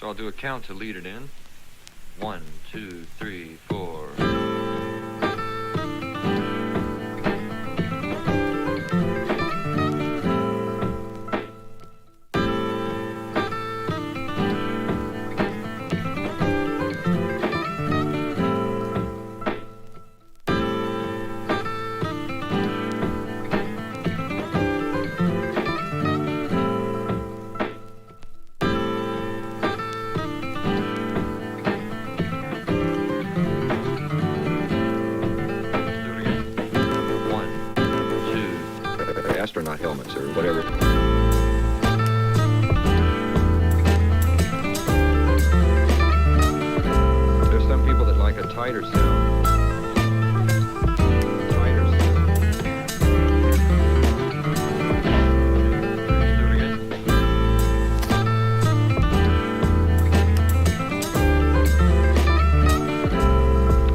So I'll do a count to lead it in. 1, 2, 3, 4. Astronaut helmets or whatever. There's some people that like a tighter sound. Tighter sound. Do it again.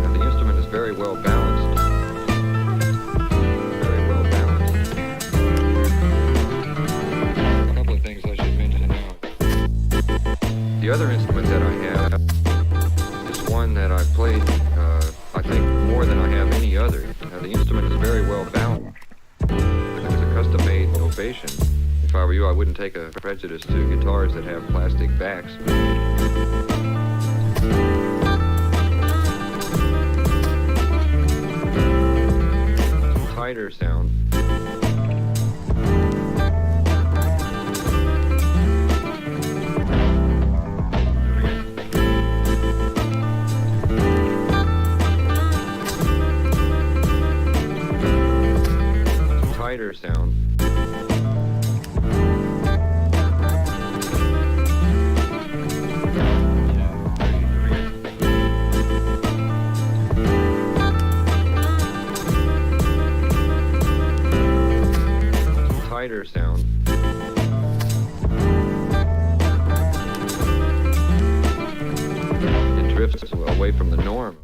Now the instrument is very well balanced. The other instrument that I have is one that I've played, I think, more than I have any other. Now, the instrument is very well balanced. It's a custom-made ovation. If I were you, I wouldn't take a prejudice to guitars that have plastic backs. Tighter sound. Tighter sound. Tighter sound. It drifts away from the norm.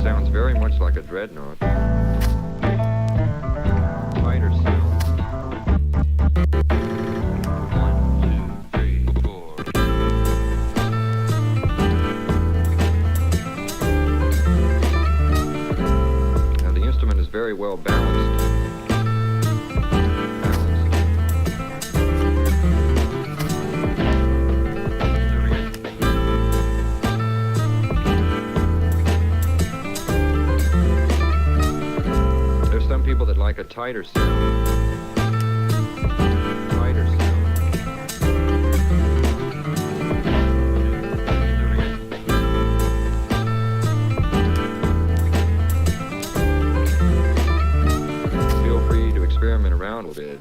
Sounds very much like a dreadnought. Tighter sound. 1, 2, 3, 4. Now the instrument is very well balanced. People that like a tighter sound. Tighter sound. Feel free to experiment around with it.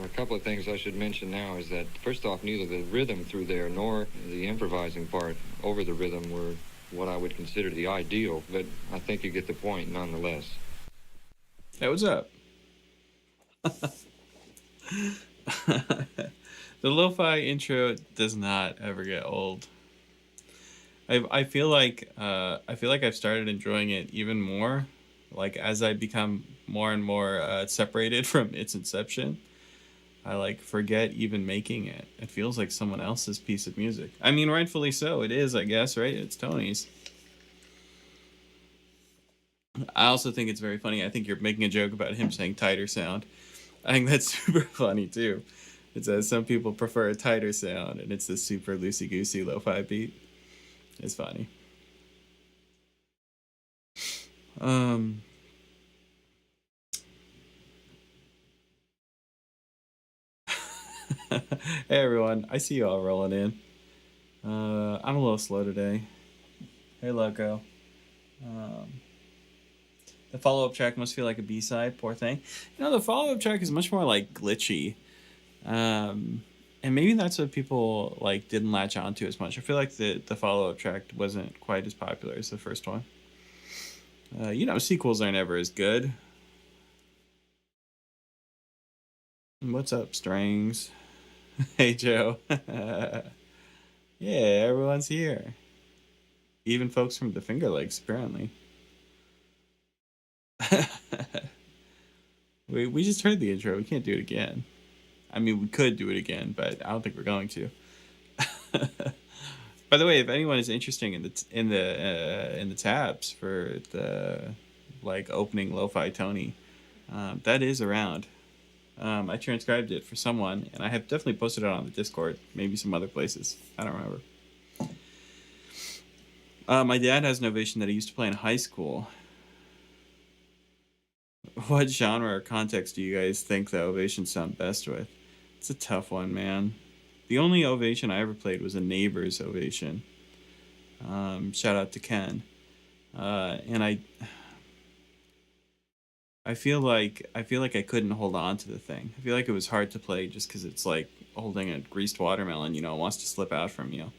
A couple of things I should mention now is that, first off, neither the rhythm through there nor the improvising part over the rhythm were what I would consider the ideal, but I think you get the point nonetheless. Hey, what's up? The lo-fi intro does not ever get old. I feel like I've started enjoying it even more, like as I become more and more separated from its inception. I like forget even making it. It feels like someone else's piece of music. I mean, rightfully so. It is, I guess, right? It's Tony's. I also think it's very funny. I think you're making a joke about him saying tighter sound. I think that's super funny too. It says some people prefer a tighter sound, and it's this super loosey-goosey lo-fi beat. It's funny. Hey everyone, I see you all rolling in. I'm a little slow today. Hey Loco. The follow-up track must feel like a B-side, poor thing. You know, the follow-up track is much more like glitchy. And maybe that's what people like didn't latch onto as much. I feel like the follow-up track wasn't quite as popular as the first one. Sequels are never as good. What's up, Strings? Hey, Joe. Yeah, everyone's here. Even folks from the Finger Lakes, apparently. we just heard the intro. We can't do it again. I mean, we could do it again, but I don't think we're going to. By the way, if anyone is interested in the tabs for the like opening Lo-Fi Tony, that is around. I transcribed it for someone, and I have definitely posted it on the Discord, maybe some other places. I don't remember. My dad has an ovation that he used to play in high school. What genre or context do you guys think the ovations sound best with? It's a tough one, man. The only ovation I ever played was a neighbor's ovation. Shout out to Ken. And I feel like I couldn't hold on to the thing. I feel like it was hard to play just because it's like holding a greased watermelon. It wants to slip out from you.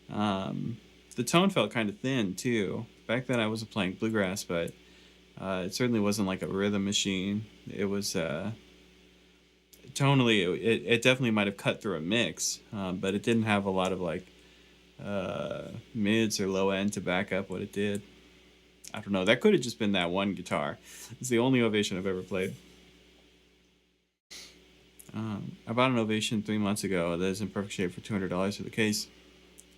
The tone felt kind of thin too. Back then I wasn't playing bluegrass, but it certainly wasn't like a rhythm machine. It was tonally, it definitely might have cut through a mix, but it didn't have a lot of like mids or low end to back up what it did. I don't know. That could have just been that one guitar. It's the only ovation I've ever played. I bought an ovation 3 months ago that is in perfect shape for $200 for the case.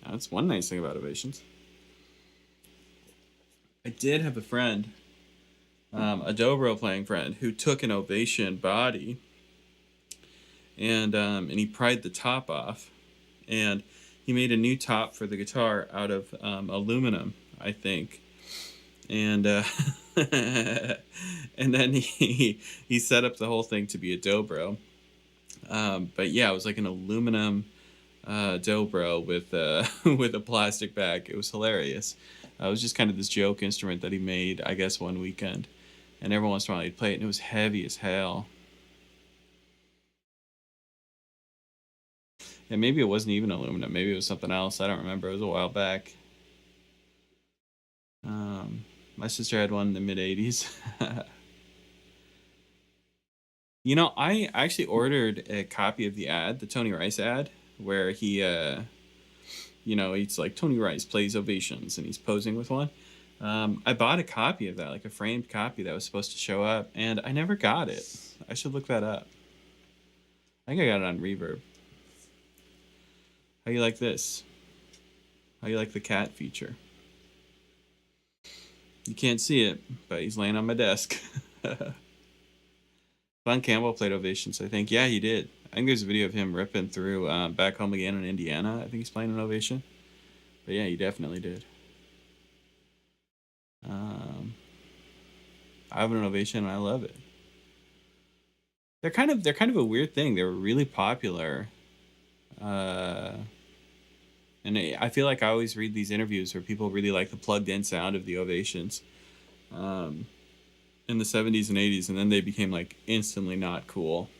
That's one nice thing about ovations. I did have a friend, a dobro playing friend, who took an ovation body and he pried the top off, and he made a new top for the guitar out of aluminum, I think. And and then he set up the whole thing to be a dobro. But yeah, it was like an aluminum dobro with with a plastic back. It was hilarious. It was just kind of this joke instrument that he made, I guess, one weekend, and every once in a while he'd play it, and it was heavy as hell. And maybe it wasn't even aluminum. Maybe it was something else. I don't remember. It was a while back. My sister had one in the mid-'80s. I actually ordered a copy of the ad, the Tony Rice ad, where he, it's like Tony Rice plays ovations, and he's posing with one. I bought a copy of that, like a framed copy that was supposed to show up, and I never got it. I should look that up. I think I got it on Reverb. How you like this? How you like the cat feature? You can't see it, but he's laying on my desk. Glenn Campbell played ovations, I think. Yeah, he did. I think there's a video of him ripping through Back Home Again in Indiana. I think he's playing an ovation. But yeah, he definitely did. I have an ovation and I love it. They're kind of a weird thing. They were really popular. And I feel like I always read these interviews where people really like the plugged-in sound of the ovations in the 70s and 80s, and then they became like instantly not cool,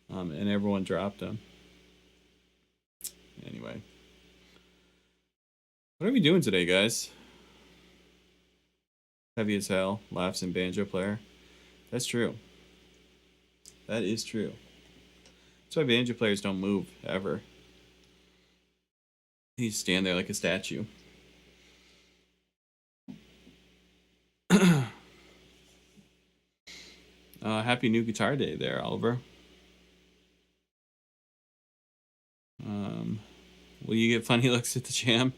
and everyone dropped them. Anyway, what are we doing today, guys? Heavy as hell, laughs and banjo player. That's true. That is true. That's why banjo players don't move ever. You stand there like a statue. Happy new guitar day there, Oliver. Will you get funny looks at the jam?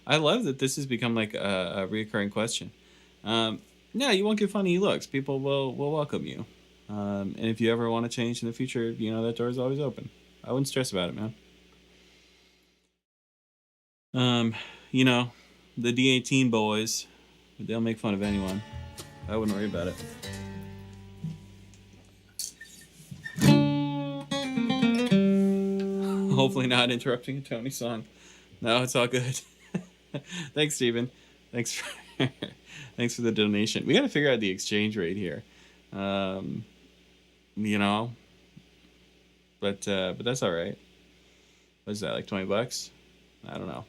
I love that this has become like a reoccurring question. Yeah, you won't get funny looks. People will welcome you. And if you ever want to change in the future, that door is always open. I wouldn't stress about it, man. The D18 boys, they'll make fun of anyone. I wouldn't worry about it. Hopefully not interrupting a Tony song. No, it's all good. Thanks, Steven. Thanks for the donation. We got to figure out the exchange rate here. But that's all right. What is that, like $20? I don't know.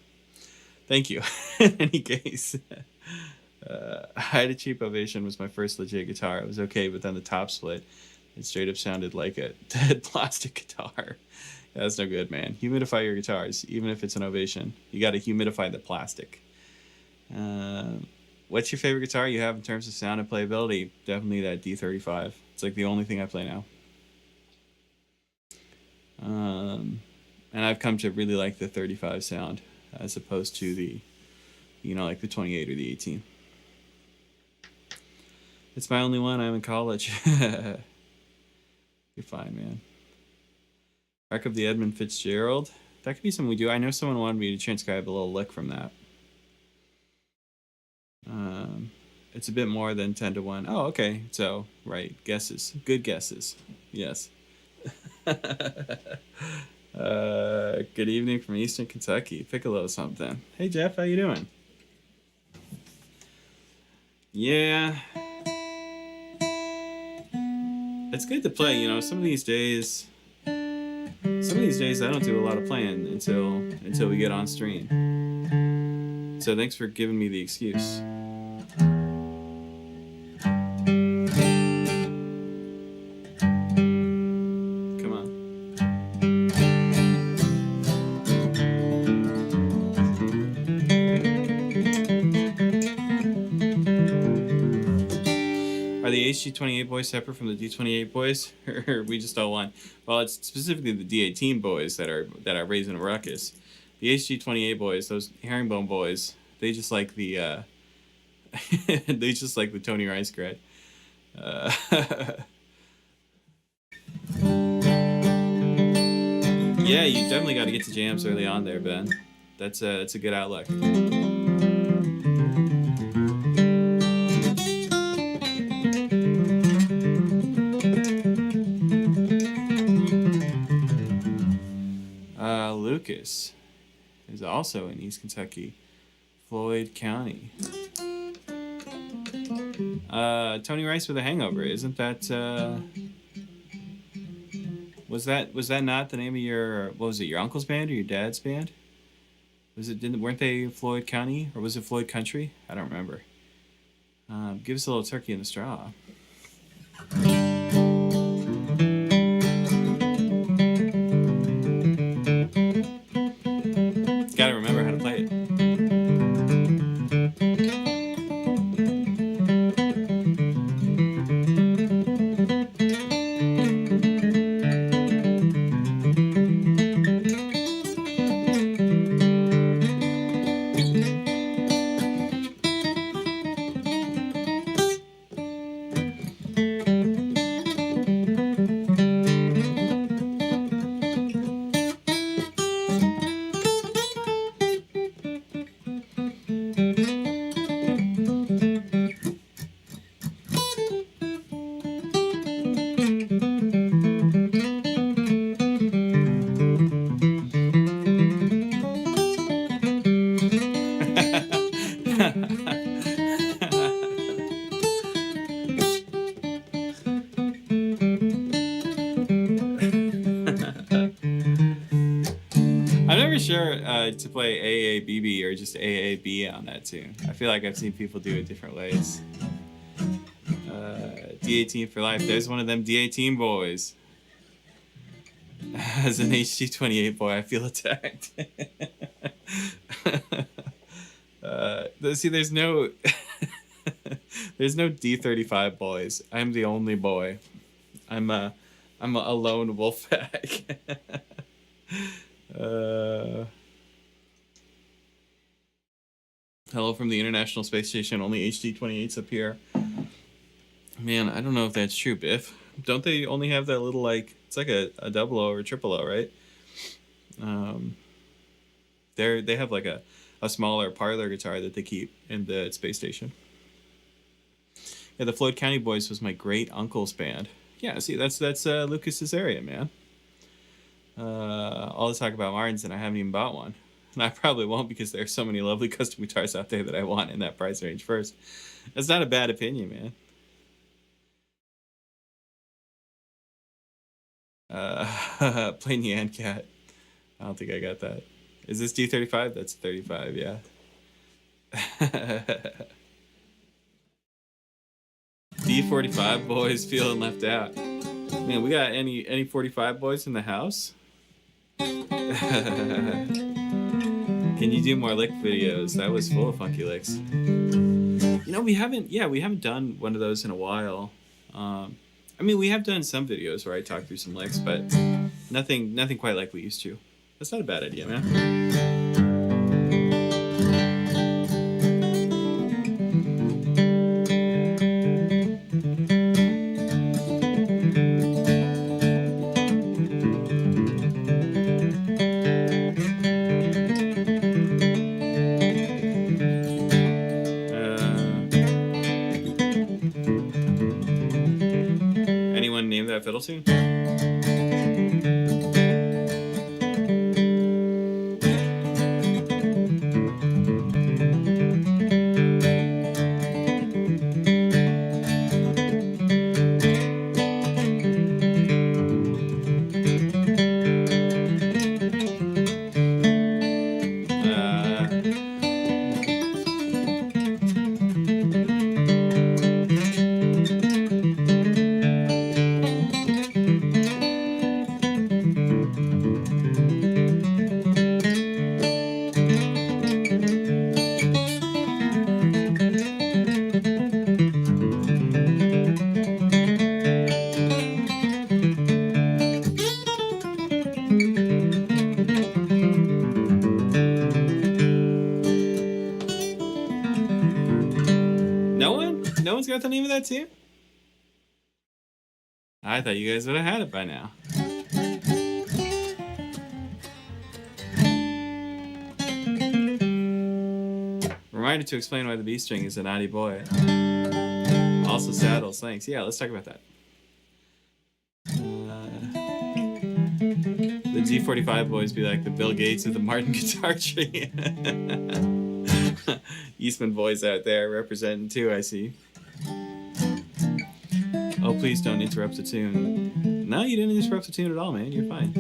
Thank you. In any case, I had a cheap Ovation was my first legit guitar. It was okay, but then the top split, it straight up sounded like a dead plastic guitar. That's no good, man. Humidify your guitars, even if it's an Ovation. You got to humidify the plastic. What's your favorite guitar you have in terms of sound and playability? Definitely that D35. It's like the only thing I play now. And I've come to really like the 35 sound as opposed to the, like the 28 or the 18. It's my only one. I'm in college. You're fine, man. Back of the Edmund Fitzgerald. That could be something we do. I know someone wanted me to transcribe a little lick from that. It's a bit more than 10 to 1. Oh, okay. So, right. Guesses. Good guesses. Yes. Good evening from Eastern Kentucky. Pick a little something. Hey, Jeff. How you doing? Yeah. It's good to play. Some of these days I don't do a lot of playing until we get on stream. So thanks for giving me the excuse. Come on. Are the HG28 boys separate from the D28 boys, or we just all one? Well, it's specifically the D18 boys that are raising a ruckus. The HG28 boys, those herringbone boys, they just like the they just like the Tony Rice grad. Yeah, you definitely got to get to jams early on there, Ben. That's a good outlook. Lucas is also in East Kentucky, Floyd County. Tony Rice with a Hangover, isn't that? Was that not the name of your? What was it? Your uncle's band or your dad's band? Weren't they Floyd County or was it Floyd Country? I don't remember. Give us a little turkey in the straw. Gotta remember how to play it. To play AABB or just AAB on that tune. I feel like I've seen people do it different ways. D18 for life. There's one of them D18 boys. As an HG28 boy, I feel attacked. See, there's no D35 boys. I'm the only boy. I'm a lone wolf pack. Hello from the International Space Station. Only HD-28s up here. Man, I don't know if that's true, Biff. Don't they only have that little, like, it's like a double O or a triple O, right? They have like a smaller parlor guitar that they keep in the space station. Yeah, the Floyd County Boys was my great uncle's band. Yeah, see, that's Lucas's area, man. All the talk about Martins, and I haven't even bought one. And I probably won't because there are so many lovely custom guitars out there that I want in that price range first. That's not a bad opinion, man. Plain Yan Cat. I don't think I got that. Is this D35? That's 35, yeah. D45 boys feeling left out. Man, we got any 45 boys in the house? Can you do more lick videos? That was full of funky licks. You know, we haven't done one of those in a while. I mean, we have done some videos where I talk through some licks, but nothing quite like we used to. That's not a bad idea, man. Anyone name that fiddle tune? No one's got the name of that too? I thought you guys would have had it by now. Reminder to explain why the B string is a naughty boy. Also saddles, thanks. Yeah, let's talk about that. The G45 boys be like the Bill Gates of the Martin guitar tree. Eastman boys out there representing too, I see. Oh, please don't interrupt the tune. No, you didn't interrupt the tune at all, man. You're fine.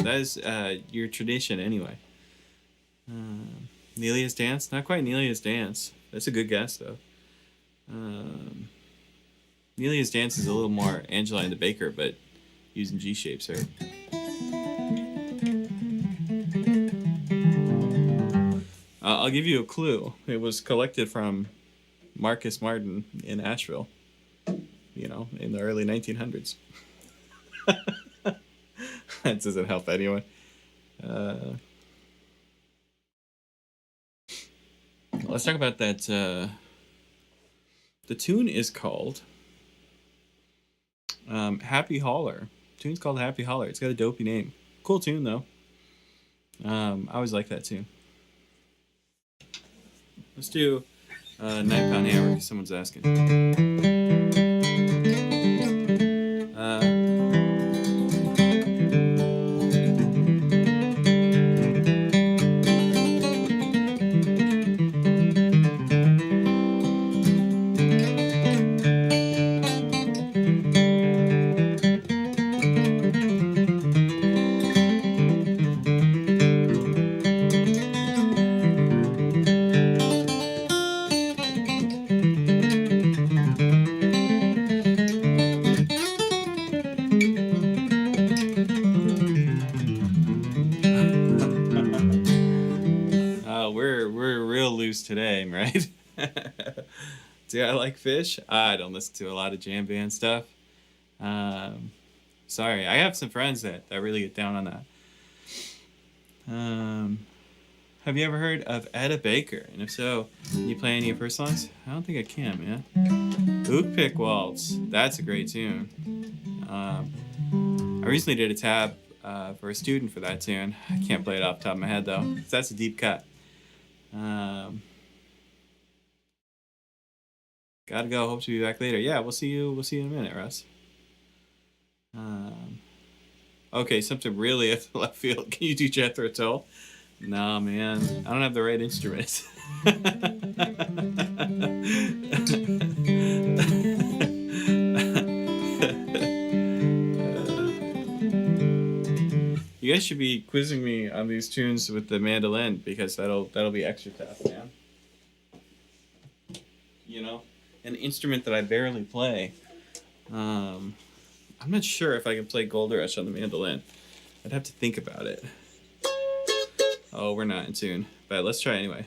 That is your tradition anyway. Nelia's Dance? Not quite Nelia's Dance. That's a good guess, though. Nelia's Dance is a little more Angela and the Baker, but using G shapes, right? I'll give you a clue. It was collected from Marcus Martin in Asheville, you know, in the early 1900s. That doesn't help anyone. Let's talk about that. The tune is called Happy Holler. The tune's called Happy Holler. It's got a dopey name. Cool tune, though. I always like that tune. Let's do 9-pound hammer because someone's asking. Today, right? Do I like Fish? I don't listen to a lot of jam band stuff. Sorry, I have some friends that really get down on that. Have you ever heard of Etta Baker? And if so, can you play any of her songs? I don't think I can, man. Ook Pick Waltz. That's a great tune. I recently did a tab for a student for that tune. I can't play it off the top of my head, though. That's a deep cut. Gotta go. Hope to be back later. Yeah, we'll see you in a minute, Russ. Okay, something really at the left field. Can you do Jethro Tull? Nah, man. I don't have the right instrument. You guys should be quizzing me on these tunes with the mandolin because that'll be extra tough, man. You know, an instrument that I barely play. I'm not sure if I can play Gold Rush on the mandolin. I'd have to think about it. Oh, we're not in tune, but let's try anyway.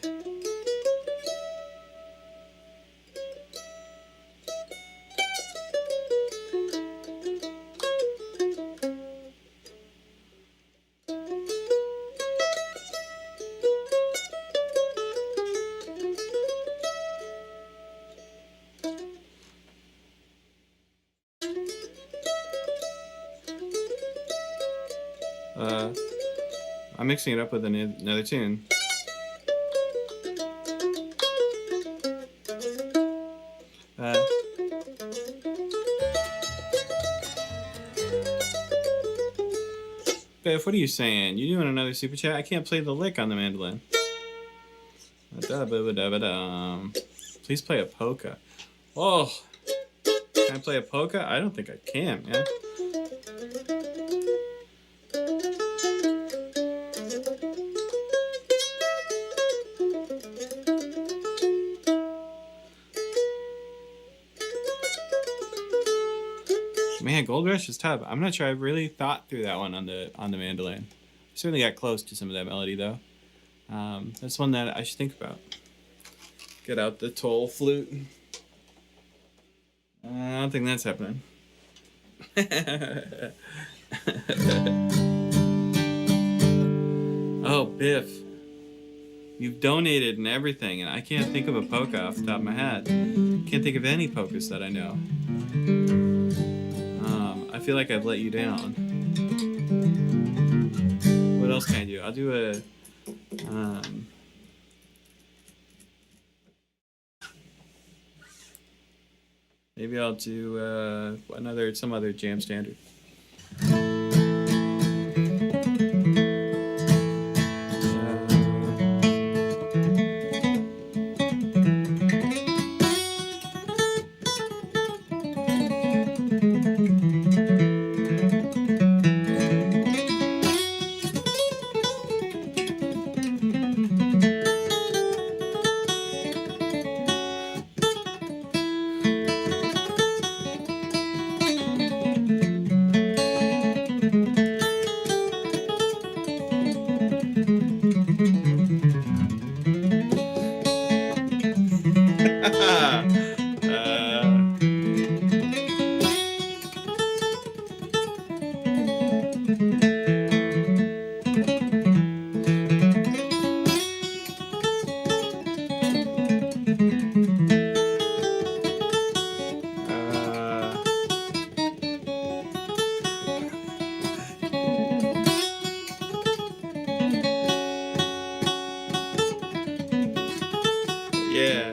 I'm mixing it up with another tune. Biff, what are you saying? You doing another super chat? I can't play the lick on the mandolin. Please play a polka. Oh, can I play a polka? I don't think I can, man. Man, Gold Rush is tough. I'm not sure I really thought through that one on the mandolin. I certainly got close to some of that melody though. That's one that I should think about. Get out the toll flute. I don't think that's happening. Oh, Biff. You've donated and everything, and I can't think of a polka off the top of my head. Can't think of any polkas that I know. I feel like I've let you down. What else can I do? I'll do a... maybe I'll do some other jam standard. Yeah.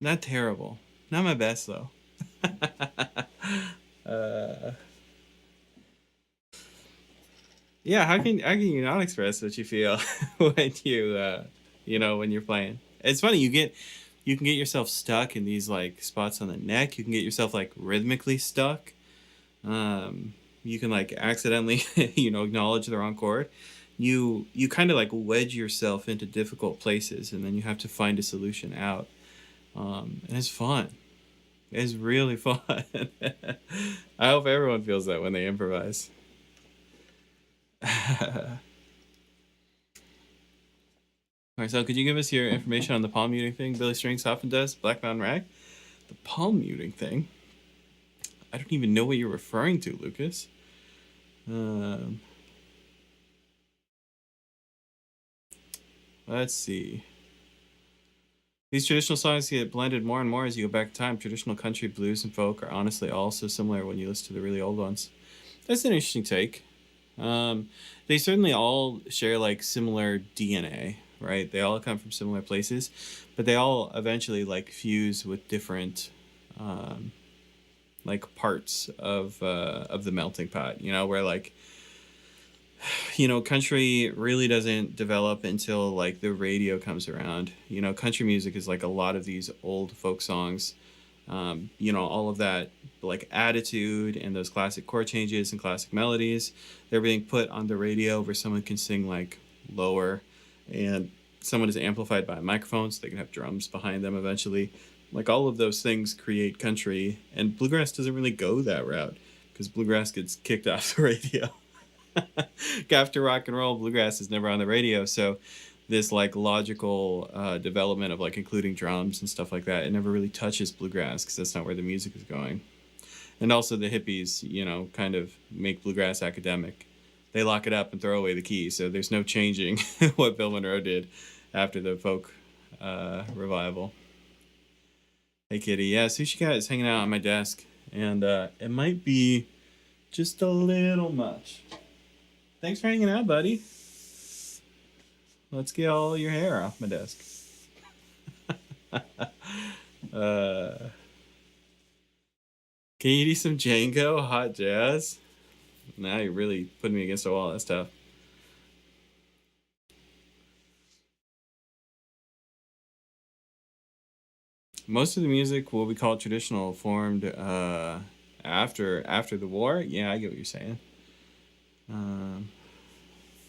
Not terrible. Not my best though. Yeah, how can you not express what you feel when when you're playing? It's funny, you can get yourself stuck in these like spots on the neck. You can get yourself like rhythmically stuck. You can like accidentally acknowledge the wrong chord. You kind of like wedge yourself into difficult places, and then you have to find a solution out. And it's fun. It's really fun. I hope everyone feels that when they improvise. Alright, so could you give us your information on the palm muting thing Billy Strings often does? Black Mountain Rag? the palm muting thing. I don't even know what you're referring to, Lucas. Let's see. These traditional songs get blended more and more as you go back in time. Traditional country, blues, and folk are honestly all so similar when you listen to the really old ones. That's an interesting take. They certainly all share like similar DNA, right? They all come from similar places, but they all eventually like fuse with different like parts of the melting pot, you know, where like, you know, country really doesn't develop until like the radio comes around. You know, country music is like a lot of these old folk songs. You know, all of that like attitude and those classic chord changes and classic melodies, they're being put on the radio where someone can sing like lower and someone is amplified by a microphone so they can have drums behind them eventually. Like all of those things create country, and bluegrass doesn't really go that route because bluegrass gets kicked off the radio. After rock and roll, bluegrass is never on the radio, so this like logical development of like including drums and stuff like that, it never really touches bluegrass because that's not where the music is going. And also the hippies, you know, kind of make bluegrass academic. They lock it up and throw away the key, so there's no changing what Bill Monroe did after the folk revival. Hey kitty, yeah, Sushi Cat is hanging out on my desk, and it might be just a little much. Thanks for hanging out, buddy. Let's get all your hair off my desk. Can you do some Django, hot jazz? Now you're really putting me against the wall. That's tough. Most of the music will be called traditional, formed after the war. Yeah, I get what you're saying.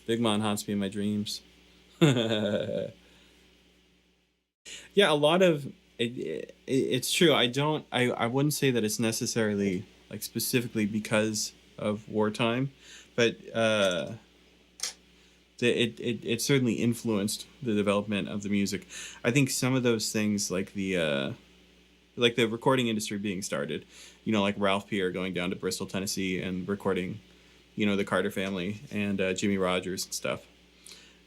Big Mon haunts me in my dreams. Yeah, a lot of it's true. I wouldn't say that it's necessarily like specifically because of wartime, but it certainly influenced the development of the music. I think some of those things like the recording industry being started, you know, like Ralph Peer going down to Bristol, Tennessee and recording, you know, the Carter Family and Jimmy Rogers and stuff.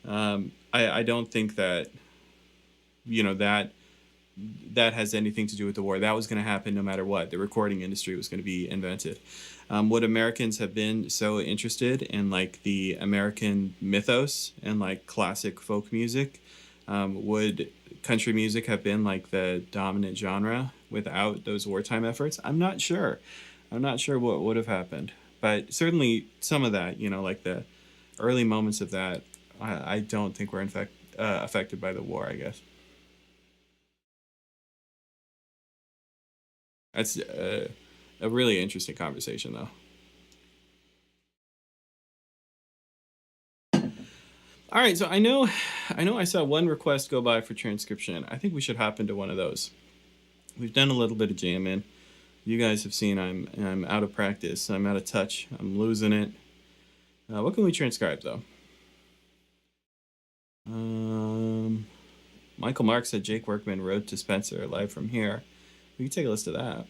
I don't think that, you know, that has anything to do with the war. That was going to happen no matter what. The recording industry was going to be invented. Would Americans have been so interested in like the American mythos and like classic folk music? Would country music have been like the dominant genre without those wartime efforts? I'm not sure. I'm not sure what would have happened. But certainly some of that, you know, like the early moments of that, I don't think were in fact affected by the war, I guess. That's a really interesting conversation, though. All right, so I know I saw one request go by for transcription. I think we should hop into one of those. We've done a little bit of jamming. You guys have seen I'm out of practice. I'm out of touch. I'm losing it. What can we transcribe, though? Michael Mark said Jake Workman wrote to Spencer live from here. We can take a listen to that.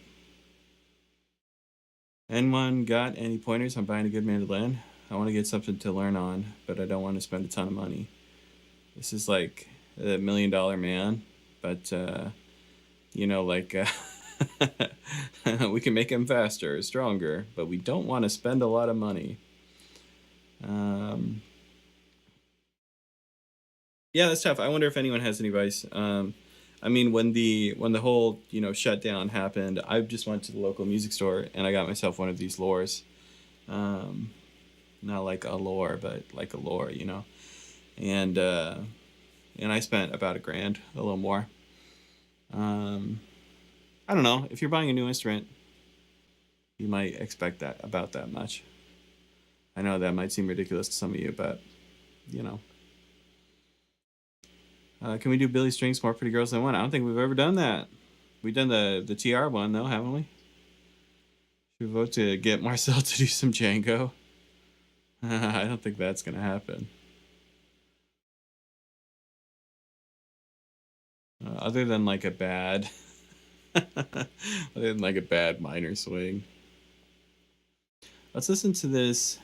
Anyone got any pointers on buying a good mandolin? I want to get something to learn on, but I don't want to spend a ton of money. This is like a $1 million man, but you know, like we can make him faster, stronger, but we don't want to spend a lot of money. Yeah, that's tough. I wonder if anyone has any advice. I mean, when the whole, you know, shutdown happened, I just went to the local music store and I got myself one of these lures. Not like a lore, but like a lore, you know. And I spent about $1,000, a little more. I don't know. If you're buying a new instrument, you might expect that about that much. I know that might seem ridiculous to some of you, but you know. Can we do Billy Strings, More Pretty Girls Than One? I don't think we've ever done that. We've done the TR one, though, haven't we? Should we vote to get Marcel to do some Django? I don't think that's going to happen. Other than, like, a bad Other than like a bad minor swing. Let's listen to this.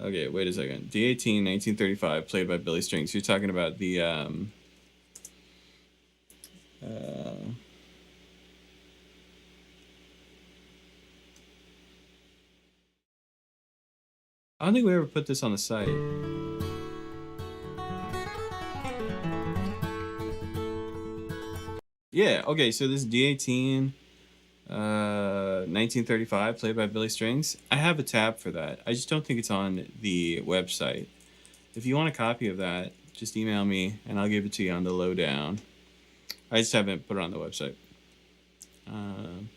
Okay, wait a second. D18, 1935, played by Billy Strings. You're talking about the I don't think we ever put this on the site. Yeah, okay, so this D18, 1935, played by Billy Strings. I have a tab for that. I just don't think it's on the website. If you want a copy of that, just email me and I'll give it to you on the lowdown. I just haven't put it on the website. And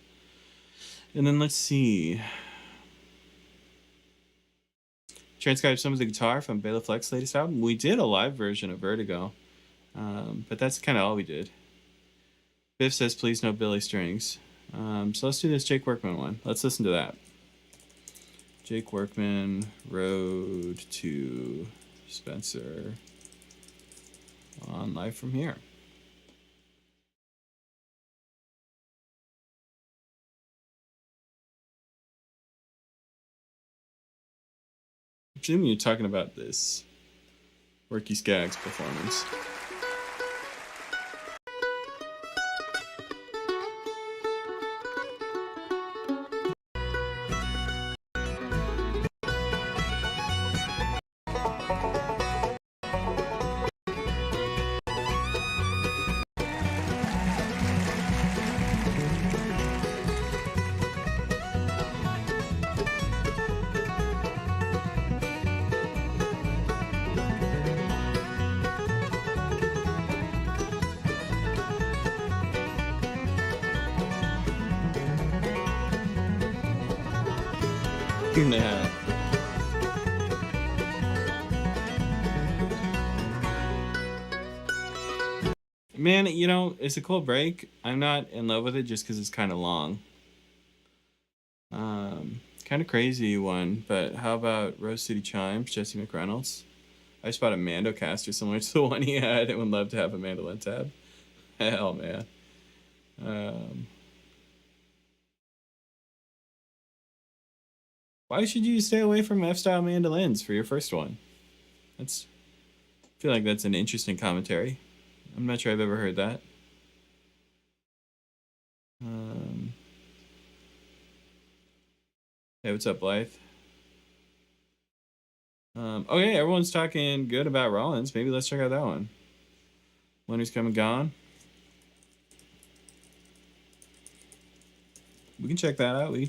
then let's see. Transcribe some of the guitar from Bela Fleck's latest album. We did a live version of Vertigo, but that's kind of all we did. Biff says, please no Billy Strings. So let's do this Jake Workman one. Let's listen to that. Jake Workman, Road to Spencer on Live from Here. I'm assuming you're talking about this Worky Skaggs performance. Nah. Man, you know, it's a cool break. I'm not in love with it just because it's kind of long. Kind of crazy one, but how about Rose City Chimes, Jesse McReynolds? I just bought a Mandocaster similar to the one he had and would love to have a mandolin tab. Hell, man. Why should you stay away from F-style mandolins for your first one? I feel like that's an interesting commentary. I'm not sure I've ever heard that. Hey, what's up, Blythe? Okay, everyone's talking good about Rollins. Maybe let's check out that one. Winter's Come and Gone. We can check that out. We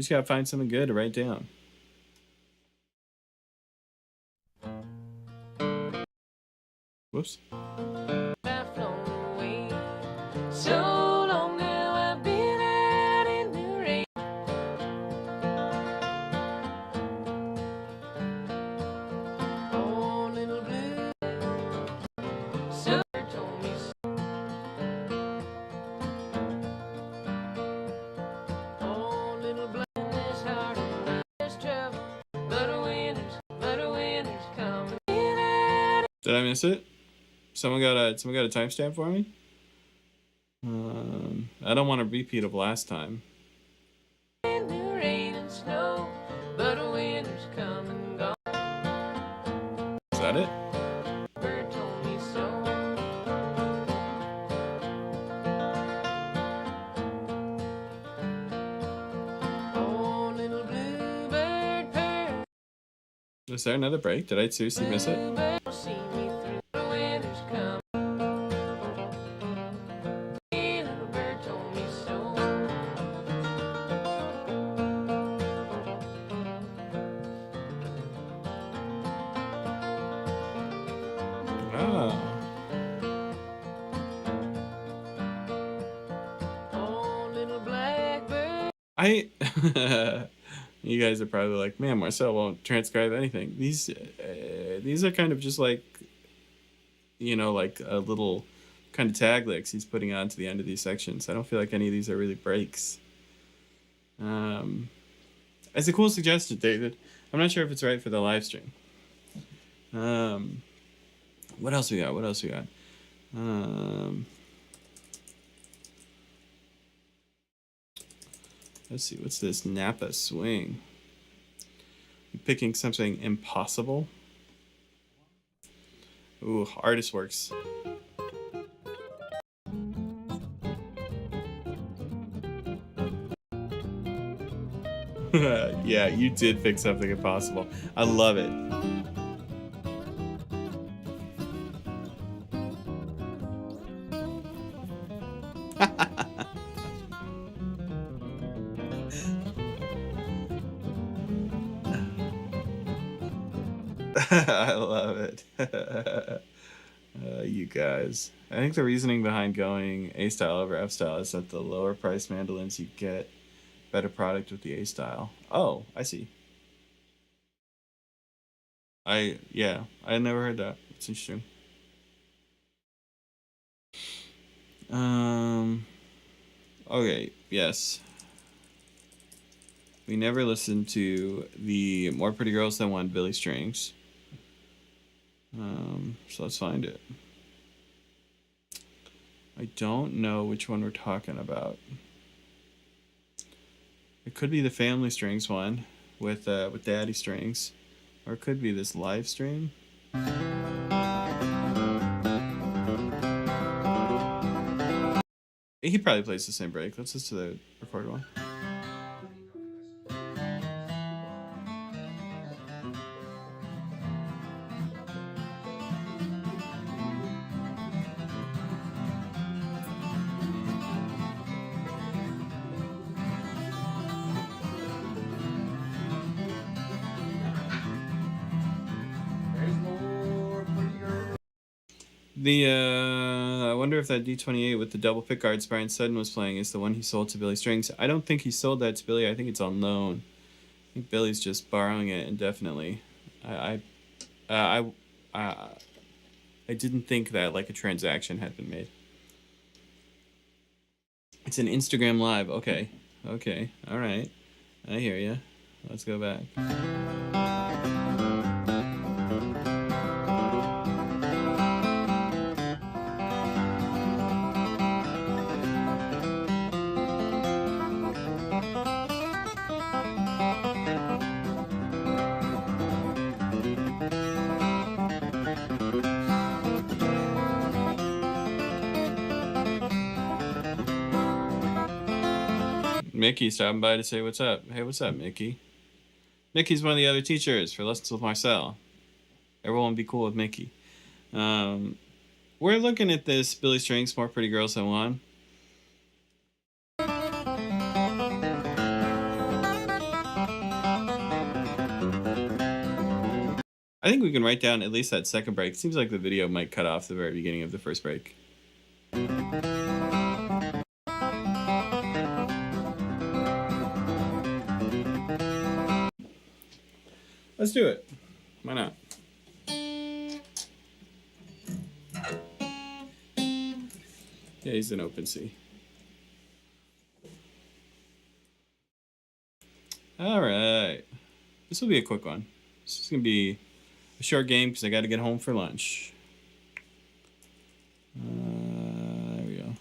just gotta find something good to write down. Whoops. Did I miss it? Someone got a timestamp for me? I don't want a repeat of last time. In the rain and snow, but winter's come and gone. Is that it? Bird told me so. Oh, little bluebird purr. Was there another break? Did I seriously miss it? You guys are probably like, man, Marcel won't transcribe anything. These are kind of just like, you know, like a little kind of tag licks he's putting on to the end of these sections. I don't feel like any of these are really breaks. It's a cool suggestion, David. I'm not sure if it's right for the live stream. What else we got? Let's see, what's this? Napa swing. I'm picking something impossible. Ooh, artist works. Yeah, you did pick something impossible. I love it. I love it. You guys. I think the reasoning behind going A style over F style is that the lower price mandolins you get better product with the A style. Oh, I see. Yeah, I never heard that. It's interesting. Okay, yes. We never listened to the More Pretty Girls Than One Billy Strings. So let's find it. I don't know which one we're talking about. It could be the Family Strings one with Daddy Strings, or it could be this live stream. He probably plays the same break. Let's listen to the recorded one. I wonder if that D28 with the double pickguards Brian Sutton was playing is the one he sold to Billy Strings. I don't think he sold that to Billy. I think it's on loan. I think Billy's just borrowing it indefinitely. I didn't think that like a transaction had been made. It's an Instagram Live. Okay. All right. I hear you. Let's go back. Mickey stopping by to say what's up. Hey, what's up, Mickey? Mickey's one of the other teachers for Lessons with Marcel. Everyone be cool with Mickey. We're looking at this Billy Strings, More Pretty Girls Than One. I think we can write down at least that second break. It seems like the video might cut off the very beginning of the first break. Let's do it. Why not? Yeah, he's an open C. All right. This will be a quick one. This is going to be a short game because I got to get home for lunch. There we go.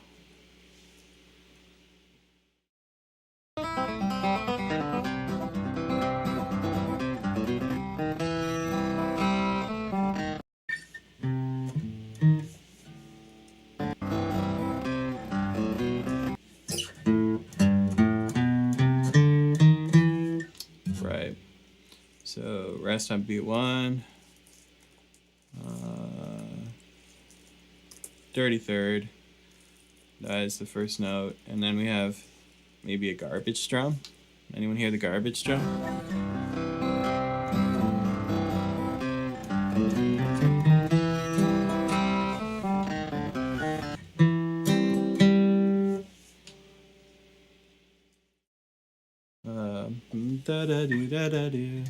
So rest on beat 1, dirty third, that is the first note, and then we have maybe a garbage strum. Anyone hear the garbage strum? Da da do da da do.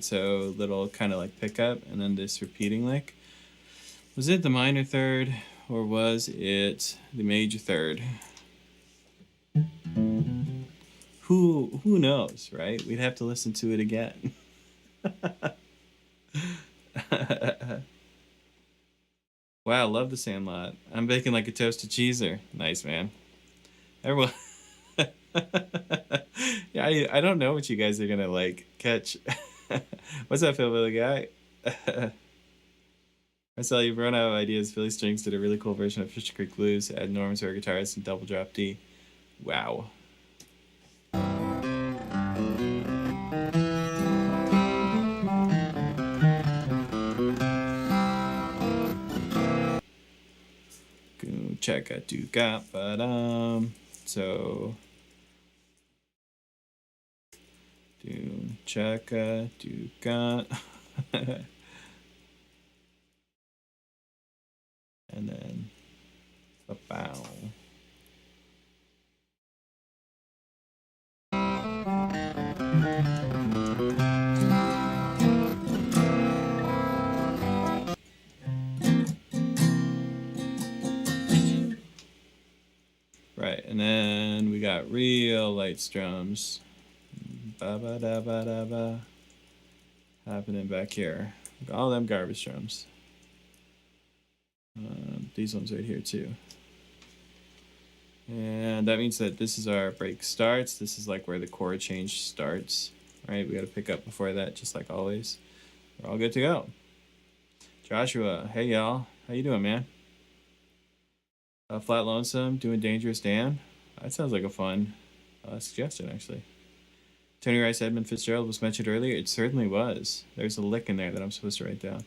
So little kind of like pickup and then this repeating lick. Was it the minor third or was it the major third? who knows, right? We'd have to listen to it again. Wow, love the Sandlot. I'm baking like a toasted cheeser. Nice, man. Everyone. Yeah, I don't know what you guys are gonna like catch. What's up, Philly guy? Marcel, you've run out of ideas. Philly Strings did a really cool version of Fisher Creek Blues. Add Norman Sawyer guitars and double drop D. Wow. Check a do got but so do check a do got and then a bow. Right, and then we got real light strums. Ba ba da ba da ba. Happening back here. All them garbage drums. These ones right here too. And that means that this is our break starts. This is like where the chord change starts, right? We got to pick up before that, just like always. We're all good to go. Joshua, hey y'all, how you doing, man? Flat Lonesome, doing Dangerous Dan. That sounds like a fun suggestion, actually. Tony Rice, Edmund Fitzgerald was mentioned earlier. It certainly was. There's a lick in there that I'm supposed to write down.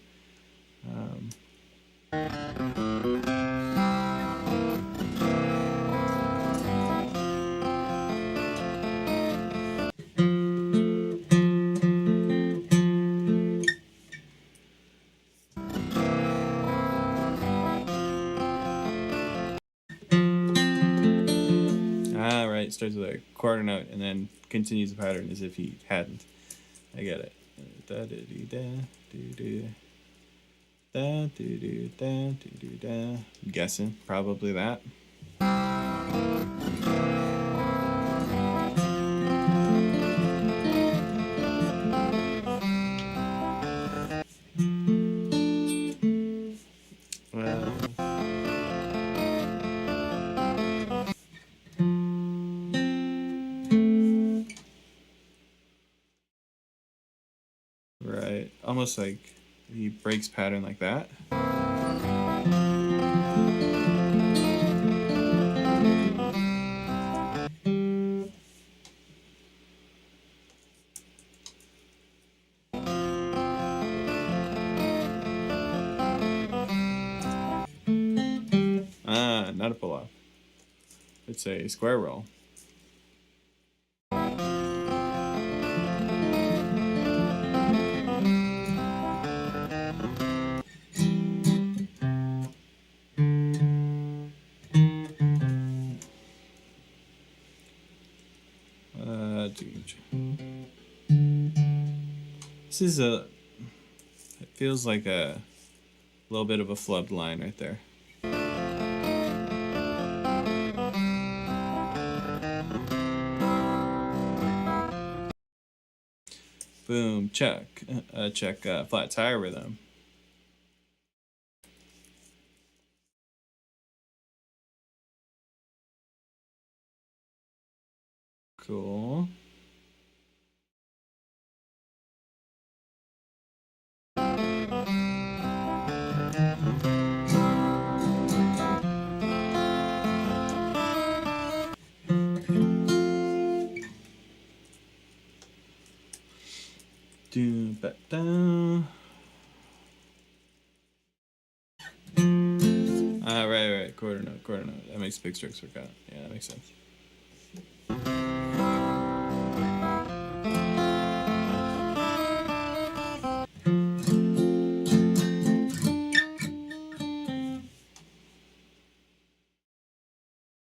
It starts with a quarter note and then continues the pattern as if he hadn't. I get it. Da da dee da doo doo. Da doo doo da doo doo da. I'm guessing probably that. Almost like he breaks pattern like that. Not a pull off. It's a square roll. This is it feels like a little bit of a flubbed line right there. Boom, check, check flat tire rhythm. Cool. Right, quarter note. That makes big strokes work out. Yeah, that makes sense.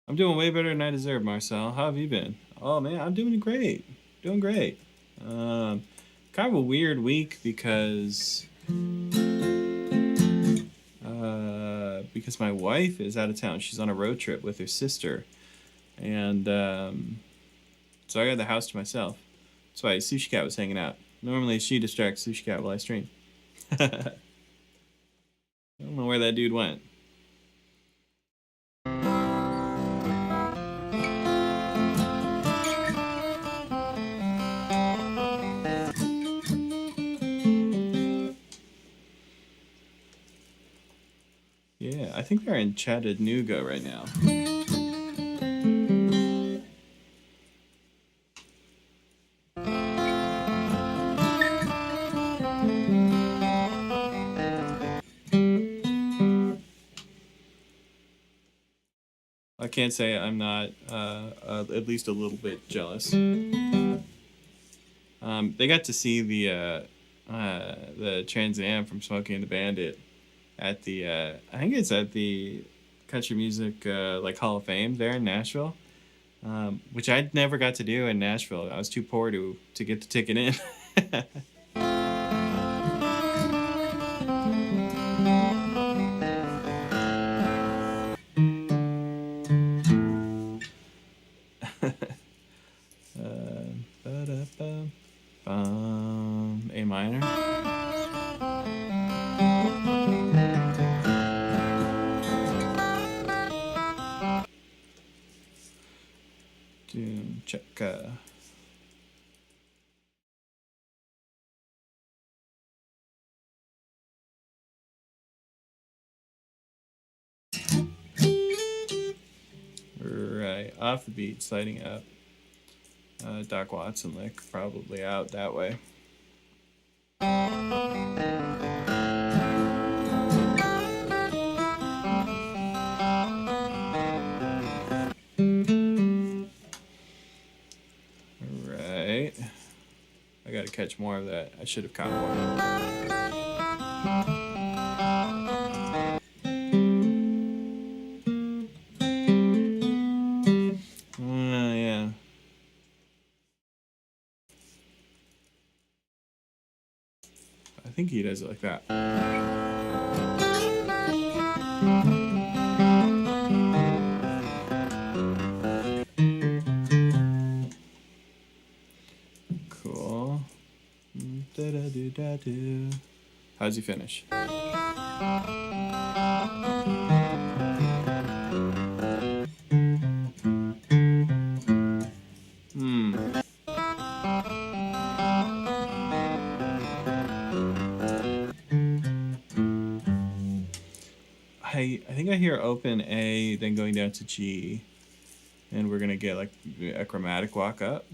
I'm doing way better than I deserve, Marcel. How have you been? Oh man, I'm doing great. Doing great. Kind of a weird week because my wife is out of town. She's on a road trip with her sister, and So I got the house to myself. That's why Sushi Cat was hanging out. Normally she distracts Sushi Cat while I stream. I don't know where that dude went. Yeah, I think they're in Chattanooga right now. I can't say I'm not at least a little bit jealous. They got to see the Trans Am from Smokey and the Bandit at the I think it's at the Country Music like Hall of Fame there in Nashville, which I never got to do in Nashville. I was too poor to get the ticket in. A minor. Check. Right, off the beat, sliding up. Doc Watson lick, probably out that way. Alright. I gotta catch more of that. I should have caught more. Yeah. I think he does it like that. Cool. Da-da-do-da-do. How's he finish? I think I hear open A, then going down to G, and we're gonna get like a chromatic walk up.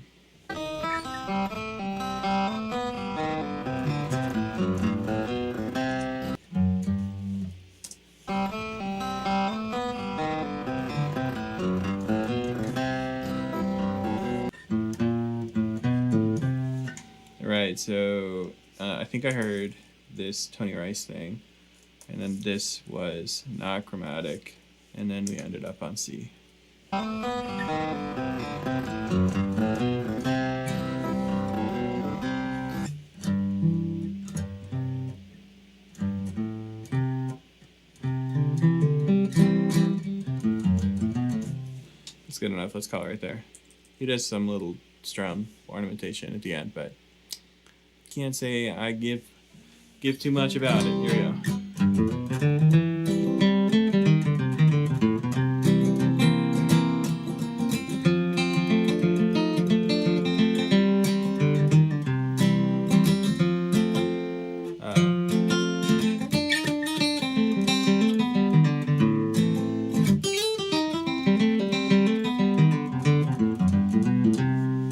Right, so I think I heard this Tony Rice thing. And then this was not chromatic, and then we ended up on C. That's good enough. Let's call it right there. He does some little strum ornamentation at the end, but can't say I give too much about it. Here we go.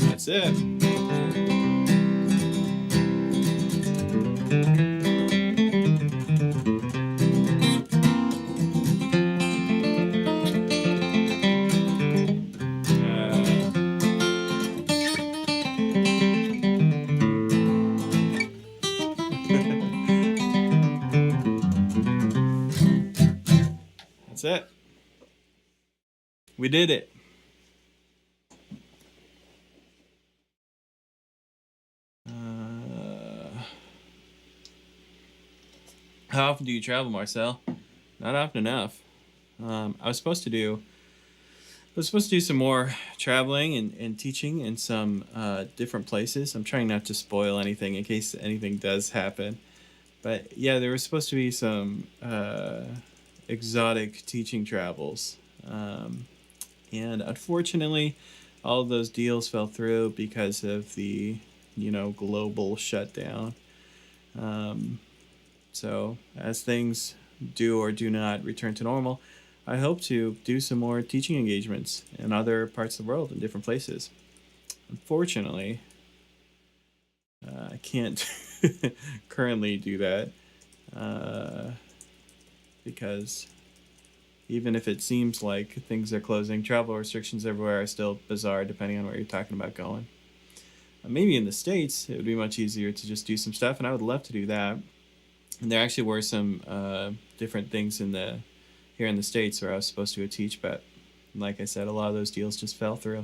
That's it. That's it. We did it. How often do you travel, Marcel? Not often enough. I was supposed to do was supposed to do some more traveling and teaching in some different places. I'm trying not to spoil anything in case anything does happen. But yeah, there was supposed to be some exotic teaching travels. And unfortunately, all of those deals fell through because of the, global shutdown. So as things do or do not return to normal, I hope to do some more teaching engagements in other parts of the world, in different places. Unfortunately, I can't currently do that because even if it seems like things are closing, travel restrictions everywhere are still bizarre depending on where you're talking about going. Maybe in the States, it would be much easier to just do some stuff, and I would love to do that. And there actually were some different things here in the States where I was supposed to go teach, but like I said, a lot of those deals just fell through.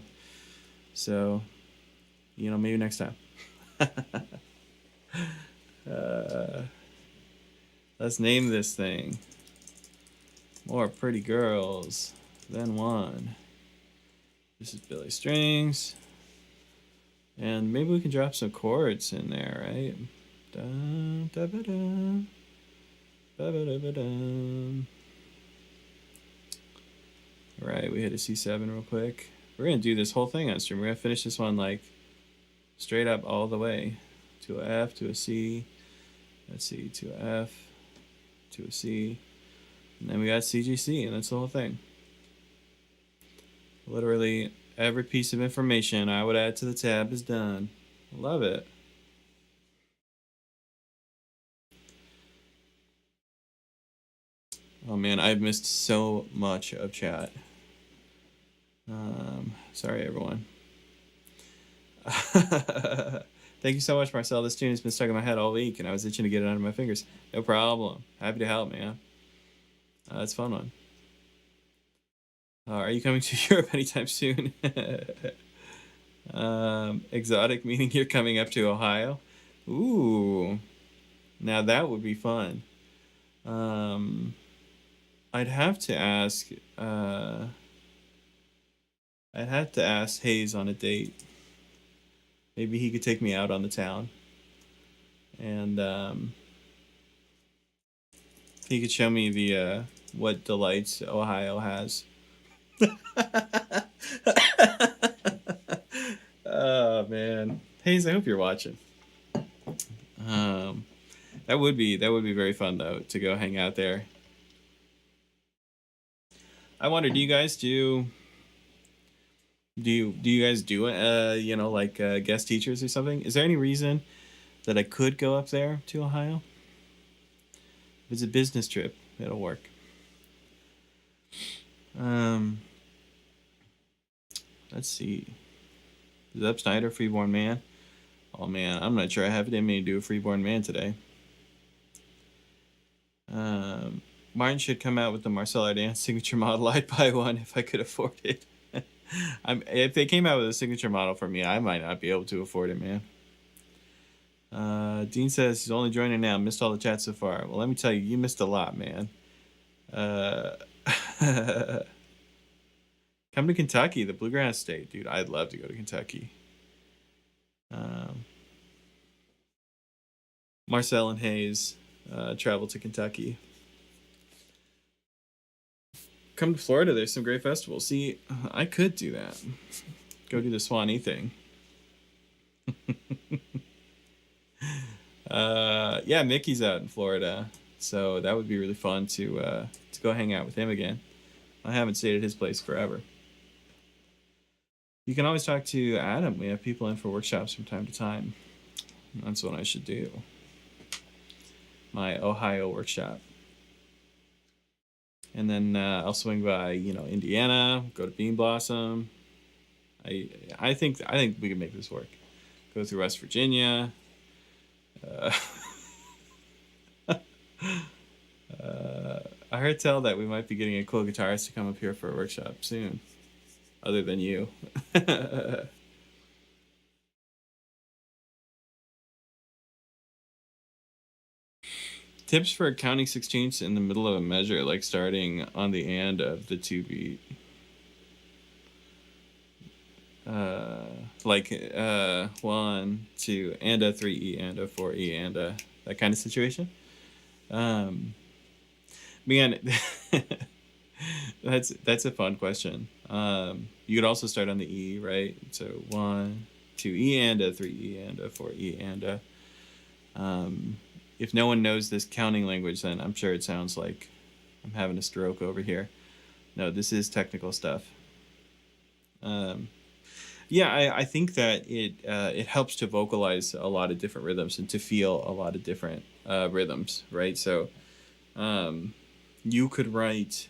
So, maybe next time. Let's name this thing More Pretty Girls Than One. This is Billy Strings. And maybe we can drop some chords in there, right? Dun, da, ba, da, ba, ba, da, ba, da. Right, we hit a C7 real quick. We're going to do this whole thing on Strum. We're going to finish this one like straight up all the way. To a F, to a C. Let's see, to a F, to a C. And then we got CGC, and that's the whole thing. Literally every piece of information I would add to the tab is done. Love it. Oh man, I've missed so much of chat. Sorry, everyone. Thank you so much, Marcel. This tune has been stuck in my head all week, and I was itching to get it out of my fingers. No problem. Happy to help, man. It's a fun one. Are you coming to Europe anytime soon? Exotic, meaning you're coming up to Ohio? Ooh. Now that would be fun. I'd have to ask Hayes on a date. Maybe he could take me out on the town. And he could show me the what delights Ohio has. Oh man. Hayes, I hope you're watching. That would be very fun though, to go hang out there. I wonder, do you guys do guest teachers or something? Is there any reason that I could go up there to Ohio? If it's a business trip, it'll work. Let's see. Is Up Snyder Freeborn Man? Oh man, I'm not sure I have it in me to do a Freeborn Man today. Martin should come out with the Marcel Dance signature model. I'd buy one if I could afford it. If they came out with a signature model for me, I might not be able to afford it, man. Dean says he's only joining now. Missed all the chat so far. Well, let me tell you, you missed a lot, man. Come to Kentucky, the Bluegrass state, dude. I'd love to go to Kentucky. Marcel and Hayes travel to Kentucky. Come to Florida. There's some great festivals. See, I could do that. Go do the Swanee thing. Yeah, Mickey's out in Florida, so that would be really fun to go hang out with him again. I haven't stayed at his place forever. You can always talk to Adam. We have people in for workshops from time to time. That's what I should do. My Ohio workshop. And then I'll swing by, Indiana, go to Bean Blossom. I think we can make this work. Go through West Virginia. I heard tell that we might be getting a cool guitarist to come up here for a workshop soon. Other than you. Tips for counting sixteenths in the middle of a measure, like starting on the and of the 2 beat. like 1, 2, and a 3E and a 4E and a that kind of situation. Man, that's a fun question. You could also start on the E, right? So 1, 2E and a 3E and a 4E and a. If no one knows this counting language, then I'm sure it sounds like I'm having a stroke over here. No, this is technical stuff. Yeah, I think that it helps to vocalize a lot of different rhythms and to feel a lot of different rhythms, right? So you could write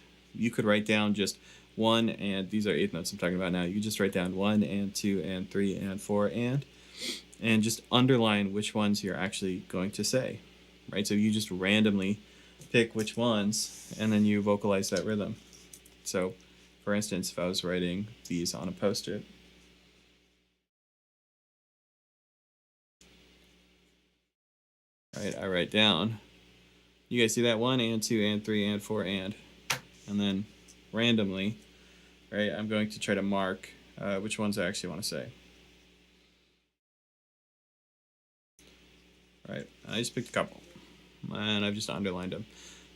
down just 1 and these are eighth notes I'm talking about now. You just write down 1 and 2 and 3 and 4 and just underline which ones you're actually going to say, right? So you just randomly pick which ones and then you vocalize that rhythm. So for instance, if I was writing these on a post-it, right, I write down, you guys see that 1 and 2 and 3 and 4 and then randomly, right, I'm going to try to mark which ones I actually want to say. Right, I just picked a couple and I've just underlined them.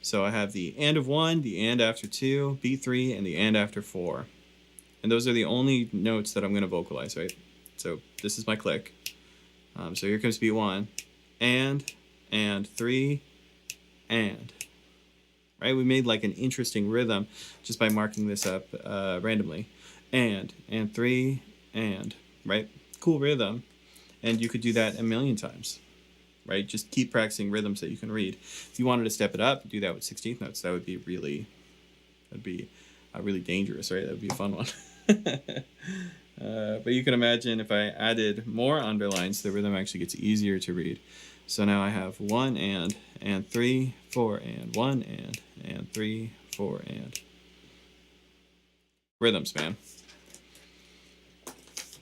So I have the and of 1, the and after 2, beat 3, and the and after 4. And those are the only notes that I'm going to vocalize, right? So this is my click. So here comes beat 1, and 3, and. Right, we made like an interesting rhythm just by marking this up randomly. And 3, and, right? Cool rhythm. And you could do that a million times, right? Just keep practicing rhythms that you can read. If you wanted to step it up, do that with 16th notes. That would be really dangerous, right? That would be a fun one. But you can imagine if I added more underlines, the rhythm actually gets easier to read. So now I have 1 and 3, 4 and 1 and 3, 4 and. Rhythms, man.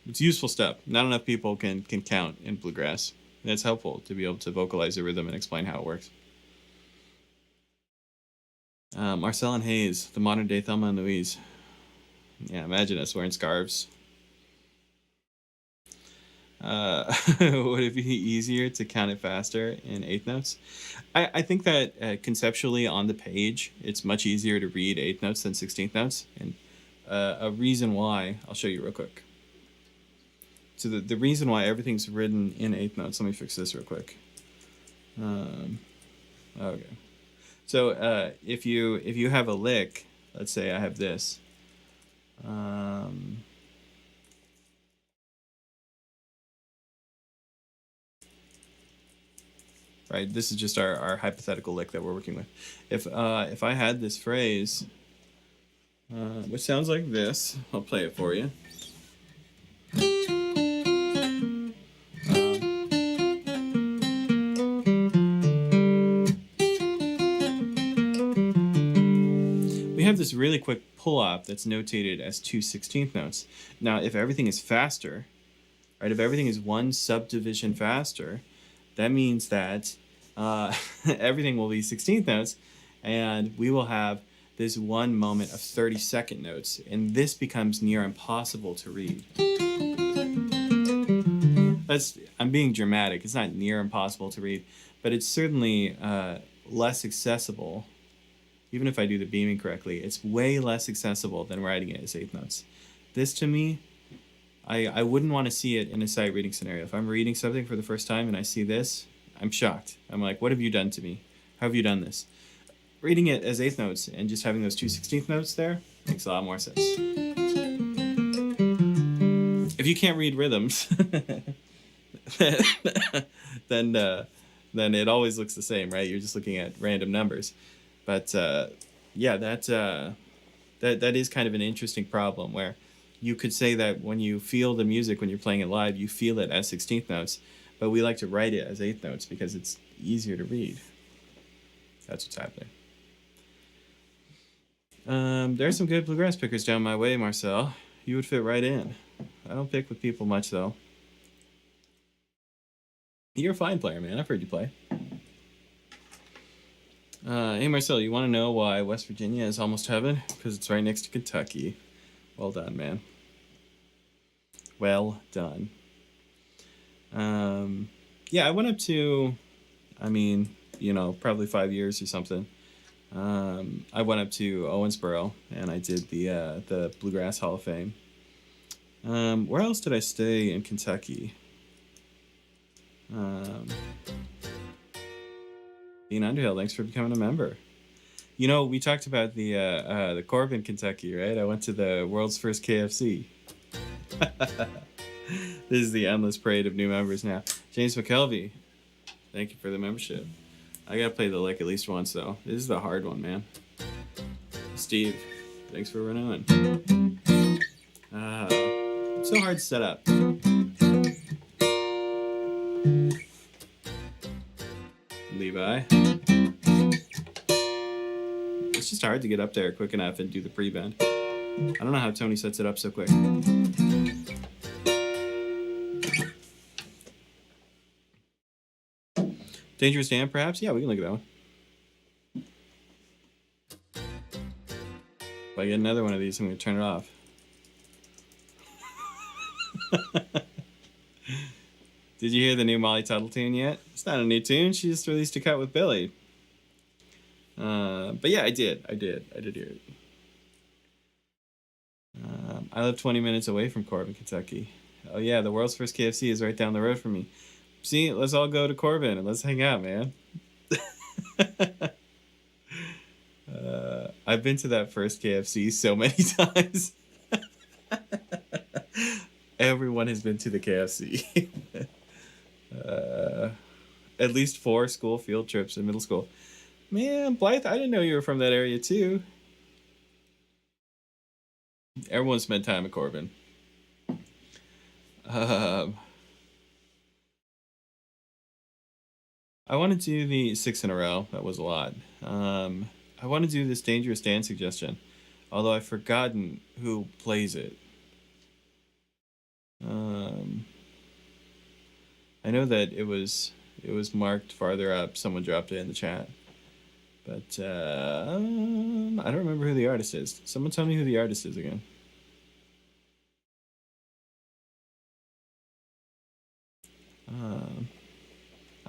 It's useful stuff. Not enough people can count in bluegrass. And it's helpful to be able to vocalize the rhythm and explain how it works. Marcel and Hayes, the modern day Thelma and Louise. Yeah, imagine us wearing scarves. Would it be easier to count it faster in eighth notes? I think that conceptually on the page, it's much easier to read eighth notes than 16th notes. And a reason why, I'll show you real quick. So the reason why everything's written in eighth notes, let me fix this real quick. Okay. So if you have a lick, let's say I have this. Right, this is just our hypothetical lick that we're working with. If I had this phrase, which sounds like this, I'll play it for you. We have this really quick pull-off that's notated as 2 16th notes. Now, if everything is faster, right, if everything is one subdivision faster, that means that everything will be 16th notes, and we will have this one moment of 30-second notes, and this becomes near impossible to read. I'm being dramatic. It's not near impossible to read, but it's certainly less accessible. Even if I do the beaming correctly, it's way less accessible than writing it as eighth notes. This, to me, I wouldn't want to see it in a sight reading scenario. If I'm reading something for the first time and I see this, I'm shocked. I'm like, what have you done to me? How have you done this? Reading it as eighth notes and just having those 2 16th notes there makes a lot more sense. If you can't read rhythms, then it always looks the same, right? You're just looking at random numbers. But yeah, that is kind of an interesting problem where you could say that when you feel the music, when you're playing it live, you feel it as 16th notes, but we like to write it as eighth notes because it's easier to read. That's what's happening. There's some good bluegrass pickers down my way, Marcel. You would fit right in. I don't pick with people much, though. You're a fine player, man. I've heard you play. Hey, Marcel, you want to know why West Virginia is almost heaven? Because it's right next to Kentucky. Well done, man. Well done. Yeah, I went up to, I mean, probably 5 years or something. I went up to Owensboro and I did the Bluegrass Hall of Fame. Where else did I stay in Kentucky? Dean Underhill, thanks for becoming a member. We talked about the Corbin, Kentucky, right? I went to the world's first KFC. This is the endless parade of new members now. James McKelvey, thank you for the membership. I gotta play the lick at least once though. This is the hard one, man. Steve, thanks for renewing. It's so hard to set up. Levi. It's just hard to get up there quick enough and do the pre-bend. I don't know how Tony sets it up so quick. Dangerous Dan, perhaps? Yeah, we can look at that one. If I get another one of these, I'm going to turn it off. Did you hear the new Molly Tuttle tune yet? It's not a new tune. She just released a cut with Billy. But yeah, I did hear it. I live 20 minutes away from Corbin, Kentucky. Oh yeah, the world's first KFC is right down the road from me. See, let's all go to Corbin and let's hang out, man. I've been to that first KFC so many times. Everyone has been to the KFC. At least 4 school field trips in middle school. Man, Blythe, I didn't know you were from that area too. Everyone spent time at Corbin. I want to do the 6 in a row. That was a lot. I want to do this Dangerous Dan suggestion, although I've forgotten who plays it. I know that it was marked farther up. Someone dropped it in the chat. But I don't remember who the artist is. Someone tell me who the artist is again.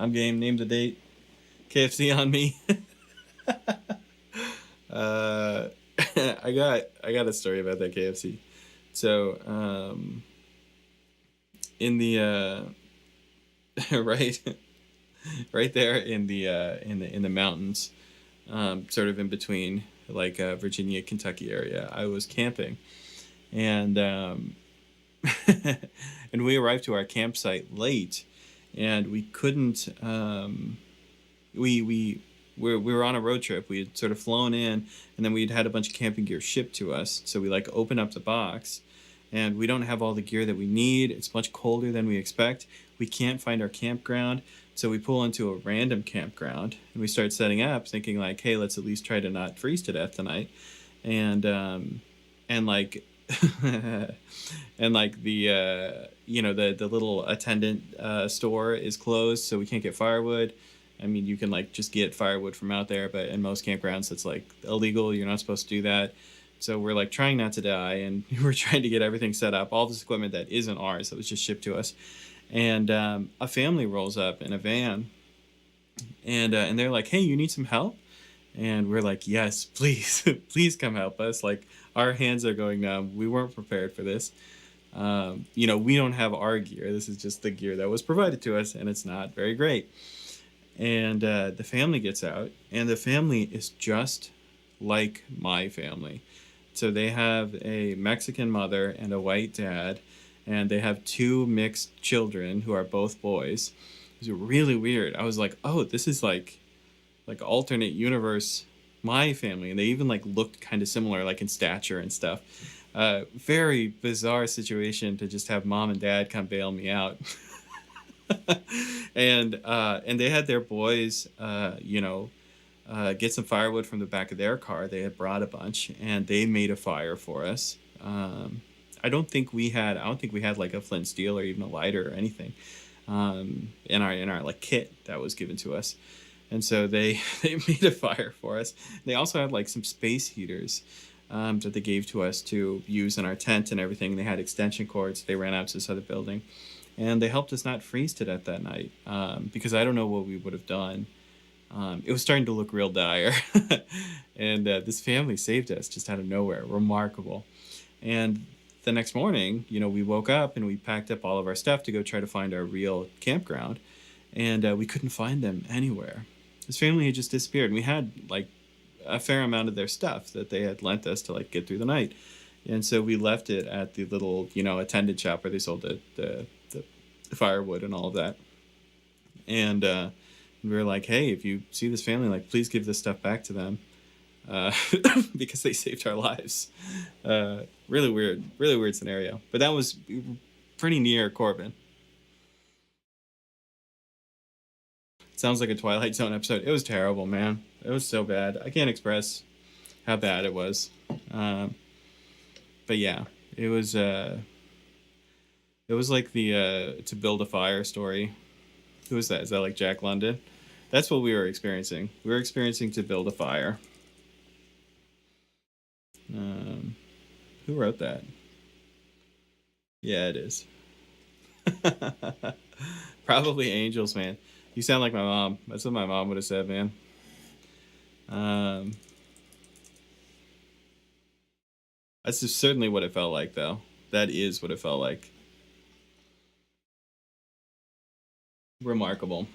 I'm game. Name the date. KFC on me. I got a story about that KFC. So in the right there in the mountains, sort of in between like Virginia, Kentucky area, I was camping, and and we arrived to our campsite late, and we couldn't. We were on a road trip. We had sort of flown in, and then we'd had a bunch of camping gear shipped to us. So we like open up the box, and we don't have all the gear that we need. It's much colder than we expect. We can't find our campground. So we pull into a random campground and we start setting up thinking like, hey, let's at least try to not freeze to death tonight. And like, and like the little attendant store is closed. So we can't get firewood. I mean, you can like just get firewood from out there, but in most campgrounds, it's like illegal. You're not supposed to do that. So we're like trying not to die. And we're trying to get everything set up, all this equipment that isn't ours, that was just shipped to us. And a family rolls up in a van, and they're like, hey, you need some help? And we're like, yes, please, please come help us. Like, our hands are going numb. We weren't prepared for this. We don't have our gear. This is just the gear that was provided to us, and it's not very great. And the family gets out, and the family is just like my family. So they have a Mexican mother and a white dad, and they have 2 mixed children who are both boys. It was really weird. I was like, oh, this is like alternate universe, my family. And they even like looked kind of similar, like in stature and stuff. Very bizarre situation to just have mom and dad come bail me out. And they had their boys, get some firewood from the back of their car. They had brought a bunch, and they made a fire for us. I don't think we had like a flint steel or even a lighter or anything in our like kit that was given to us. And so they made a fire for us. They also had like some space heaters that they gave to us to use in our tent and everything. They had extension cords. They ran out to this other building. And they helped us not freeze to death that night, because I don't know what we would have done. It was starting to look real dire. And this family saved us just out of nowhere. Remarkable. And the next morning, we woke up and we packed up all of our stuff to go try to find our real campground. And we couldn't find them anywhere. This family had just disappeared. And we had like a fair amount of their stuff that they had lent us to like get through the night. And so we left it at the little, attended shop where they sold the firewood and all of that. And we were like, hey, if you see this family, like, please give this stuff back to them, because they saved our lives. Really weird scenario. But that was pretty near Corbin. Sounds like a Twilight Zone episode. It was terrible, man. It was so bad. I can't express how bad it was. But yeah, it was like the To Build a Fire story. Who is that? Is that like Jack London? That's what we were experiencing. We were experiencing To Build a Fire. Who wrote that? Yeah, it is. Probably Angels, man. You sound like my mom. That's what my mom would have said, man. That's just certainly what it felt like, though. That is what it felt like. Remarkable.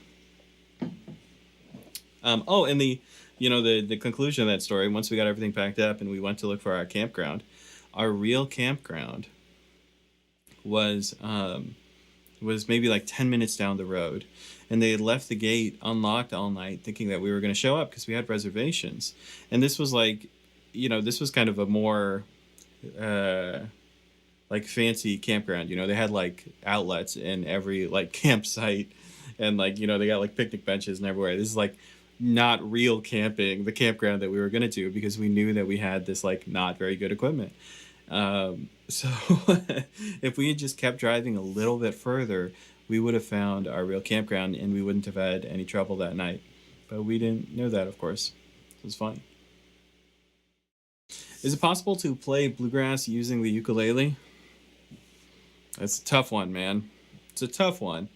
And the conclusion of that story, once we got everything packed up and we went to look for our campground, our real campground was maybe like 10 minutes down the road. And they had left the gate unlocked all night thinking that we were going to show up because we had reservations. And this was like, this was kind of a more like fancy campground. They had like outlets in every like campsite, and like, they got like picnic benches and everywhere. This is like not real camping, the campground that we were going to do, because we knew that we had this like not very good equipment. So if we had just kept driving a little bit further, we would have found our real campground and we wouldn't have had any trouble that night. But we didn't know that, of course. It was fun. Is it possible to play bluegrass using the ukulele? That's a tough one, man. It's a tough one,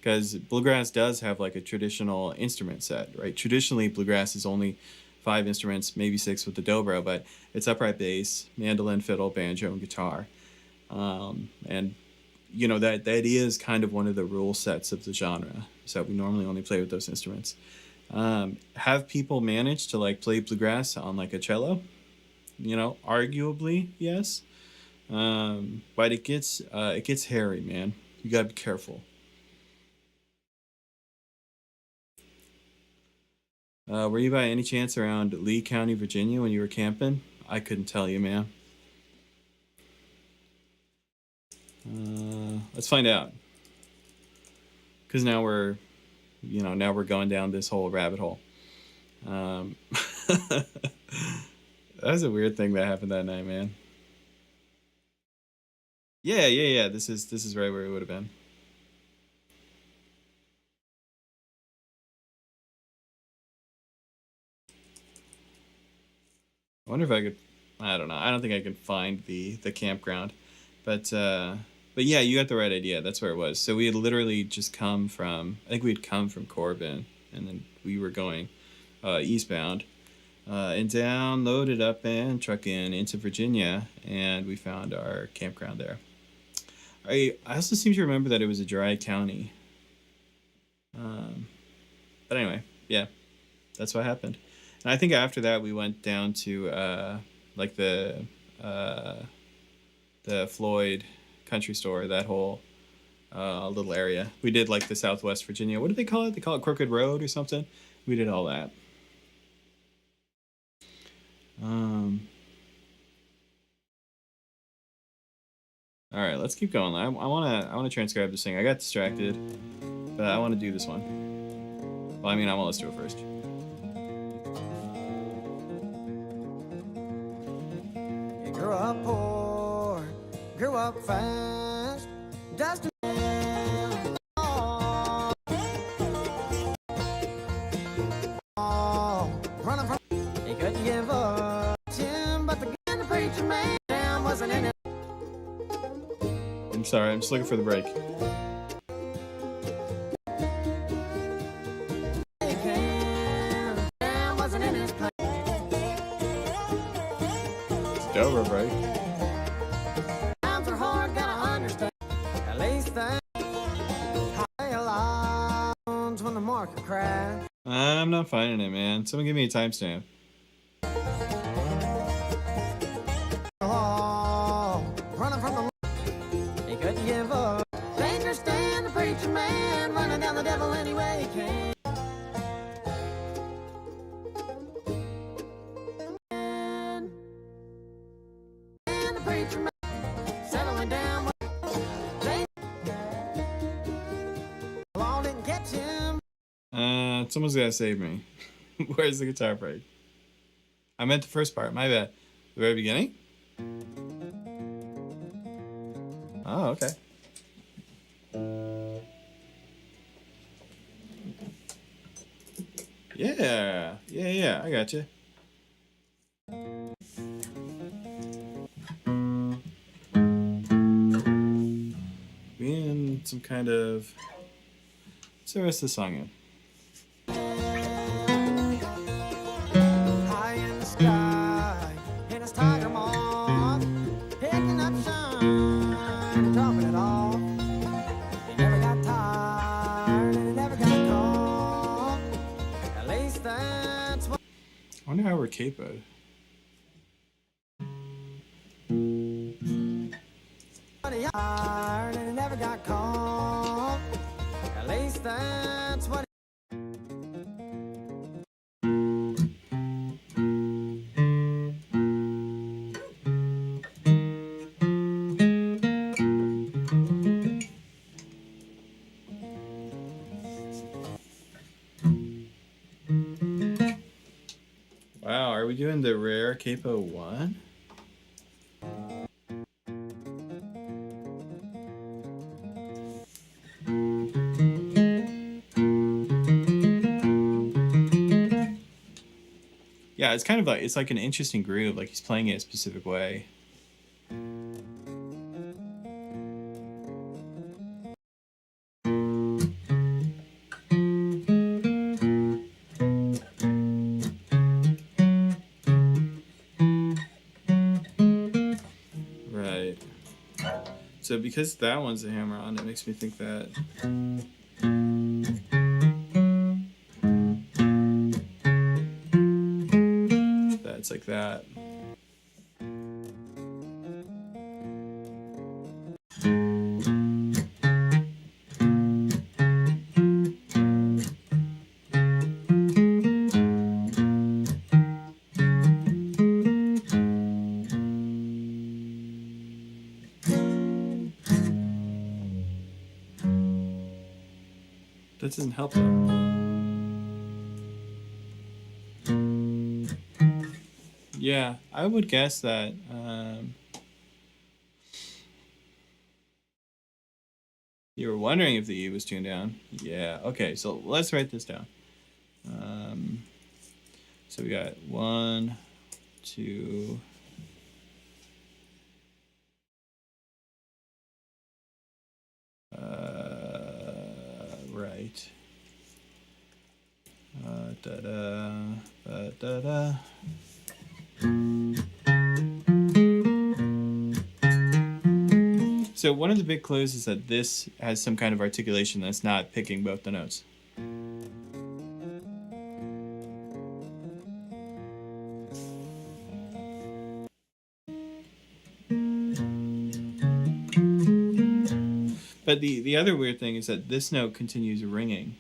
because bluegrass does have like a traditional instrument set, right? Traditionally, bluegrass is only 5 instruments, maybe 6 with the dobro, but it's upright bass, mandolin, fiddle, banjo, and guitar. And that is kind of one of the rule sets of the genre. So we normally only play with those instruments. Have people managed to like play bluegrass on like a cello? Arguably, yes. But it gets hairy, man. You gotta be careful. Were you by any chance around Lee County, Virginia when you were camping? I couldn't tell you, man. Let's find out. Because now we're going down this whole rabbit hole. That was a weird thing that happened that night, man. Yeah. This is right where it would have been. I wonder if I could. I don't know. I don't think I can find the campground, but yeah, you got the right idea. That's where it was. So we had literally just come from. I think we'd come from Corbin, and then we were going eastbound, and down, loaded up, and truck into Virginia, and we found our campground there. I also seem to remember that it was a dry county. But anyway, yeah, that's what happened. And I think after that we went down to like the Floyd country store, that whole little area. We did like the Southwest Virginia. What do they call it? They call it Crooked Road or something. We did all that. All right, let's keep going. I wanna transcribe this thing. I got distracted, but I want to do this one. Well, I mean, let's do it first. You grew up poor, grew up fast, just running from. He couldn't give up him, but the gun sorry, I'm just looking for the break. It's Dover break. Times are hard, gotta understand. At least they alarms when the market crash. I'm not finding it, man. Someone give me a timestamp. Oh, running from the he couldn't give up. Dangerous stand the preacher man, running down the devil any way he can. And the preacher man settling down. Law didn't catch him. Someone's gotta save me. Where's the guitar break? I meant the first part, my bad. The very beginning? Oh, okay. Yeah, I got you. We in some kind of... What's the rest of the song in? High in the sky, in his tiger moth, picking up shine and dropping it off. He never got tired and he never got caught. At least that's what. I wonder how we're capoed. He tired and he never got caught. At least that's what. Wow, are we doing the rare capo 1? Yeah, it's kind of like, it's like an interesting groove, like he's playing it a specific way. Right. So because that one's a hammer-on, it makes me think that... It's like that. That doesn't help though. Yeah, I would guess that you were wondering if the E was tuned down. Yeah, okay, so let's write this down. So we got 1, 2, right. Da-da. So one of the big clues is that this has some kind of articulation that's not picking both the notes. But the other weird thing is that this note continues ringing.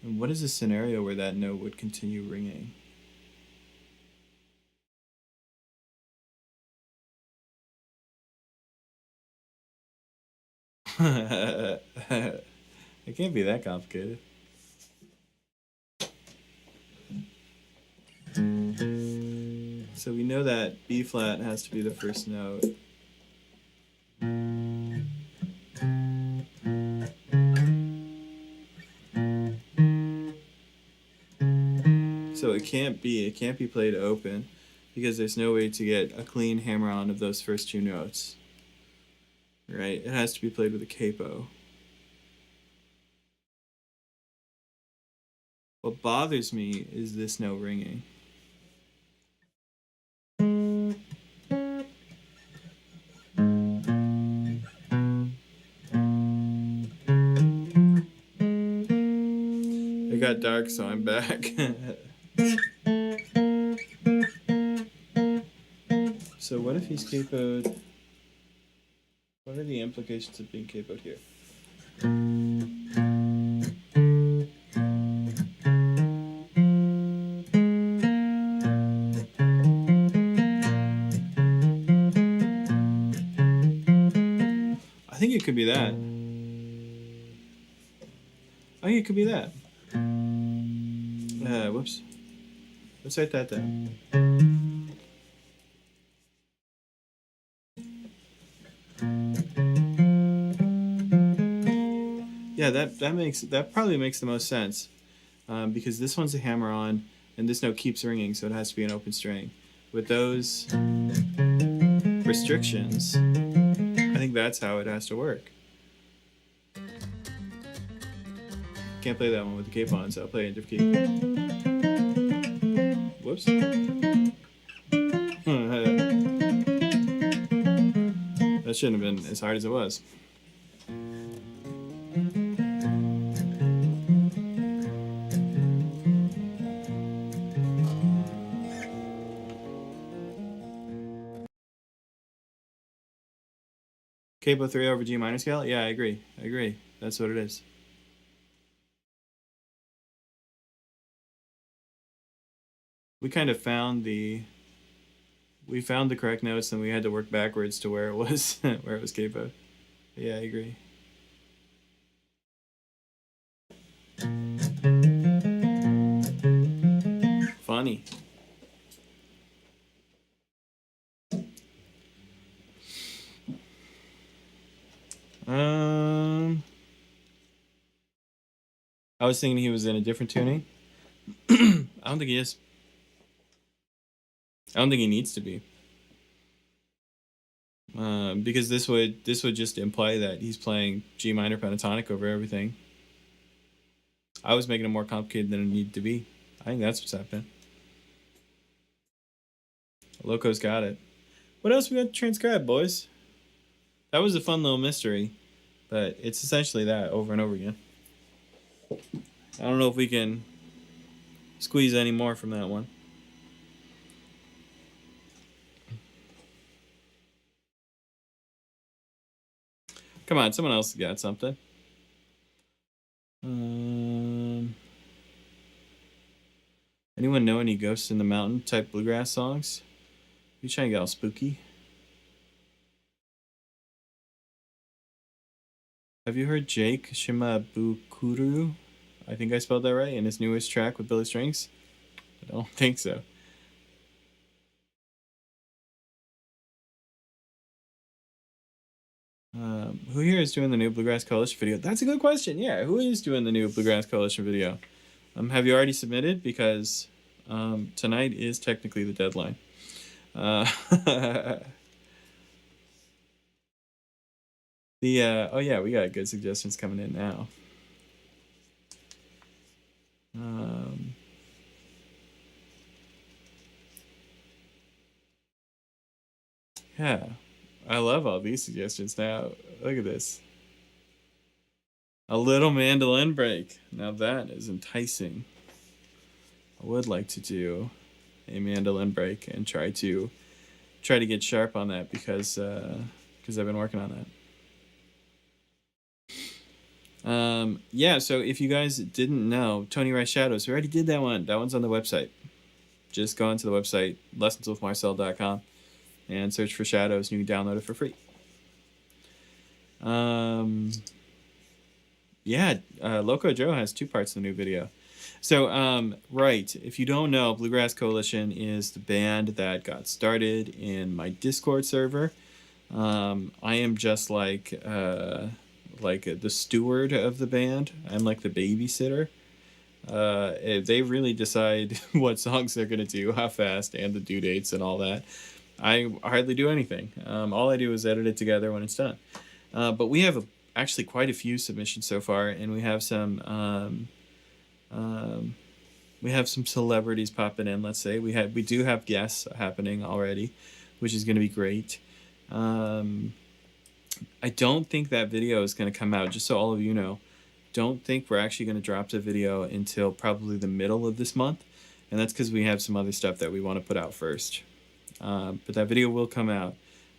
And what is a scenario where that note would continue ringing? It can't be that complicated. So we know that B flat has to be the first note. So it can't be played open. because there's no way to get a clean hammer on of those first two notes. Right? It has to be played with a capo. What bothers me is this note ringing. It got dark, so I'm back. So what if he's capoed? What are the implications of being capoed here? I think it could be that. I think it could be that. Whoops. Let's write that down. Yeah, that probably makes the most sense, because this one's a hammer-on, and this note keeps ringing, so it has to be an open string. With those restrictions, I think that's how it has to work. Can't play that one with the cape on, so I'll play it in a different key. Whoops. That shouldn't have been as hard as it was. Capo 3 over G minor scale? Yeah, I agree. That's what it is. We kind of found the correct notes, and we had to work backwards to where it was where it was capo. Yeah, I agree. Funny. I was thinking he was in a different tuning. I don't think he is. I don't think he needs to be. Because this would just imply that he's playing G minor pentatonic over everything. I was making it more complicated than it needed to be. I think that's what's happening. Loco's got it. What else we got to transcribe, boys? That was a fun little mystery, but it's essentially that over and over again. I don't know if we can squeeze any more from that one. Come on, someone else has got something. Anyone know any Ghosts in the Mountain type bluegrass songs? You trying to get all spooky? Have you heard Jake Shimabukuro? I think I spelled that right. In his newest track with Billy Strings? I don't think so. Who here is doing the new Bluegrass Coalition video? That's a good question. Yeah, who is doing the new Bluegrass Coalition video? Have you already submitted? Because tonight is technically the deadline. Oh yeah, we got good suggestions coming in now. Yeah, I love all these suggestions now. Look at this. A little mandolin break. Now that is enticing. I would like to do a mandolin break and try to get sharp on that because I've been working on that. Yeah, so if you guys didn't know, Tony Rice Shadows, we already did that one. That one's on the website. Just go onto the website, lessonswithmarcel.com, and search for Shadows, and you can download it for free. Yeah, Loco Joe has 2 parts of the new video. So, right, if you don't know, Bluegrass Coalition is the band that got started in my Discord server. I am just like the steward of the band. I'm like the babysitter. They really decide what songs they're gonna do, how fast, and the due dates and all that. I hardly do anything. All I do is edit it together when it's done. But we have actually quite a few submissions so far, and we have some celebrities popping in. Let's say we do have guests happening already, which is going to be great. I don't think that video is going to come out. Just so all of you know, don't think we're actually going to drop the video until probably the middle of this month, and that's because we have some other stuff that we want to put out first. But that video will come out.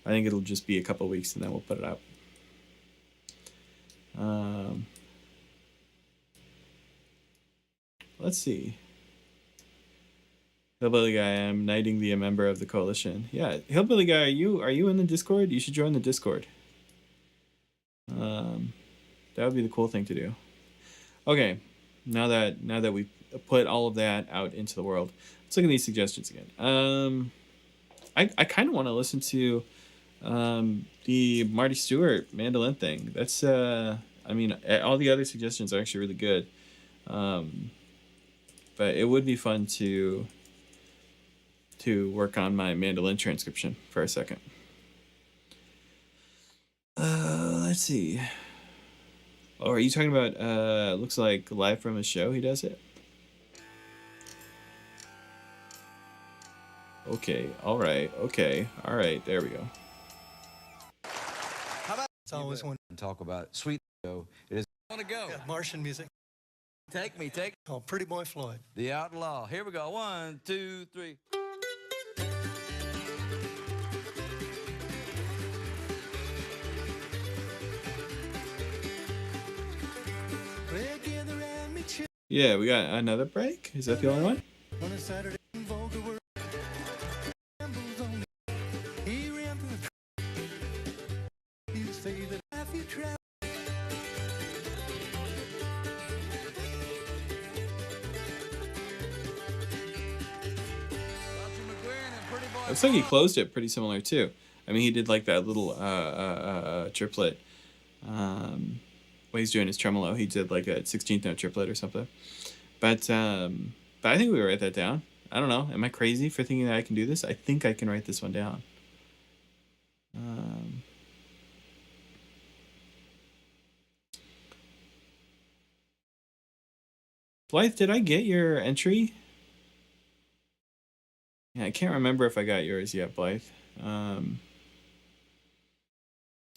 I think it'll just be a couple weeks, and then we'll put it out. Let's see. Hillbilly Guy, I'm knighting thee a member of the coalition. Yeah, Hillbilly Guy, are you in the Discord? You should join the Discord. That would be the cool thing to do. Okay, now that we put all of that out into the world, let's look at these suggestions again. I kind of want to listen to the Marty Stuart mandolin thing. That's I mean, all the other suggestions are actually really good. But it would be fun to work on my mandolin transcription for a second. Let's see. Oh, are you talking about looks like live from a show he does it? Okay, alright, okay, alright, there we go. How about it's always one to talk about sweet show. It is want to go. Yeah, Martian music. Take me. Oh, Pretty Boy Floyd. The Outlaw. Here we go. 1, 2, 3. Yeah, we got another break. Is that the only one? On a Saturday, vulgar word. He ran through the you say that if you travel. Looks like he closed it pretty similar too. I mean, he did like that little triplet. When he's doing his tremolo, he did like a 16th note triplet or something. But I think we write that down. I don't know. Am I crazy for thinking that I can do this? I think I can write this one down. Blythe, did I get your entry? Yeah, I can't remember if I got yours yet, Blythe.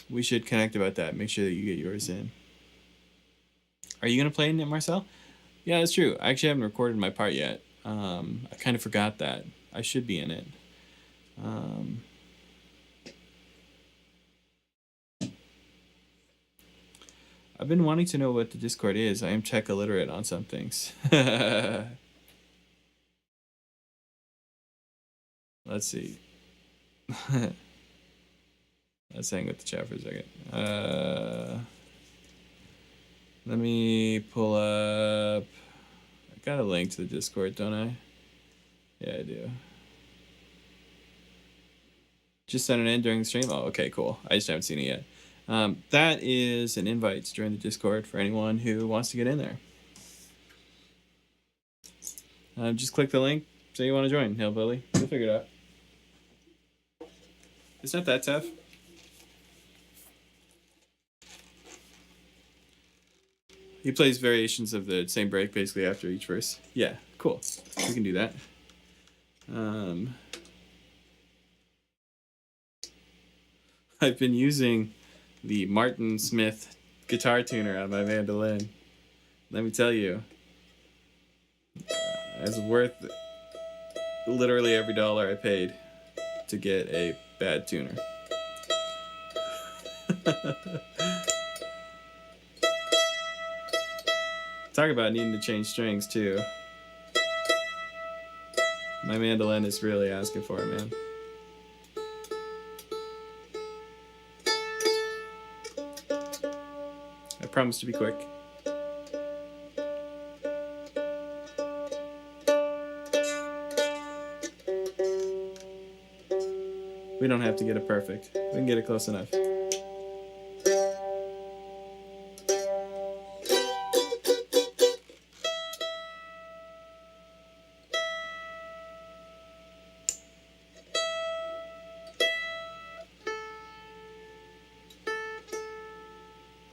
We should connect about that. Make sure that you get yours in. Are you going to play in it, Marcel? Yeah, that's true. I actually haven't recorded my part yet. I kind of forgot that. I should be in it. I've been wanting to know what the Discord is. I am tech illiterate on some things. Let's see. Let's hang with the chat for a second. Let me pull up. I got a link to the Discord, don't I? Yeah, I do. Just sent it in during the stream? Oh, okay, cool. I just haven't seen it yet. That is an invite to join the Discord for anyone who wants to get in there. Just click the link, say you want to join, Hillbilly. We'll figure it out. It's not that tough. He plays variations of the same break basically after each verse. Yeah, cool. We can do that. I've been using the Martin Smith guitar tuner on my mandolin. Let me tell you, it's worth literally every dollar I paid to get a bad tuner. Talk about needing to change strings too. My mandolin is really asking for it, man. I promise to be quick. We don't have to get it perfect. We can get it close enough.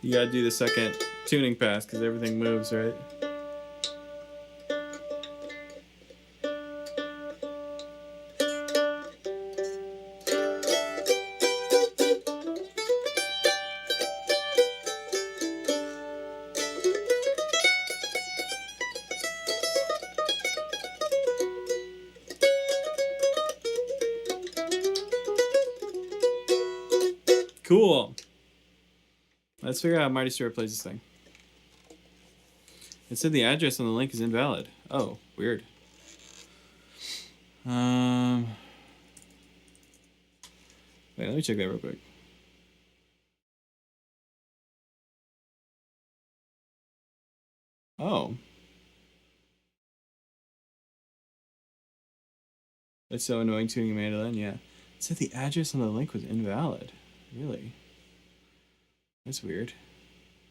You gotta do the second tuning pass because everything moves, right? Cool. Let's figure out how Marty Stuart plays this thing. It said the address on the link is invalid. Oh, weird. Wait, let me check that real quick. Oh. That's so annoying tuning a mandolin, yeah. It said the address on the link was invalid. Really? That's weird.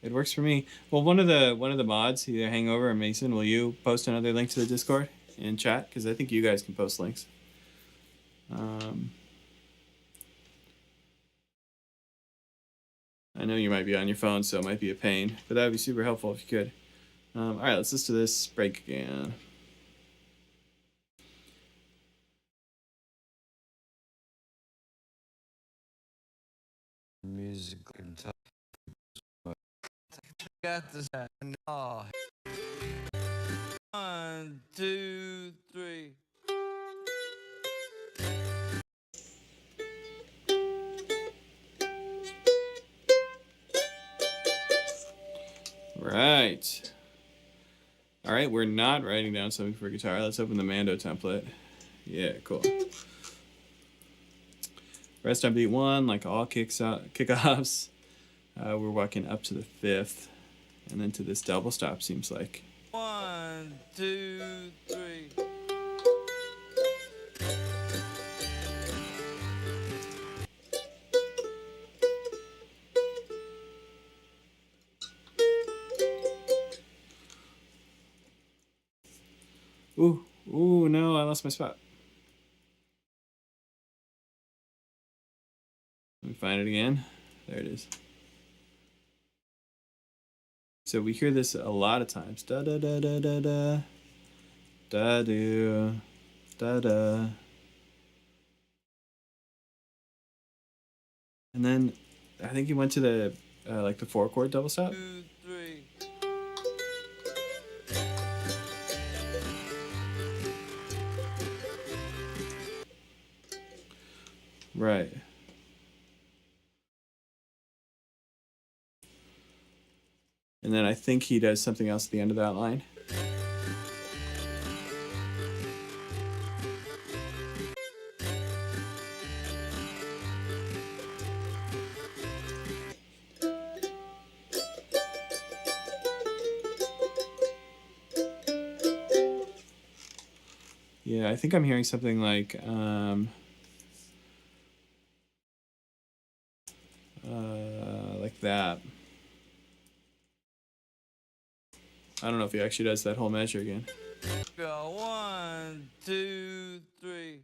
It works for me. Well, one of the mods, either Hangover or Mason, will you post another link to the Discord in chat? Because I think you guys can post links. I know you might be on your phone, so it might be a pain, but that would be super helpful if you could. All right, let's listen to this break again. Music and talk. Got this. Oh. 1, 2, 3. Right. All right, we're not writing down something for guitar. Let's open the Mando template. Yeah, cool. Rest on beat 1, like all kickoffs. We're walking up to the 5th, and then to this double stop, seems like. 1, 2, 3. Ooh, no, I lost my spot. Let me find it again. There it is. So we hear this a lot of times. Da da da da da da. Da do. Da da. And then I think he went to the like the 4-chord double stop. 2, 3. Right. And then I think he does something else at the end of that line. Yeah, I think I'm hearing something like that. I don't know if he actually does that whole measure again. Go 1, 2, 3.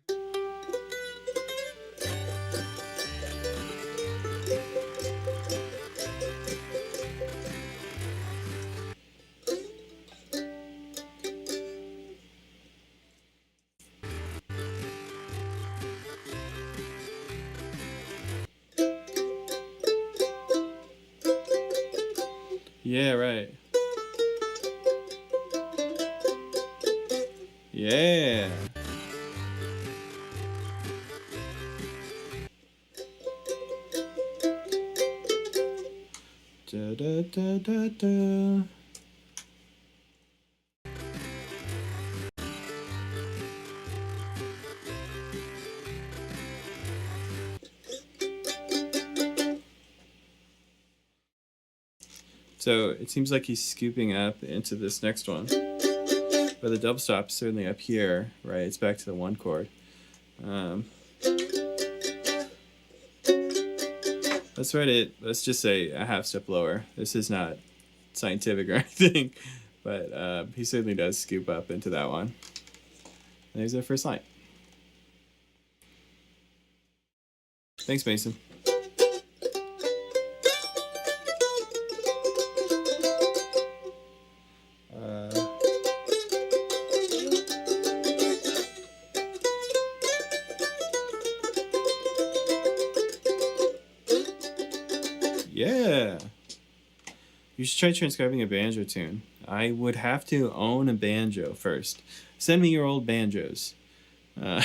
Yeah, right. Yeah. Da da da da da. So it seems like he's scooping up into this next one. But the double stop is certainly up here, right? It's back to the 1 chord. Let's write it, let's just say a half step lower. This is not scientific or anything, but he certainly does scoop up into that one. And there's our first line. Thanks, Mason. Yeah. You should try transcribing a banjo tune. I would have to own a banjo first. Send me your old banjos. I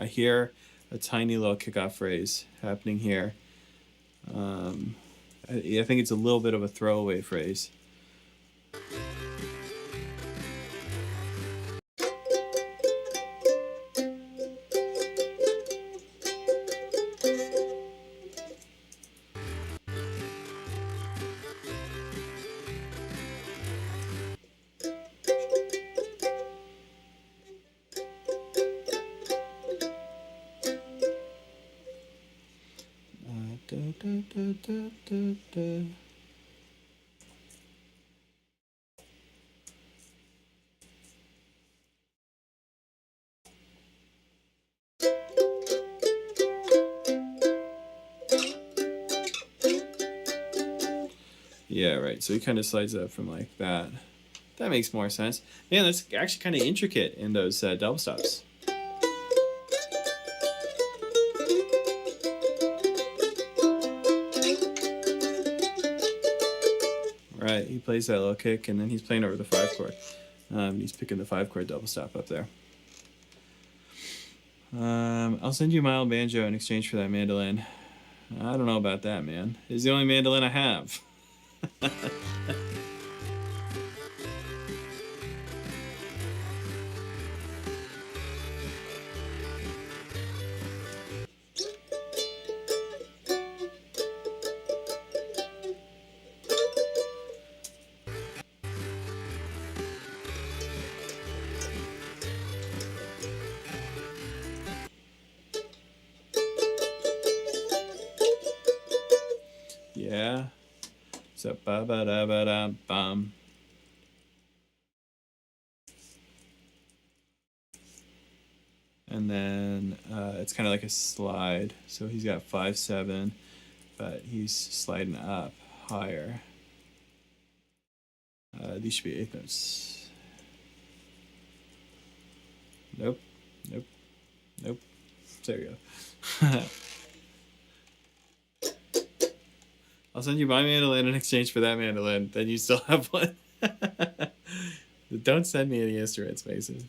hear a tiny little kickoff phrase happening here. I think it's a little bit of a throwaway phrase. Yeah, right. So he kind of slides up from like that. That makes more sense. Man, that's actually kind of intricate in those double stops. Right, he plays that little kick, and then he's playing over the 5 chord. He's picking the 5 chord double stop up there. I'll send you my old banjo in exchange for that mandolin. I don't know about that, man. It's the only mandolin I have. Yeah. So ba ba da ba da bum. And then it's kind of like a slide. So he's got 5/7, but he's sliding up higher. These should be 8th notes. Nope. Nope. Nope. There you go. I'll send you my mandolin in exchange for that mandolin. Then you still have one. Don't send me any instruments, Mason.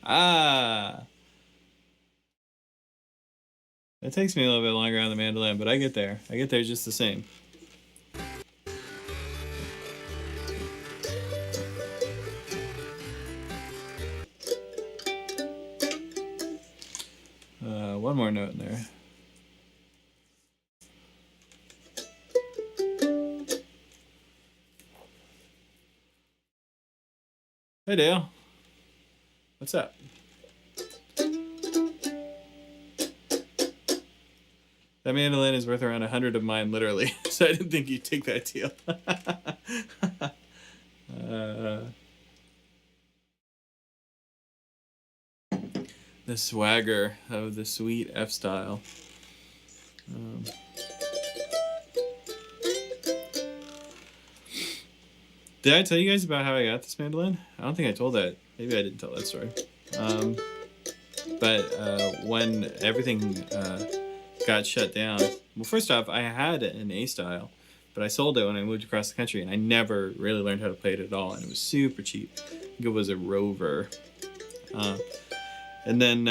Ah! It takes me a little bit longer on the mandolin, but I get there. I get there just the same. One more note in there. Hey, Dale. What's up? That mandolin is worth around 100 of mine, literally. So I didn't think you'd take that deal. The swagger of the sweet F style. Did I tell you guys about how I got this mandolin? I don't think I told that. Maybe I didn't tell that story. But when everything got shut down, well, first off, I had an A style, but I sold it when I moved across the country, and I never really learned how to play it at all, and it was super cheap. I think it was a Rover. And then,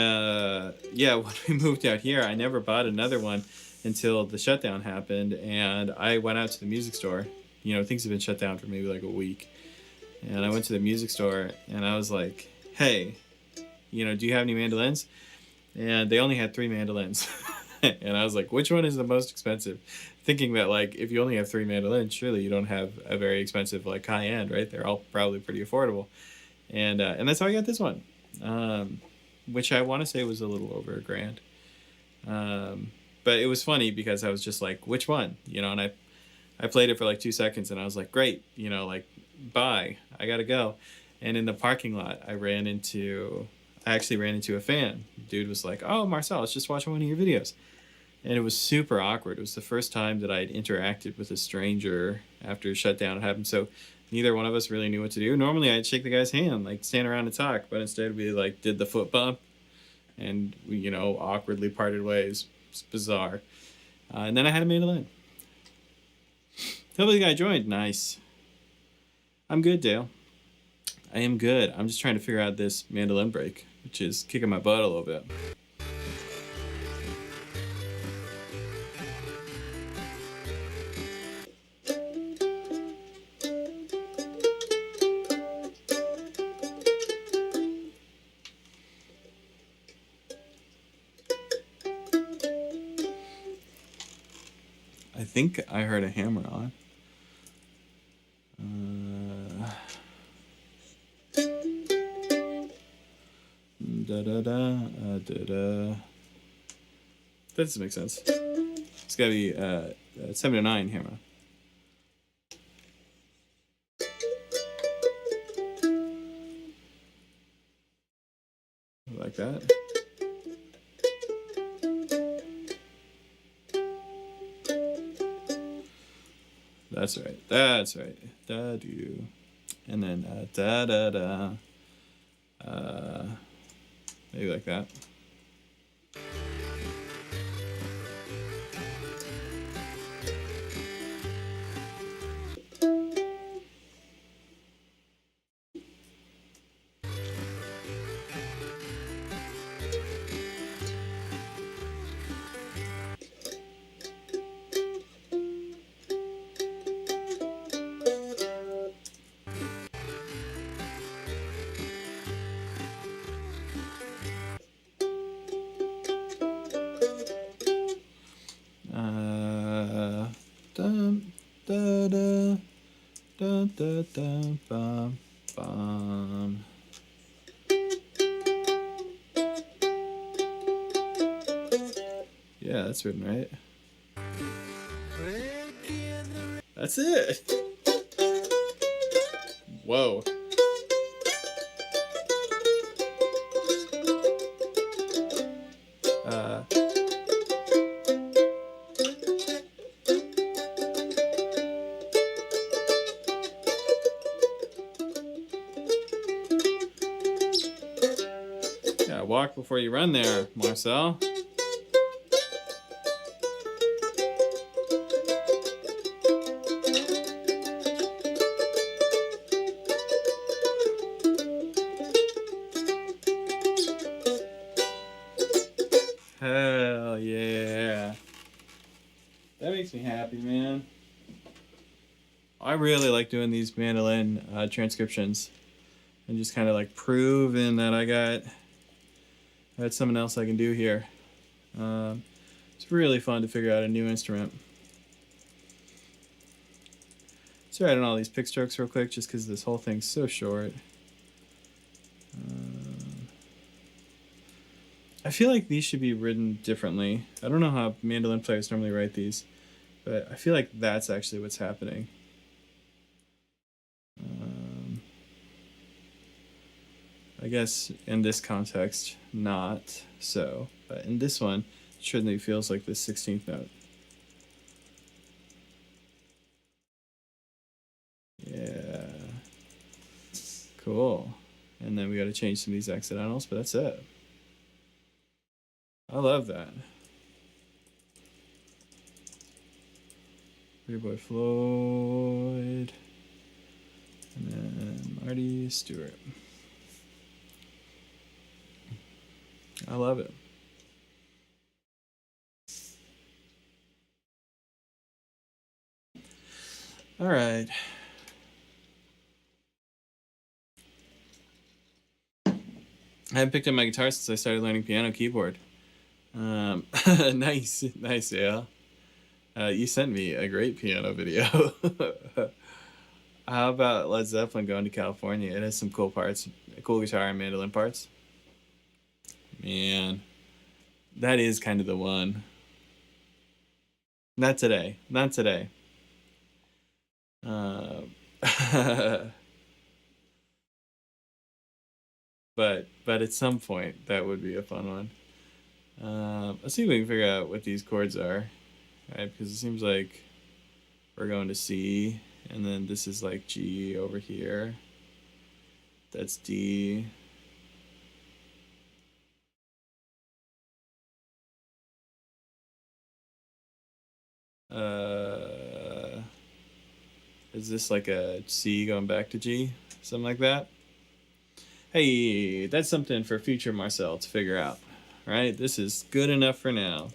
yeah, when we moved out here, I never bought another one until the shutdown happened, and I went out to the music store. You know, things have been shut down for maybe like a week. And I went to the music store, and I was like, hey, do you have any mandolins? And they only had 3 mandolins. And I was like, which one is the most expensive? Thinking that, like, if you only have 3 mandolins, surely you don't have a very expensive, like, high end, right? They're all probably pretty affordable. And that's how I got this one, which I want to say was a little over $1,000. But it was funny because I was just like, which one? And I played it for like 2 seconds and I was like, great, like, bye, I gotta go. And in the parking lot, I actually ran into a fan. Dude was like, oh, Marcel, I was just watching one of your videos. And it was super awkward. It was the first time that I'd interacted with a stranger after a shutdown happened. So neither one of us really knew what to do. Normally I'd shake the guy's hand, like stand around and talk, but instead we like did the foot bump and we, awkwardly parted ways. It's bizarre. And then I had a mandolin. Hopefully the guy joined. Nice. I'm good, Dale. I am good. I'm just trying to figure out this mandolin break, which is kicking my butt a little bit. I think I heard a hammer on. That doesn't make sense. It's gotta be 7 to 9 hammer. Like that. That's right. That's right. Da do, and then da da da. Maybe like that. Dum da da da da da bum bum. Yeah, that's written right. That's it. Whoa. Yeah, walk before you run there, Marcel. Hell yeah. That makes me happy, man. I really like doing these mandolin transcriptions and just kind of like proving that I got something else I can do here. It's really fun to figure out a new instrument. Let's write on all these pick strokes real quick just because this whole thing's so short. I feel like these should be written differently. I don't know how mandolin players normally write these, but I feel like that's actually what's happening. I guess in this context, not so, but in this one, it certainly feels like the 16th note. Yeah. Cool. And then we got to change some of these accidentals, but that's it. I love that. Pretty Boy Floyd. And then Marty, Stuart. I love it. All right. I haven't picked up my guitar since I started learning piano keyboard. Nice, yeah. You sent me a great piano video. How about Led Zeppelin going to California? It has some cool parts, cool guitar and mandolin parts. Man, that is kind of the one. Not today. Not today. But at some point, that would be a fun one. Let's see if we can figure out what these chords are. Right, because it seems like we're going to C, and then this is like G over here. That's D. Is this like a C going back to G? Something like that? Hey, that's something for future Marcel to figure out, right? This is good enough for now.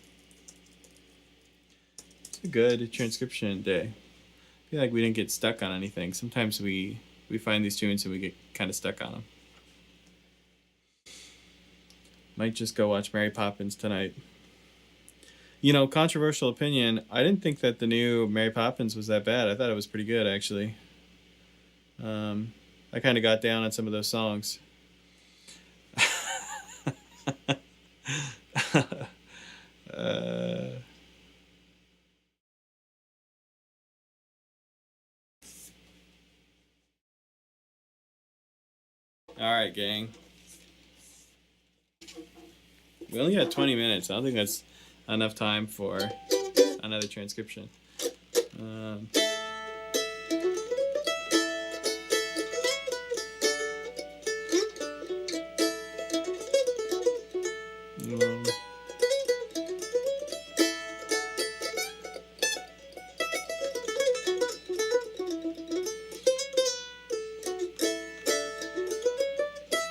It's a good transcription day. I feel like we didn't get stuck on anything. Sometimes we find these tunes and we get kind of stuck on them. Might just go watch Mary Poppins tonight. You know, controversial opinion, I didn't think that the new Mary Poppins was that bad. I thought it was pretty good, actually. I kind of got down on some of those songs. All right, gang. We only got 20 minutes. I don't think that's enough time for another transcription.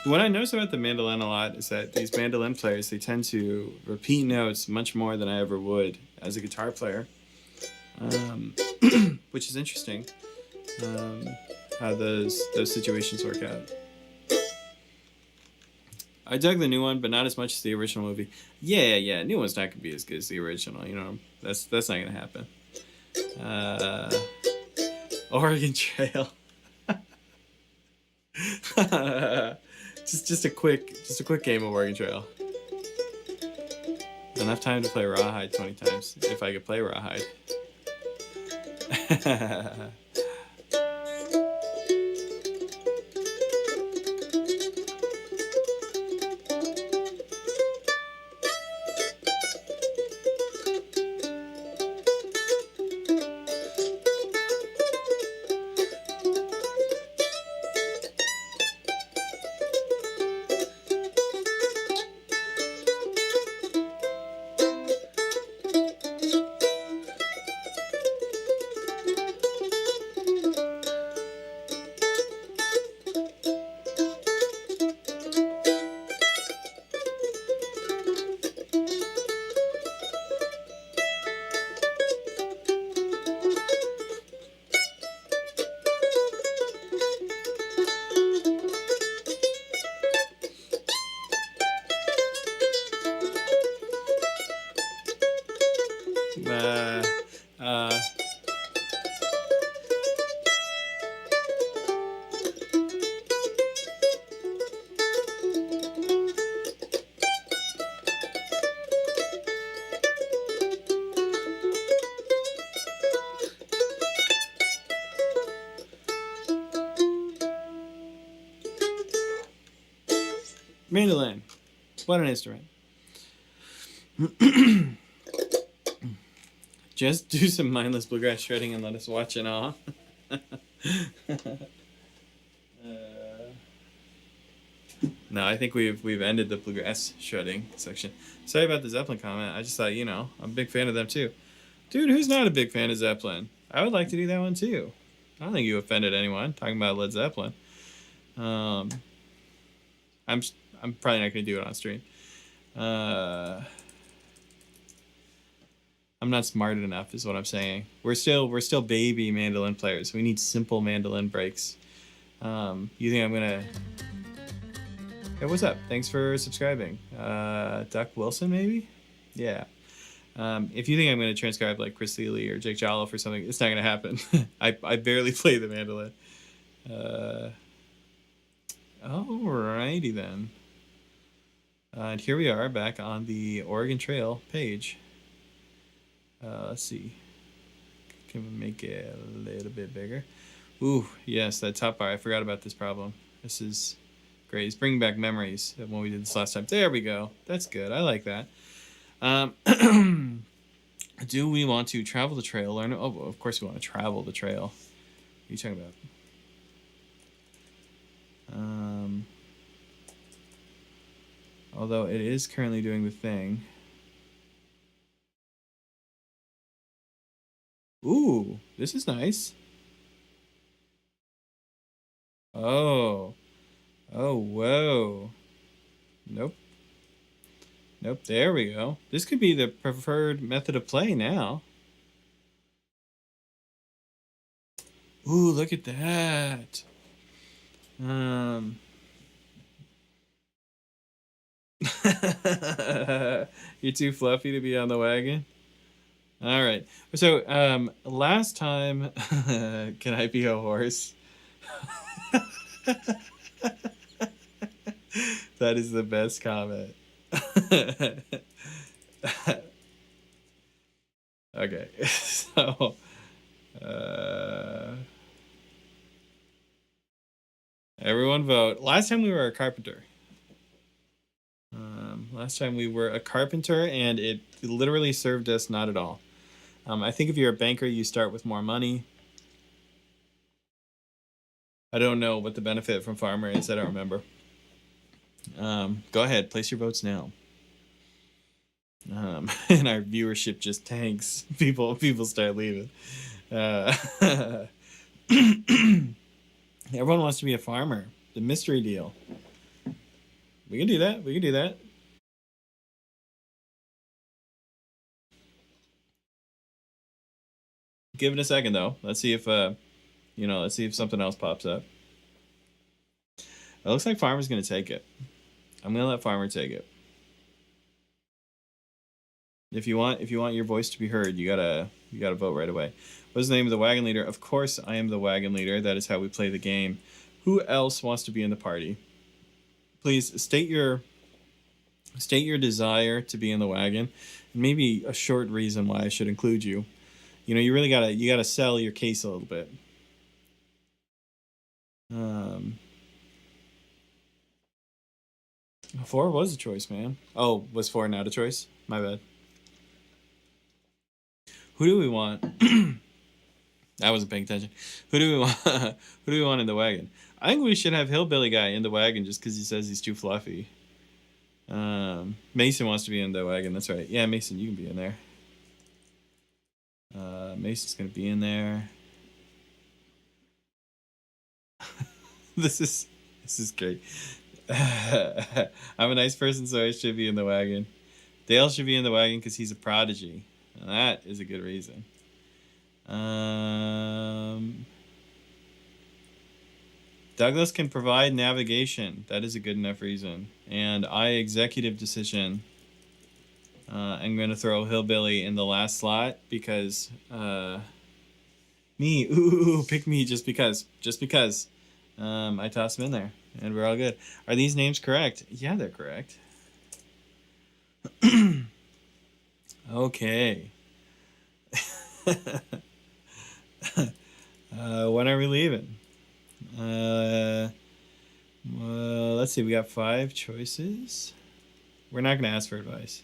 What I notice about the mandolin a lot is that these mandolin players, they tend to repeat notes much more than I ever would as a guitar player, which is interesting, how those situations work out. I dug the new one, but not as much as the original movie. Yeah, new one's not going to be as good as the original, you know, that's not going to happen. Oregon Trail. Just a quick game of Oregon Trail. Enough time to play Rawhide 20 times, if I could play Rawhide. Mandolin. What an instrument. Just do some mindless bluegrass shredding and let us watch it all. No, I think we've ended the bluegrass shredding section. Sorry about the Zeppelin comment. I just thought, you know, I'm a big fan of them too. Dude, who's not a big fan of Zeppelin? I would like to do that one too. I don't think you offended anyone talking about Led Zeppelin. I'm probably not going to do it on stream. I'm not smart enough is what I'm saying. We're still baby mandolin players. We need simple mandolin breaks. You think I'm going to Hey, what's up? Thanks for subscribing. Duck Wilson, maybe? Yeah. If you think I'm going to transcribe like Chris Thiele or Jake Jolloff or something, it's not going to happen. I barely play the mandolin. Alrighty then. And here we are back on the Oregon Trail page. Let's see. Can we make it a little bit bigger? Ooh, yes, that top bar. I forgot about this problem. This is great. It's bringing back memories of when we did this last time. There we go. That's good. I like that. Do we want to travel the trail? Learn? Oh, of course we want to travel the trail. What are you talking about? Although it is currently doing the thing. Ooh, this is nice. Oh. Oh, whoa. Nope. Nope, there we go. This could be the preferred method of play now. Ooh, look at that. You're too fluffy to be on the wagon? All right. So, last time, can I be a horse? That is the best comment. Okay, so everyone vote. Last time we were a carpenter. Last time we were a carpenter, and it literally served us not at all. I think if you're a banker, you start with more money. I don't know what the benefit from farmer is. I don't remember. Go ahead, place your votes now. And our viewership just tanks. People start leaving. Everyone wants to be a farmer. The mystery deal. We can do that. We can do that. Give it a second though. Let's see if let's see if something else pops up. It looks like farmer's gonna take it. I'm gonna let farmer take it. If you want your voice to be heard, you gotta vote right away. What's the name of the wagon leader? Of course I am the wagon leader. That is how we play the game. Who else wants to be in the party? Please state your desire to be in the wagon, and maybe a short reason why I should include you. You know, you really gotta sell your case a little bit. 4 was a choice, man. Oh, was 4 not a choice? My bad. Who do we want? I wasn't paying attention. Who do we want? Who do we want in the wagon? I think we should have Hillbilly Guy in the wagon just because he says he's too fluffy. Mason wants to be in the wagon. That's right. Yeah, Mason, you can be in there. Mason's gonna be in there. This is great. I'm a nice person, so I should be in the wagon. Dale should be in the wagon because he's a prodigy. And that is a good reason. Douglas can provide navigation. That is a good enough reason. And I executive decision. I'm going to throw Hillbilly in the last slot because me. Ooh, pick me just because. Just because. I toss him in there. And we're all good. Are these names correct? Yeah, they're correct. Okay. When are we leaving? Well, let's see. We got 5 choices. We're not going to ask for advice.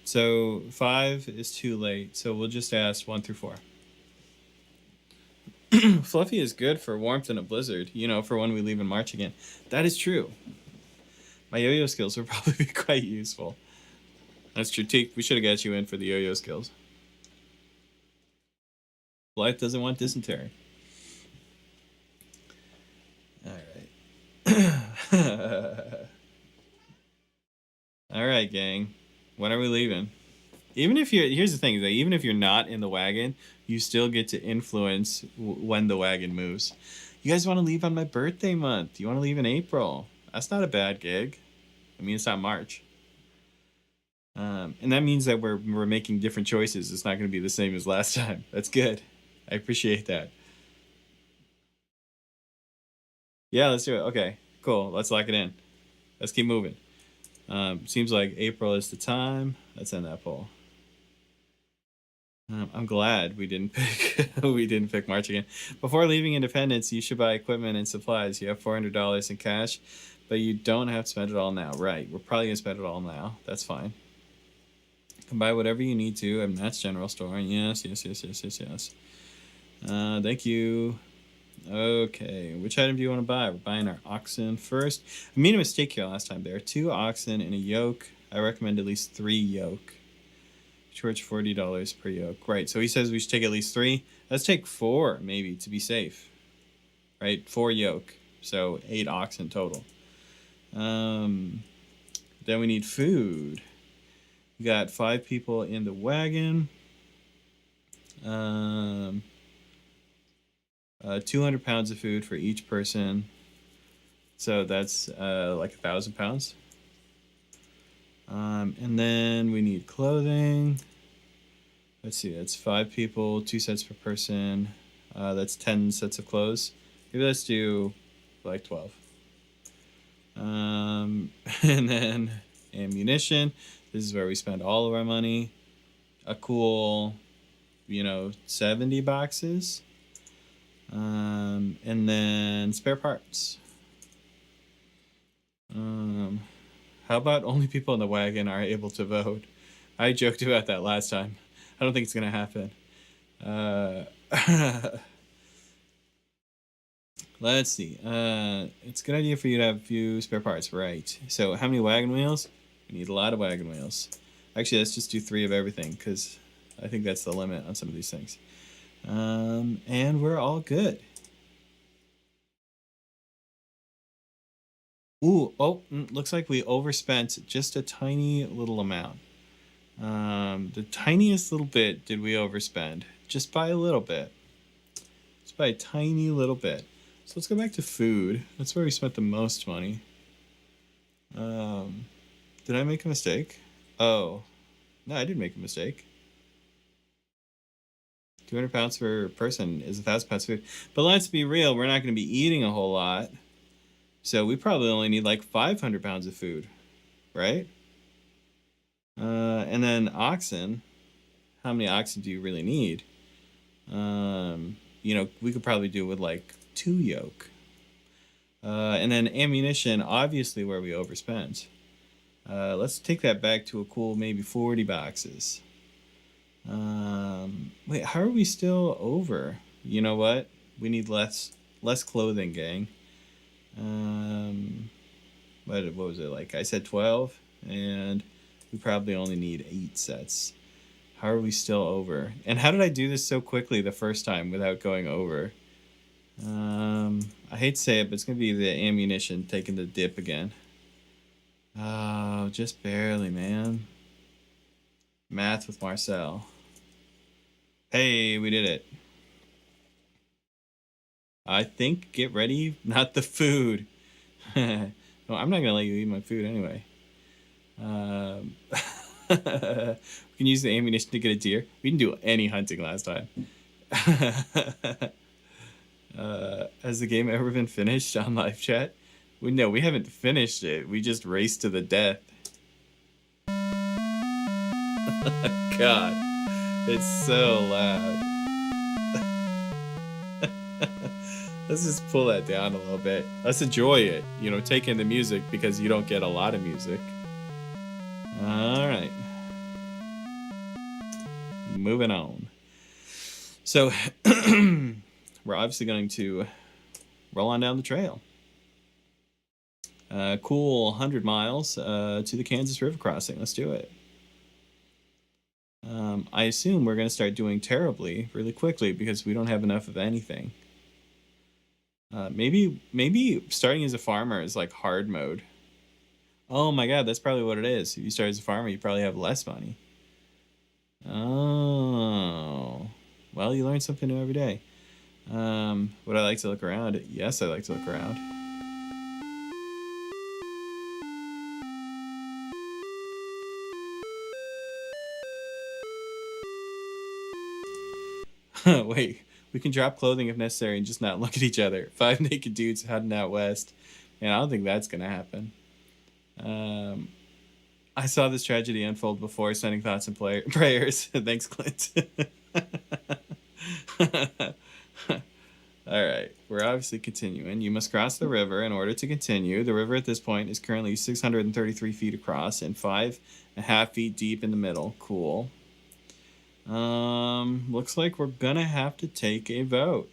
So 5 is too late. So we'll just ask 1 through 4. Fluffy is good for warmth in a blizzard, you know, for when we leave in March again. That is true. My yo-yo skills would probably be quite useful. That's true. We should have got you in for the yo-yo skills. Blythe doesn't want dysentery. Alright. Alright, gang. When are we leaving? Even if you're, here's the thing, that even if you're not in the wagon, you still get to influence when the wagon moves. You guys want to leave on my birthday month? You want to leave in April? That's not a bad gig. I mean, it's not March. And that means that we're making different choices. It's not going to be the same as last time. That's good. I appreciate that. Yeah, let's do it. Okay, cool. Let's lock it in. Let's keep moving. Seems like April is the time. Let's end that poll. I'm glad we didn't pick March again. Before leaving Independence, you should buy equipment and supplies. You have $400 in cash, but you don't have to spend it all now. Right? We're probably gonna spend it all now. That's fine. You can buy whatever you need to at Matt's General Store. Yes. Thank you. Okay, which item do you want to buy? We're buying our oxen first. I made a mistake here last time. There are 2 oxen and a yoke. I recommend at least 3 yoke. Charge $40 per yoke. Right, so he says we should take at least 3. Let's take 4, maybe, to be safe. Right, 4 yoke. So 8 oxen total. Then we need food. We got 5 people in the wagon. 200 pounds of food for each person. So that's like 1,000 pounds. And then we need clothing. Let's see, that's 5 people, 2 sets per person. That's 10 sets of clothes. Maybe let's do like 12. And then ammunition. This is where we spend all of our money. A cool, 70 boxes. And then spare parts. How about only people in the wagon are able to vote? I joked about that last time. I don't think it's gonna happen. Let's see. It's a good idea for you to have a few spare parts, right? So how many wagon wheels? We need a lot of wagon wheels. Actually, let's just do 3 of everything, because I think that's the limit on some of these things. And we're all good. Ooh, looks like we overspent just a tiny little amount. The tiniest little bit did we overspend. Just by a little bit. Just by a tiny little bit. So let's go back to food. That's where we spent the most money. Did I make a mistake? Oh. No, I didn't make a mistake. 200 pounds per person is 1,000 pounds of food. But let's be real, we're not going to be eating a whole lot. So we probably only need like 500 pounds of food, right? And then oxen. How many oxen do you really need? We could probably do with like 2 yoke. And then ammunition, obviously where we overspent. Let's take that back to a cool maybe 40 boxes. Wait, how are we still over? You know what? We need less clothing, gang. What was it like? I said 12, and we probably only need 8 sets. How are we still over? And how did I do this so quickly the first time without going over? I hate to say it, but it's gonna be the ammunition taking the dip again. Oh, just barely, man. Math with Marcel. Hey, we did it. I think, get ready, not the food. No, I'm not gonna let you eat my food anyway. We can use the ammunition to get a deer. We didn't do any hunting last time. Has the game ever been finished on live chat? No, we haven't finished it. We just raced to the death. God, it's so loud. Let's just pull that down a little bit. Let's enjoy it. Take in the music, because you don't get a lot of music. All right. Moving on. So, we're obviously going to roll on down the trail. Cool 100 miles to the Kansas River crossing. Let's do it. I assume we're going to start doing terribly really quickly, because we don't have enough of anything. Maybe starting as a farmer is like hard mode. Oh my god, that's probably what it is. If you start as a farmer, you probably have less money. Oh. Well, you learn something new every day. Would I like to look around? Yes, I like to look around. Wait, we can drop clothing if necessary and just not look at each other. 5 naked dudes heading out west. Man, I don't think that's gonna happen. I saw this tragedy unfold before, sending thoughts and prayers. Thanks, Clint. All right, we're obviously continuing. You must cross the river in order to continue. The river at this point is currently 633 feet across and 5.5 feet deep in the middle. Cool. Looks like we're gonna have to take a vote.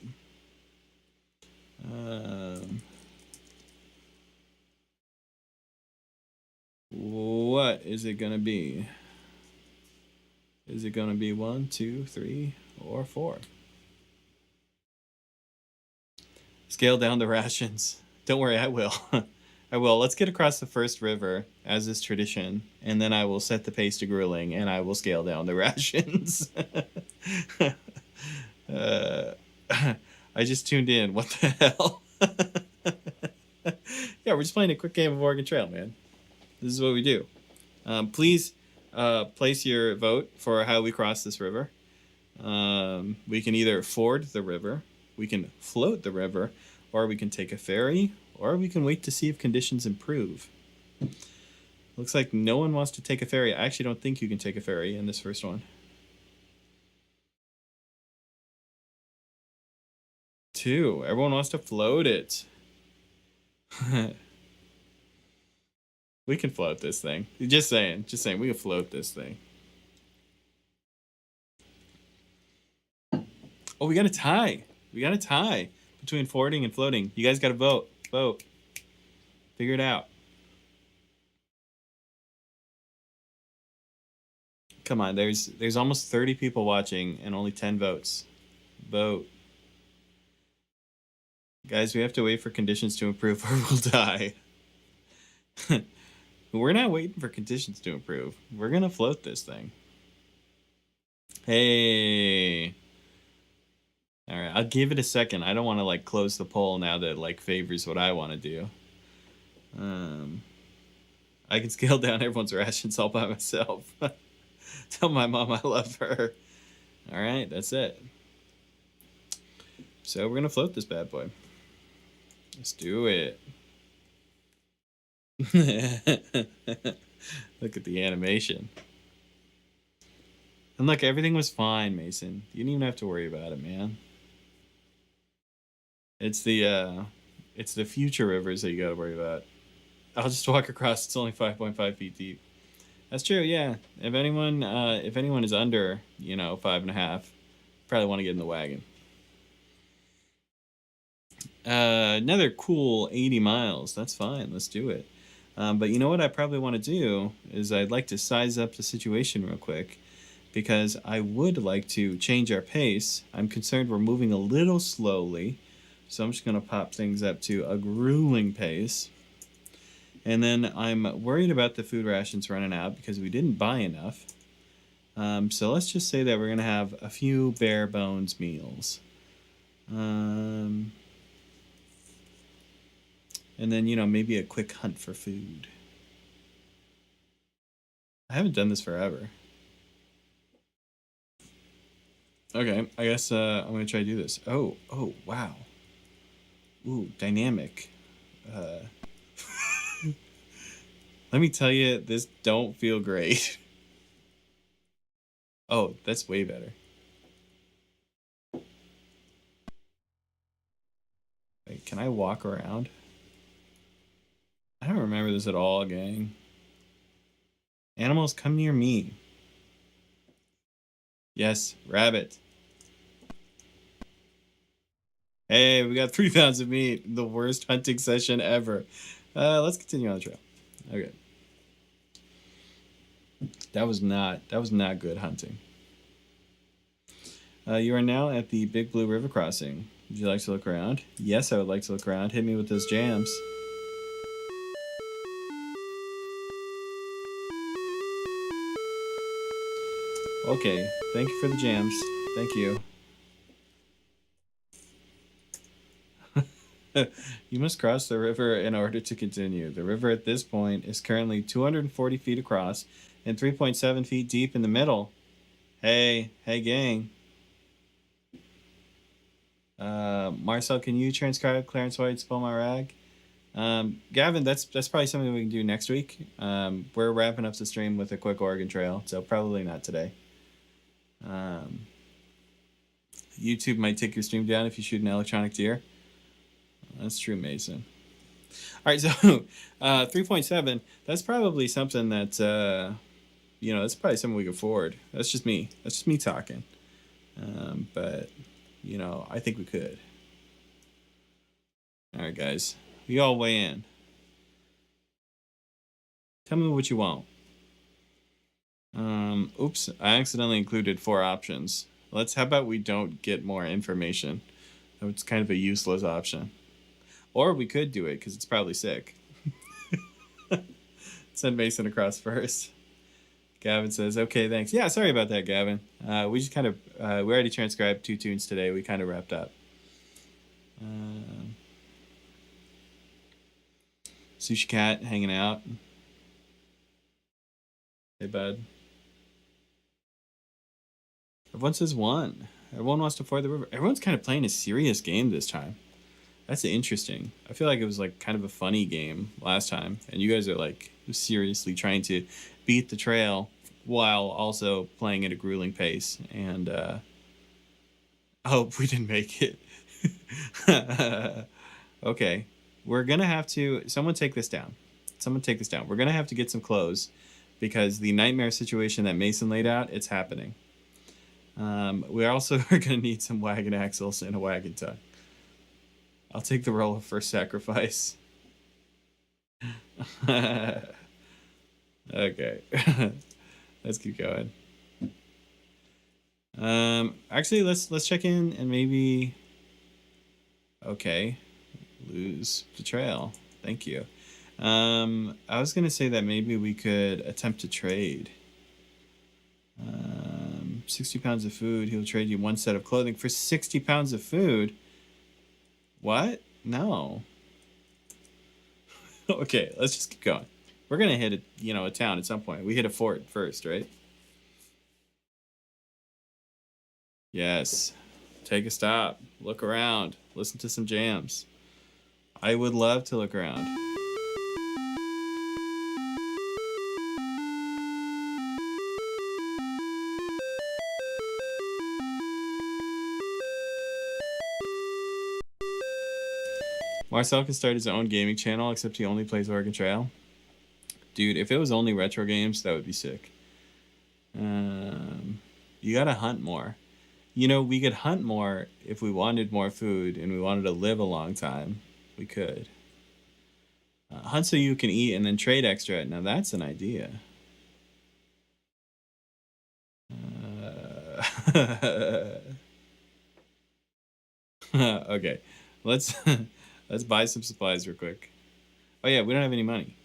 What is it gonna be? Is it gonna be 1, 2, 3, or 4? Scale down the rations. Don't worry, I will. I will. Let's get across the first river, as is tradition, and then I will set the pace to grueling, and I will scale down the rations. I just tuned in. What the hell? Yeah, we're just playing a quick game of Oregon Trail, man. This is what we do. Please place your vote for how we cross this river. We can either ford the river, we can float the river, or we can take a ferry, or we can wait to see if conditions improve. Looks like no one wants to take a ferry. I actually don't think you can take a ferry in this first one. 2. Everyone wants to float it. We can float this thing. Just saying, we can float this thing. Oh, we got a tie. We got a tie between fording and floating. You guys got to vote. Vote. Figure it out. Come on, there's almost 30 people watching and only 10 votes. Vote. Guys, we have to wait for conditions to improve or we'll die. We're not waiting for conditions to improve. We're going to float this thing. Hey. All right, I'll give it a second. I don't want to like close the poll now that like favors what I want to do. I can scale down everyone's rations all by myself. Tell my mom I love her. All right, that's it. So we're going to float this bad boy. Let's do it. Look at the animation. And look, everything was fine, Mason. You didn't even have to worry about it, man. It's the future rivers that you gotta worry about. I'll just walk across. It's only 5.5 feet deep. That's true, yeah. If anyone is under, 5.5, probably want to get in the wagon. Another cool 80 miles. That's fine. Let's do it. But you know what I probably want to do is I'd like to size up the situation real quick because I would like to change our pace. I'm concerned we're moving a little slowly. So I'm just going to pop things up to a grueling pace. And then I'm worried about the food rations running out because we didn't buy enough. So let's just say that we're going to have a few bare bones meals. And then, maybe a quick hunt for food. I haven't done this forever. Okay, I guess I'm going to try to do this. Oh, wow. Ooh, dynamic. Let me tell you, this don't feel great. Oh, that's way better. Wait, can I walk around? I don't remember this at all, gang. Animals, come near me. Yes, rabbit. Hey, we got 3 pounds of meat. The worst hunting session ever. Let's continue on the trail. Okay. That was not good hunting. You are now at the Big Blue River crossing. Would you like to look around? Yes, I would like to look around. Hit me with those jams. Okay, thank you for the jams. Thank you. You must cross the river in order to continue. The river at this point is currently 240 feet across and 3.7 feet deep in the middle. Hey, gang. Marcel, can you transcribe Clarence White's Pull My Rag? Gavin, that's probably something we can do next week. We're wrapping up the stream with a quick Oregon Trail, so probably not today. YouTube might take your stream down if you shoot an electronic deer. That's true, Mason. All right, so 3.7. That's probably something that that's probably something we could afford. That's just me. That's just me talking. But I think we could. All right, guys, you all weigh in. Tell me what you want. Oops, I accidentally included 4 options. How about we don't get more information? It's kind of a useless option. Or we could do it because it's probably sick. Send Mason across first. Gavin says, okay, thanks. Yeah, sorry about that, Gavin. We just kind of, we already transcribed 2 tunes today. We kind of wrapped up. Sushi Cat hanging out. Hey, bud. Everyone says 1. Everyone wants to ford the river. Everyone's kind of playing a serious game this time. That's interesting. I feel like it was like kind of a funny game last time, and you guys are like seriously trying to beat the trail while also playing at a grueling pace. And I hope we didn't make it. Okay, we're gonna have to. Someone take this down. We're gonna have to get some clothes because the nightmare situation that Mason laid out, it's happening. We also are gonna need some wagon axles and a wagon tongue. I'll take the role of first sacrifice. Okay. Let's keep going. Actually, let's check in and maybe. Okay, lose the trail. Thank you. I was gonna say that maybe we could attempt to trade. 60 pounds of food. He'll trade you 1 set of clothing for 60 pounds of food. What? No. Okay, let's just keep going. We're gonna hit a town at some point. We hit a fort first, right? Yes. Take a stop. Look around. Listen to some jams. I would love to look around. Marcel can start his own gaming channel, except he only plays Oregon Trail. Dude, if it was only retro games, that would be sick. You gotta hunt more. We could hunt more if we wanted more food and we wanted to live a long time. We could. Hunt so you can eat and then trade extra. Now that's an idea. Okay, let's buy some supplies real quick. Oh yeah, we don't have any money.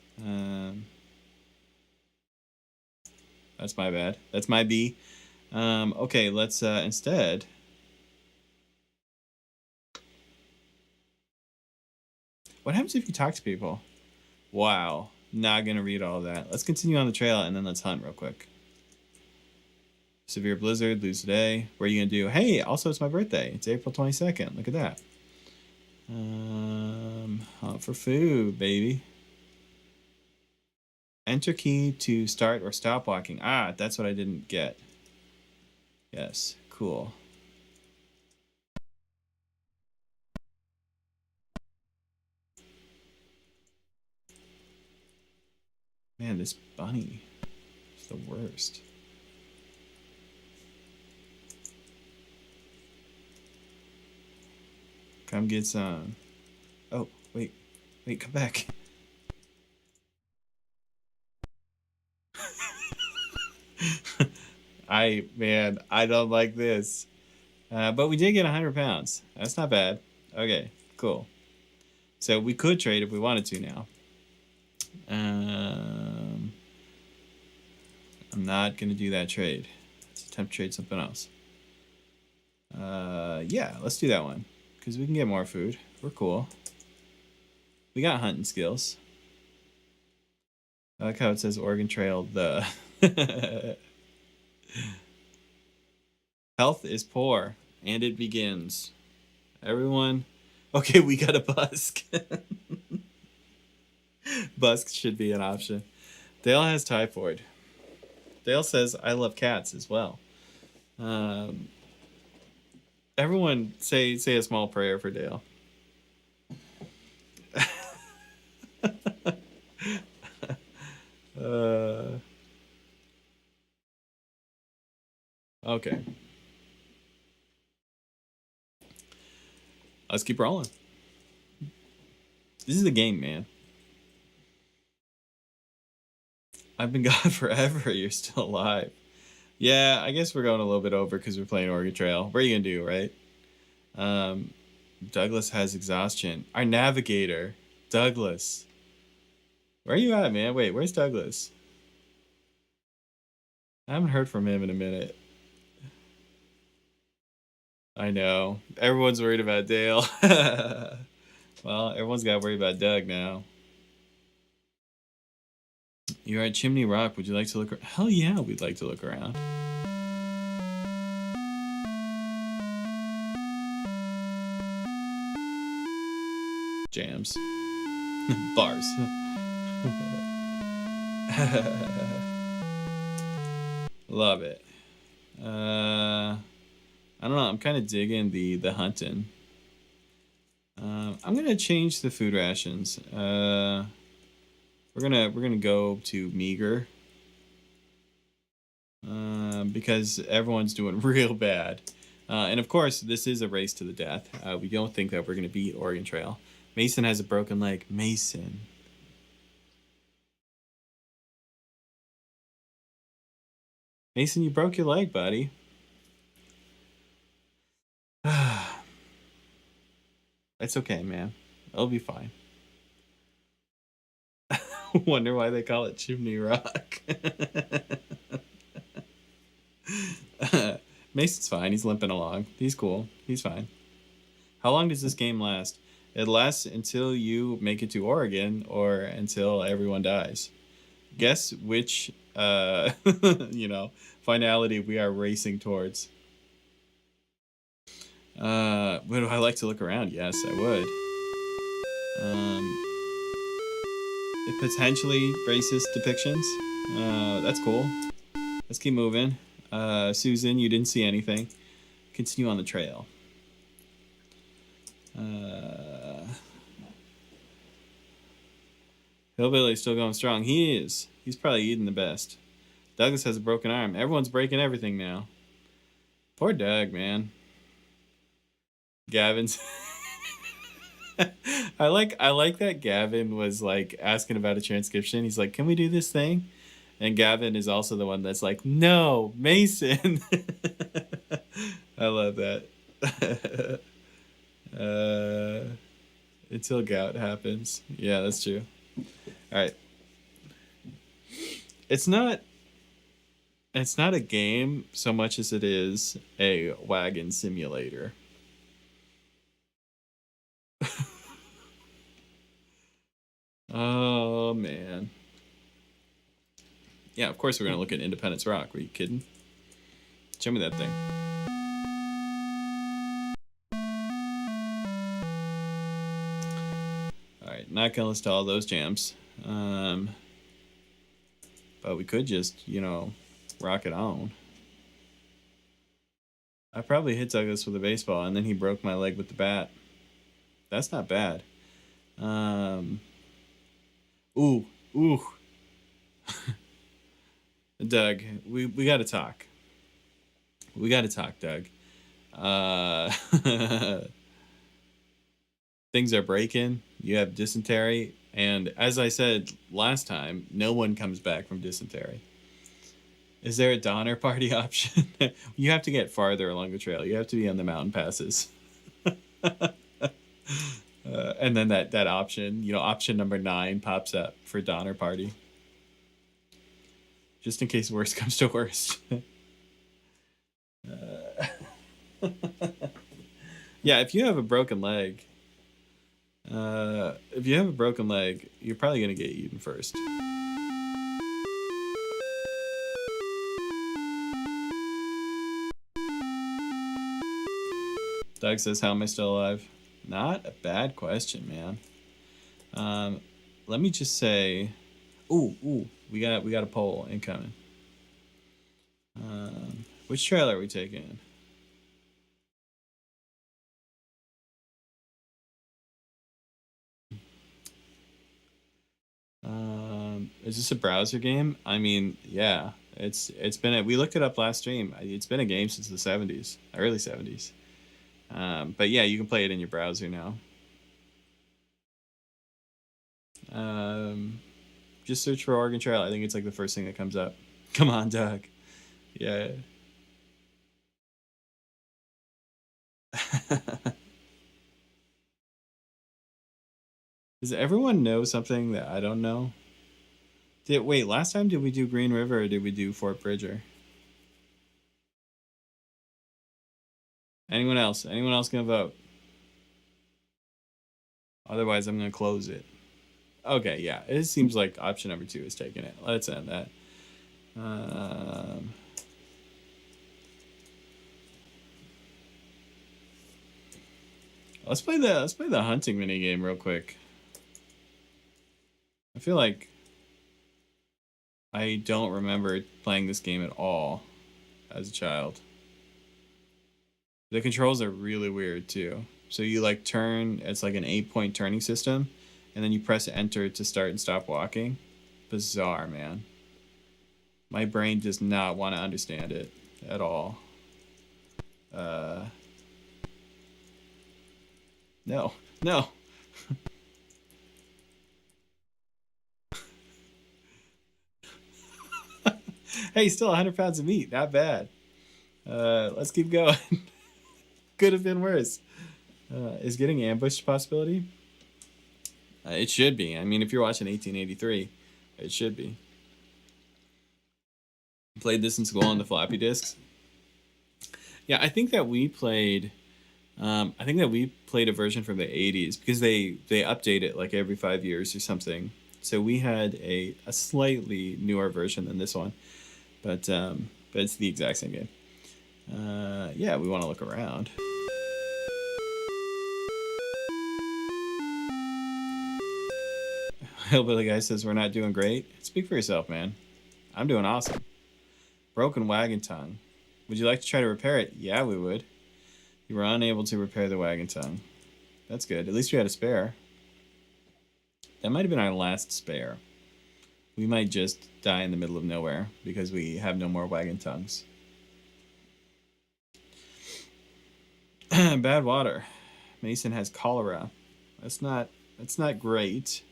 That's my bad. That's my B. Okay, let's instead. What happens if you talk to people? Wow, not gonna read all that. Let's continue on the trail and then let's hunt real quick. Severe blizzard, lose today. What are you gonna do? Hey, also it's my birthday. It's April 22nd. Look at that. Hunt for food, baby. Enter key to start or stop walking. Ah, that's what I didn't get. Yes, cool. Man, this bunny is the worst. Come get some. Oh, wait, come back. I don't like this. But we did get 100 pounds. That's not bad. Okay, cool. So we could trade if we wanted to now. I'm not going to do that trade. It's a Attempt to trade something else. Yeah, let's do that one. Because we can get more food. We're cool. We got hunting skills. I like how it says Oregon Trail, the... Health is poor, and it begins. Everyone... Okay, we got a busk. Busk should be an option. Dale has typhoid. Dale says, I love cats as well. Everyone say a small prayer for Dale. Okay. Let's keep rolling. This is the game, man. I've been gone forever. You're still alive. Yeah, I guess we're going a little bit over because we're playing Oregon Trail. What are you going to do, right? Douglas has exhaustion. Our navigator, Douglas. Where are you at, man? Wait, where's Douglas? I haven't heard from him in a minute. I know. Everyone's worried about Dale. Well, everyone's got to worry about Doug now. You're at Chimney Rock. Would you like to look? Hell yeah, we'd like to look around. Jams. Bars. Love it. I don't know. I'm kind of digging the hunting. I'm gonna change the food rations. We're gonna go to meager. Because everyone's doing real bad. And of course, this is a race to the death. We don't think that we're gonna beat Oregon Trail. Mason has a broken leg. Mason. Mason, you broke your leg, buddy. It's okay, man. It'll be fine. Wonder why they call it Chimney Rock. Mason's fine. He's limping along. He's cool. He's fine. How long does this game last? It lasts until you make it to Oregon or until everyone dies. Guess which, finality we are racing towards. Would I like to look around? Yes, I would. Potentially racist depictions. That's cool. Let's keep moving. Susan, you didn't see anything. Continue on the trail. Hillbilly's still going strong. He is. He's probably eating the best. Douglas has a broken arm. Everyone's breaking everything now. Poor Doug, man. Gavin's I like that Gavin was like asking about a transcription. He's like, can we do this thing? And Gavin is also the one that's like, no, Mason. I love that. Until gout happens. Yeah, that's true. All right. It's not a game so much as it is a wagon simulator. Oh, man. Yeah, of course we're going to look at Independence Rock. Were you kidding? Show me that thing. Alright, not going to list all those jams. But we could just, rock it on. I probably hit Douglas with a baseball, and then he broke my leg with the bat. That's not bad. Ooh. Doug, we got to talk. We got to talk, Doug. Things are breaking. You have dysentery. And as I said last time, no one comes back from dysentery. Is there a Donner Party option? You have to get farther along the trail. You have to be on the mountain passes. And then that option, option number 9 pops up for Donner Party. Just in case worst comes to worst. Yeah, if you have a broken leg, you're probably gonna get eaten first. Doug says, "How am I still alive?" Not a bad question, man. Let me just say, ooh, we got a poll incoming. Which trailer are we taking? Is this a browser game? I mean, yeah, it's been we looked it up last stream. It's been a game since the 70s, early 70s. But yeah, you can play it in your browser now. Just search for Oregon Trail. I think it's like the first thing that comes up. Come on, Doug. Yeah. Does everyone know something that I don't know? Wait, last time did we do Green River or did we do Fort Bridger? Anyone else? Anyone else gonna vote? Otherwise, I'm gonna close it. Okay, yeah. It seems like option number 2 is taking it. Let's end that. Let's play the hunting mini game real quick. I feel like I don't remember playing this game at all as a child. The controls are really weird too. So you like turn, it's like an 8-point turning system, and then you press enter to start and stop walking. Bizarre, man. My brain does not want to understand it at all. No. Hey, still 100 pounds of meat. Not bad. Let's keep going. Could have been worse. Is getting ambushed a possibility? It should be. I mean, if you're watching 1883, it should be. Played this in school on the floppy disks. Yeah, I think that we played a version from the 80s because they update it like every 5 years or something. So we had a slightly newer version than this one, but it's the exact same game. Yeah, we want to look around. Hillbilly guy says we're not doing great. Speak for yourself, man. I'm doing awesome. Broken wagon tongue. Would you like to try to repair it? Yeah, we would. You were unable to repair the wagon tongue. That's good. At least we had a spare. That might have been our last spare. We might just die in the middle of nowhere because we have no more wagon tongues. Bad water. Mason has cholera. That's not great.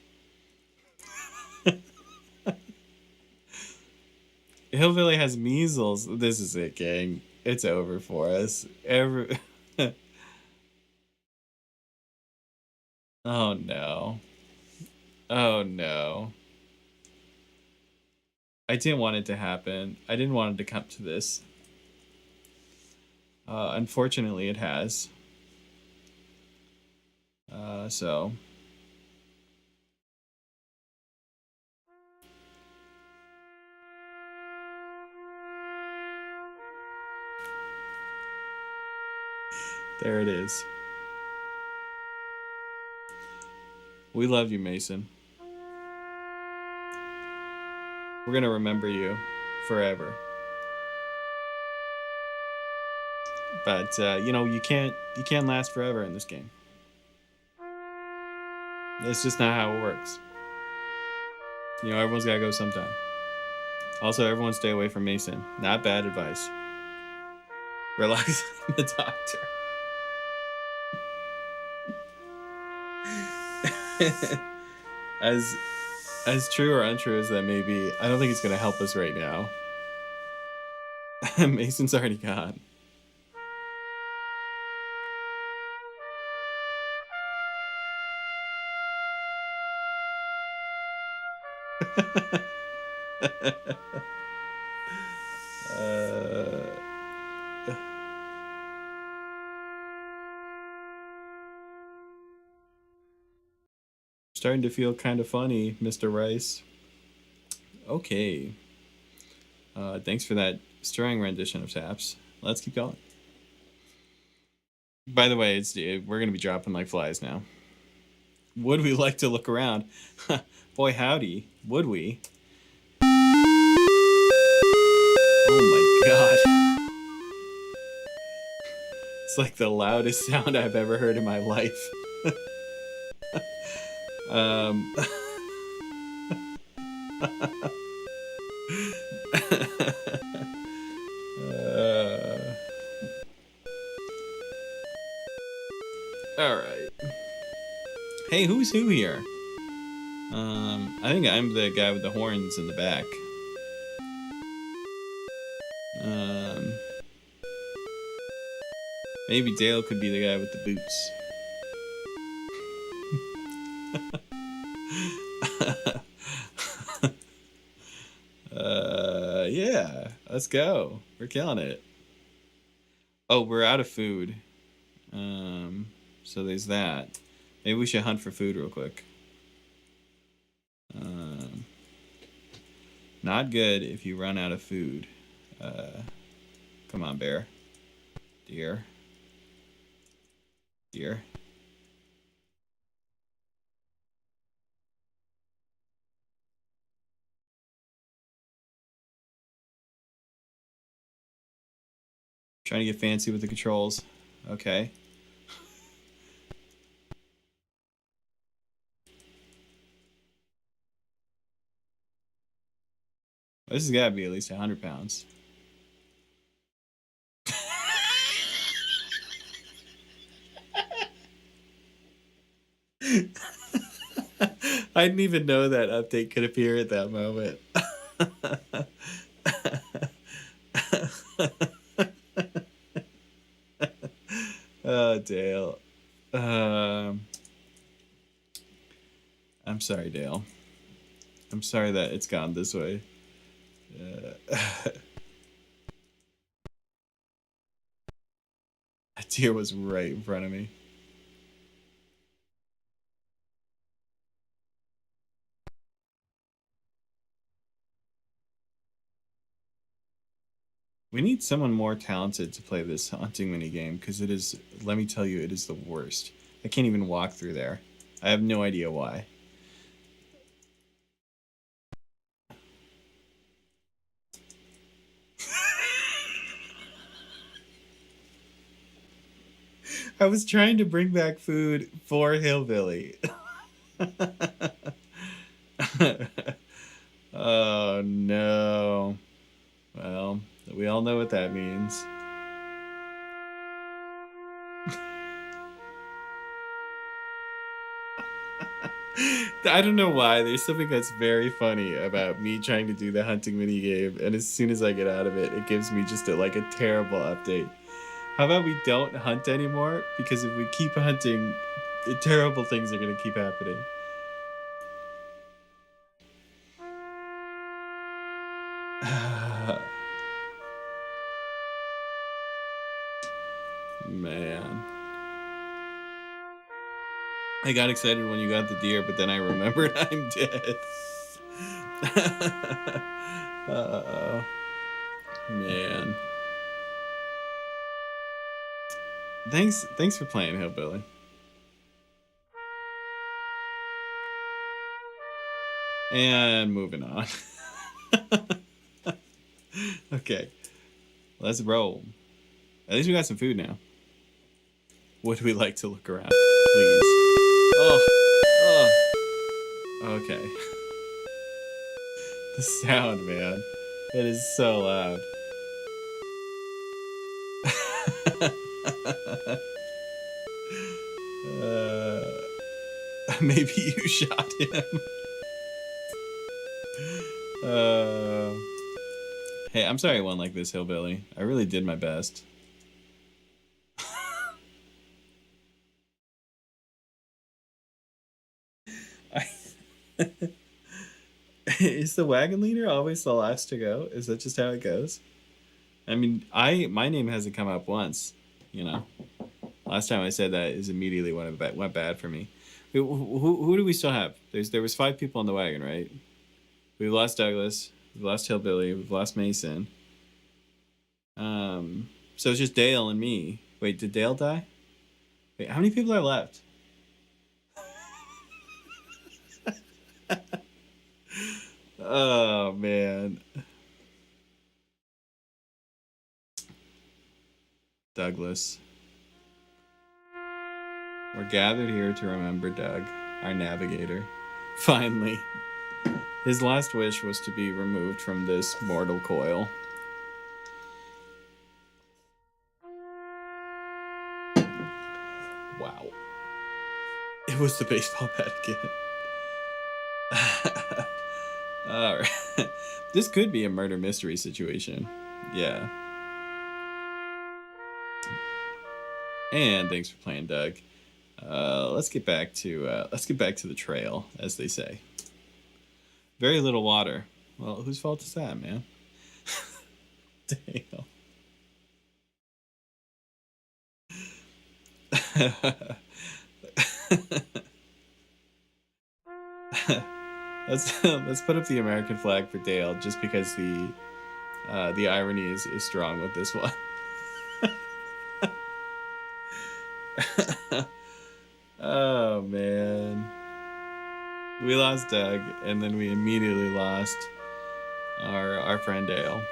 Hillbilly has measles. This is it, gang. It's over for us. Oh no. Oh no. I didn't want it to happen. I didn't want it to come to this. Unfortunately, it has. So. There it is. We love you, Mason. We're gonna remember you forever. But you can't last forever in this game. It's just not how it works. Everyone's gotta go sometime. Also, everyone stay away from Mason. Not bad advice. Relax on the doctor. As true or untrue as that may be, I don't think it's gonna help us right now. Mason's already gone. Starting to feel kind of funny, Mr. Rice. Okay. Thanks for that stirring rendition of Taps. Let's keep going. By the way, we're going to be dropping like flies now. Would we like to look around? Boy, howdy. Would we? Oh my god. It's like the loudest sound I've ever heard in my life. All right. Hey, who's who here? I think I'm the guy with the horns in the back. Maybe Dale could be the guy with the boots. Yeah, let's go. We're killing it. Oh, we're out of food. So there's that. Maybe we should hunt for food real quick. Not good if you run out of food. Come on, bear. Deer. Deer. Trying to get fancy with the controls. Okay. This has got to be at least 100 pounds. I didn't even know that update could appear at that moment. Oh, Dale. I'm sorry, Dale. I'm sorry that it's gone this way. That deer was right in front of me. We need someone more talented to play this hunting minigame, because it is, let me tell you, it is the worst. I can't even walk through there. I have no idea why. I was trying to bring back food for Hillbilly. Oh no. Well, we all know what that means. I don't know why. There's something that's very funny about me trying to do the hunting minigame, and as soon as I get out of it, it gives me just a terrible update. How about we don't hunt anymore? Because if we keep hunting, the terrible things are going to keep happening. Man. I got excited when you got the deer, but then I remembered I'm dead. Uh-oh. Man. Thanks for playing, Hillbilly. And moving on. Okay. Let's roll. At least we got some food now. Would we like to look around? Please. Oh. Okay. The sound, man. It is so loud. Maybe you shot him. Hey, I'm sorry I went like this, Hillbilly. I really did my best. Is the wagon leader always the last to go? Is that just how it goes? I mean, my name hasn't come up once, you know. Last time I said that is immediately when it went bad for me. Who do we still have? There was 5 people in the wagon, right? We've lost Douglas. We've lost Hillbilly. We've lost Mason. So it's just Dale and me. Wait, did Dale die? Wait, how many people are left? Oh, man. Douglas. We're gathered here to remember Doug, our navigator. Finally. His last wish was to be removed from this mortal coil. Wow. It was the baseball bat again. Alright. This could be a murder mystery situation. Yeah. And thanks for playing, Doug. Let's get back to the trail, as they say. Very little water. Well, whose fault is that, man? Damn. Let's put up the American flag for Dale, just because the irony is strong with this one. Oh man, we lost Doug, and then we immediately lost our friend Dale.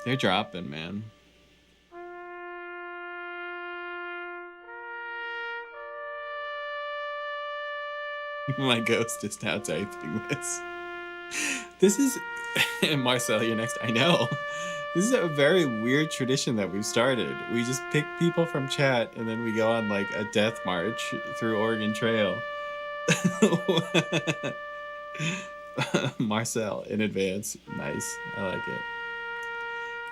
They're dropping, man. My ghost is now typing this. This is... Marcel, you're next. I know. This is a very weird tradition that we've started. We just pick people from chat, and then we go on, like, a death march through Oregon Trail. Marcel, in advance. Nice. I like it.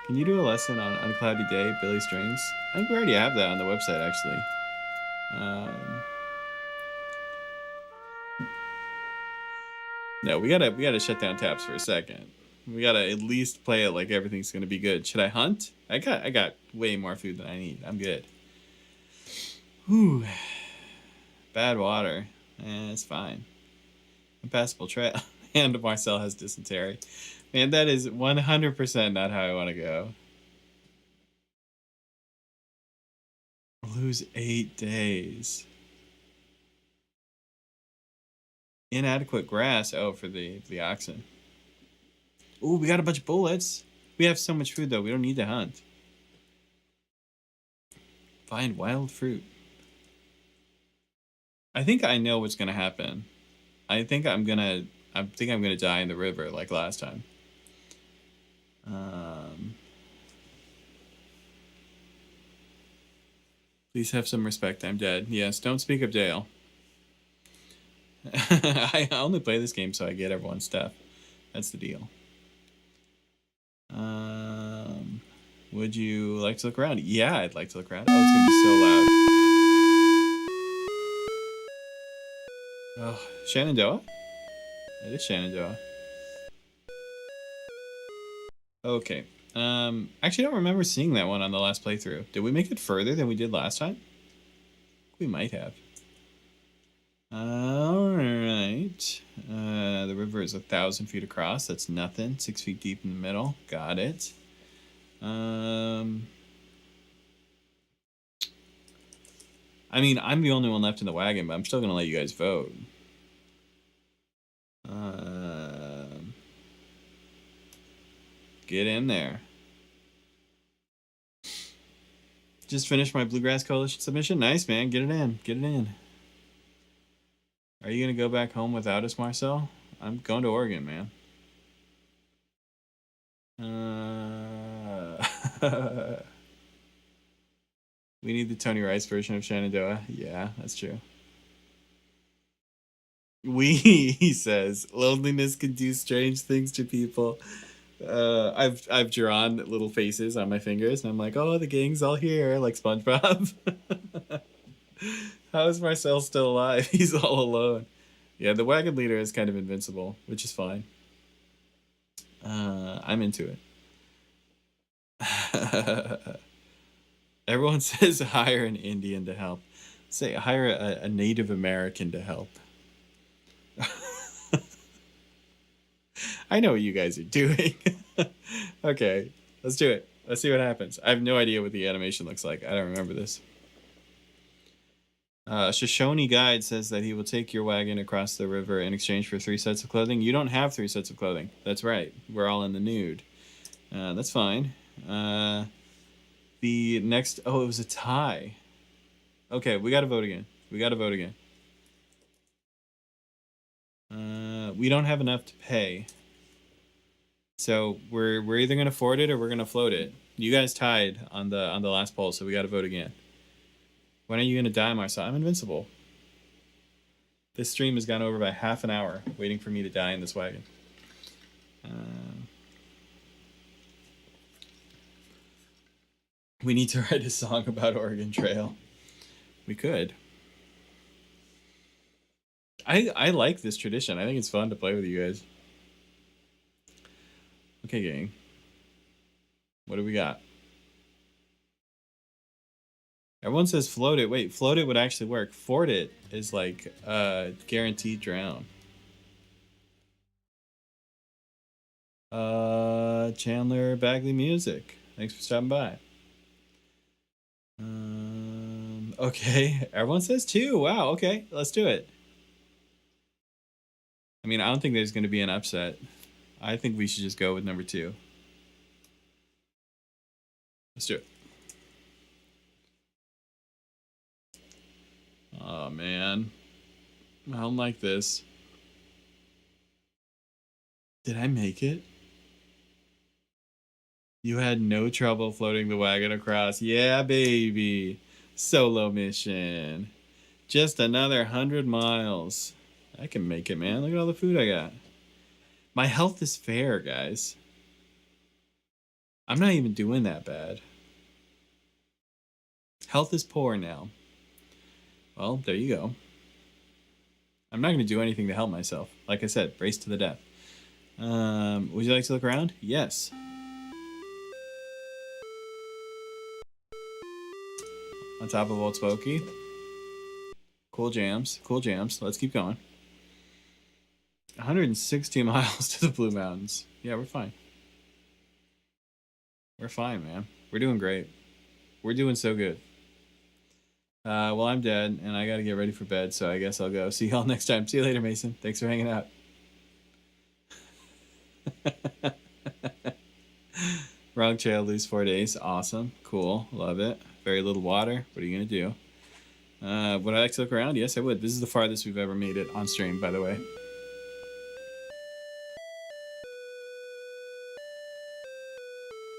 Can you do a lesson on Uncloudy Day, Billy Strings? I think we already have that on the website, actually. No, we gotta shut down taps for a second. We gotta at least play it like everything's gonna be good. Should I hunt? I got way more food than I need. I'm good. Whew. Bad water. It's fine. Impassable trail. And Marcel has dysentery. Man, that is 100% not how I want to go. Lose 8 days. Inadequate grass. Oh, for the oxen. Ooh, we got a bunch of bullets. We have so much food, though. We don't need to hunt. Find wild fruit. I think I know what's gonna happen. I think I'm gonna die in the river like last time. Please have some respect. I'm dead. Yes, don't speak of Dale. I only play this game so I get everyone's stuff. That's the deal. Would you like to look around? Yeah, I'd like to look around. Oh, it's gonna be so loud. Oh, Shenandoah? It is Shenandoah. Okay. Actually, I don't remember seeing that one on the last playthrough. Did we make it further than we did last time? We might have. Alright. The river is 1,000 feet across. That's nothing. 6 feet deep in the middle. Got it. I mean, I'm the only one left in the wagon, but I'm still going to let you guys vote. Get in there. Just finished my Bluegrass Coalition submission. Nice, man. Get it in. Get it in. Are you going to go back home without us, Marcel? I'm going to Oregon, man. We need the Tony Rice version of Shenandoah. Yeah, that's true. He says, loneliness can do strange things to people. I've drawn little faces on my fingers, and I'm like, oh, the gang's all here, like SpongeBob. How is Marcel still alive? He's all alone. Yeah, the wagon leader is kind of invincible, which is fine. I'm into it. Everyone says hire an Indian to help. Say hire a Native American to help. I know what you guys are doing. Okay, let's do it. Let's see what happens. I have no idea what the animation looks like. I don't remember this. Shoshone Guide says that he will take your wagon across the river in exchange for 3 sets of clothing. You don't have 3 sets of clothing. That's right. We're all in the nude. That's fine. The next... Oh, it was a tie. Okay, we got to vote again. We got to vote again. We don't have enough to pay. So we're either going to ford it or we're going to float it. You guys tied on the last poll, so we got to vote again. When are you going to die, Marcel? I'm invincible. This stream has gone over by half an hour waiting for me to die in this wagon. We need to write a song about Oregon Trail. We could. I like this tradition. I think it's fun to play with you guys. Okay, gang. What do we got? Everyone says float it. Wait, float it would actually work. Ford it is like guaranteed drown. Chandler Bagley Music. Thanks for stopping by. Okay, everyone says 2. Wow, okay, let's do it. I mean, I don't think there's going to be an upset. I think we should just go with number 2. Let's do it. Oh, man. I don't like this. Did I make it? You had no trouble floating the wagon across. Yeah, baby. Solo mission. Just another 100 miles. I can make it, man. Look at all the food I got. My health is fair, guys. I'm not even doing that bad. Health is poor now. Well, there you go. I'm not going to do anything to help myself. Like I said, race to the death. Would you like to look around? Yes. On top of Old Spokey. Cool jams. Cool jams. Let's keep going. 160 miles to the Blue Mountains. Yeah, we're fine. We're fine, man. We're doing great. We're doing so good. Well, I'm dead, and I gotta get ready for bed, so I guess I'll go. See y'all next time. See you later, Mason. Thanks for hanging out. Wrong trail, lose 4 days. Awesome. Cool. Love it. Very little water. What are you gonna do? Would I like to look around? Yes, I would. This is the farthest we've ever made it on stream, by the way.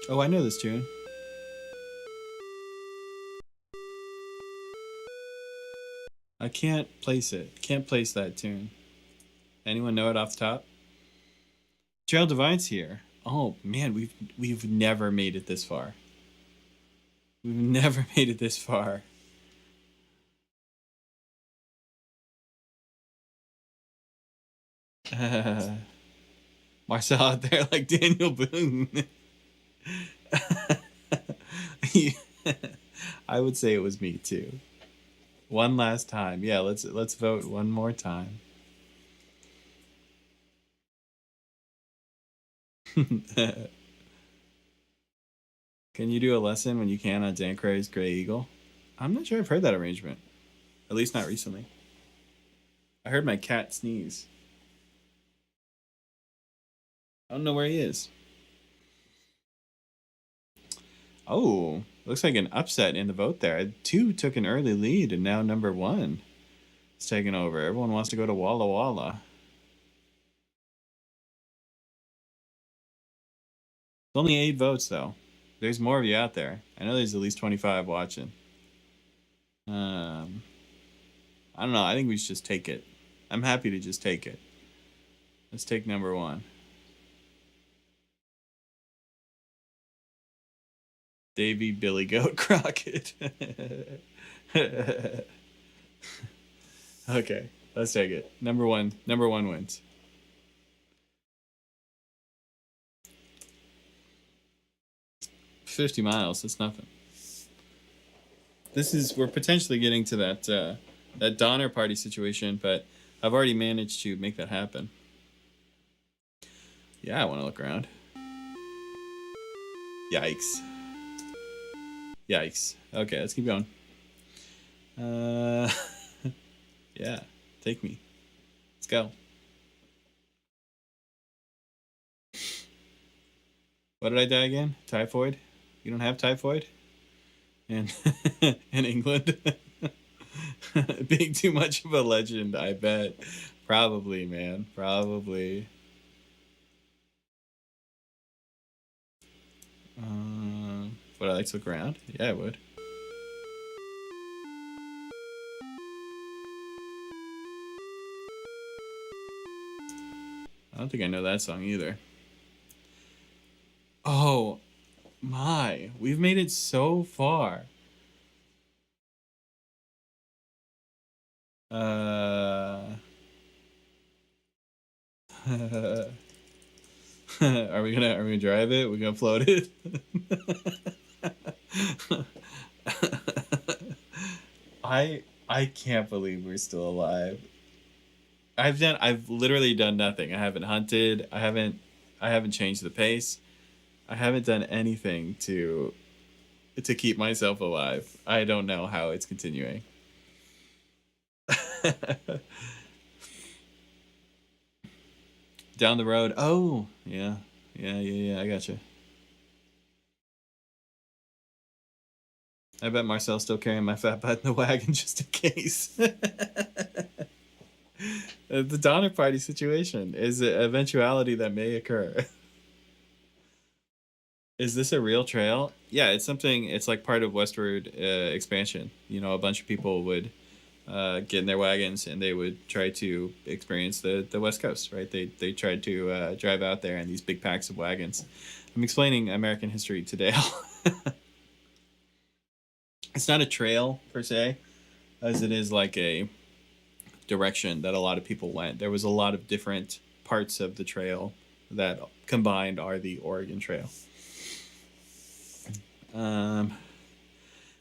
Oh, I know this tune. I can't place it. Can't place that tune. Anyone know it off the top? Trail Divine's here. Oh man, we've never made it this far. We've never made it this far. Marcel out there like Daniel Boone. I would say it was me too. One last time. Yeah, let's vote one more time. Can you do a lesson when you can on Dan Cray's Gray Eagle? I'm not sure I've heard that arrangement. At least not recently. I heard my cat sneeze. I don't know where he is. Oh, looks like an upset in the vote there. 2 took an early lead, and now number 1 is taking over. Everyone wants to go to Walla Walla. It's only 8 votes, though. There's more of you out there. I know there's at least 25 watching. I don't know. I think we should just take it. I'm happy to just take it. Let's take number 1. Davy Billy Goat Crockett. Okay, let's take it. Number one wins. $50 miles, that's nothing. we're potentially getting to that Donner Party situation, but I've already managed to make that happen. Yeah, I want to look around. Yikes. Yikes. Okay, let's keep going. Yeah, take me. Let's go. What did I die again? Typhoid? You don't have typhoid? In England? Being too much of a legend, I bet. Probably, man. Probably. Would I like to look around? Yeah, I would. I don't think I know that song either. Oh my, we've made it so far. Are we gonna drive it? We're gonna float it? I can't believe we're still alive. I've literally done nothing. I haven't hunted. I haven't changed the pace. I haven't done anything to keep myself alive. I don't know how it's continuing. Down the road. Oh, yeah. I gotcha. I bet Marcel's still carrying my fat butt in the wagon just in case. The Donner Party situation is an eventuality that may occur. Is this a real trail? Yeah, it's something. It's like part of westward expansion. You know, a bunch of people would get in their wagons and they would try to experience the West Coast, right? They tried to drive out there in these big packs of wagons. I'm explaining American history today. It's not a trail per se, as it is like a direction that a lot of people went. There was a lot of different parts of the trail that combined are the Oregon Trail. Down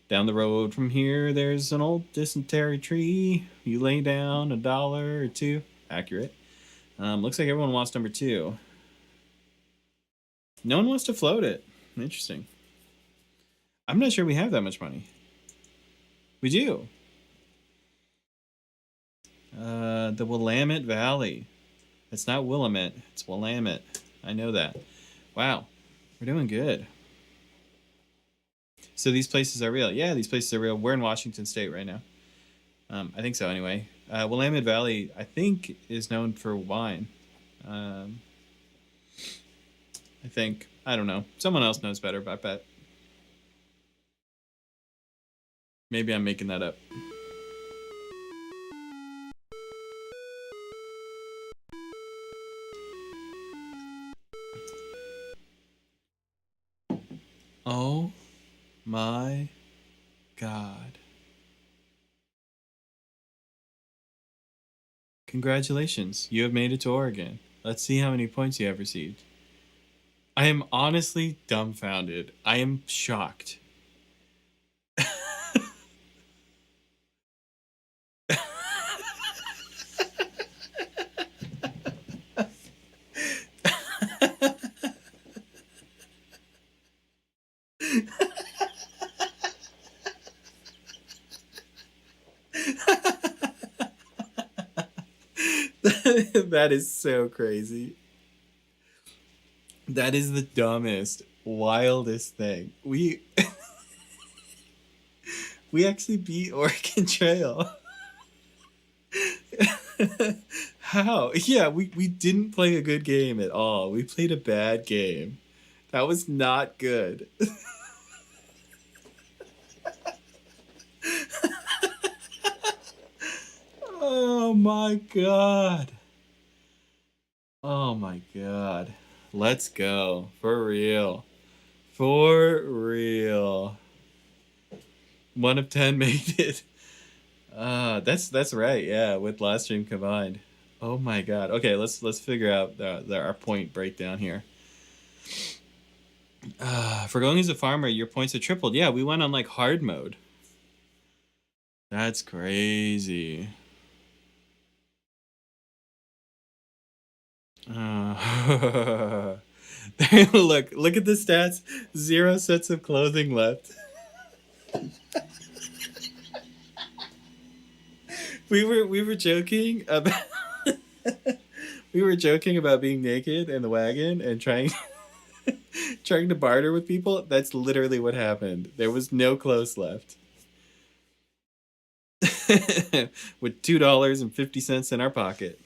the road from here, there's an old dysentery tree. You lay down $1 or $2. Accurate. Looks like everyone wants number 2. No one wants to float it. Interesting. I'm not sure we have that much money. We do. The Willamette Valley. It's not Willamette. It's Willamette. I know that. Wow. We're doing good. So these places are real. Yeah, these places are real. We're in Washington State right now. I think so anyway. Willamette Valley, I think, is known for wine. I think. I don't know. Someone else knows better, I bet. Maybe I'm making that up. Oh my God. Congratulations, you have made it to Oregon. Let's see how many points you have received. I am honestly dumbfounded. I am shocked. That is so crazy. That is the dumbest, wildest thing. We actually beat Oregon Trail. How? Yeah, we didn't play a good game at all. We played a bad game. That was not good. Oh my God. Oh my God. Let's go. For real. For real. 1 of 10 made it. That's right. Yeah, with last stream combined. Oh my God. Okay, let's figure out our point breakdown here. For going as a farmer, your points have tripled. Yeah, we went on like hard mode. That's crazy. Look at the stats. 0 sets of clothing left. We were joking about we were joking about being naked in the wagon and trying to barter with people. That's literally what happened. There was no clothes left. With $2.50 in our pocket.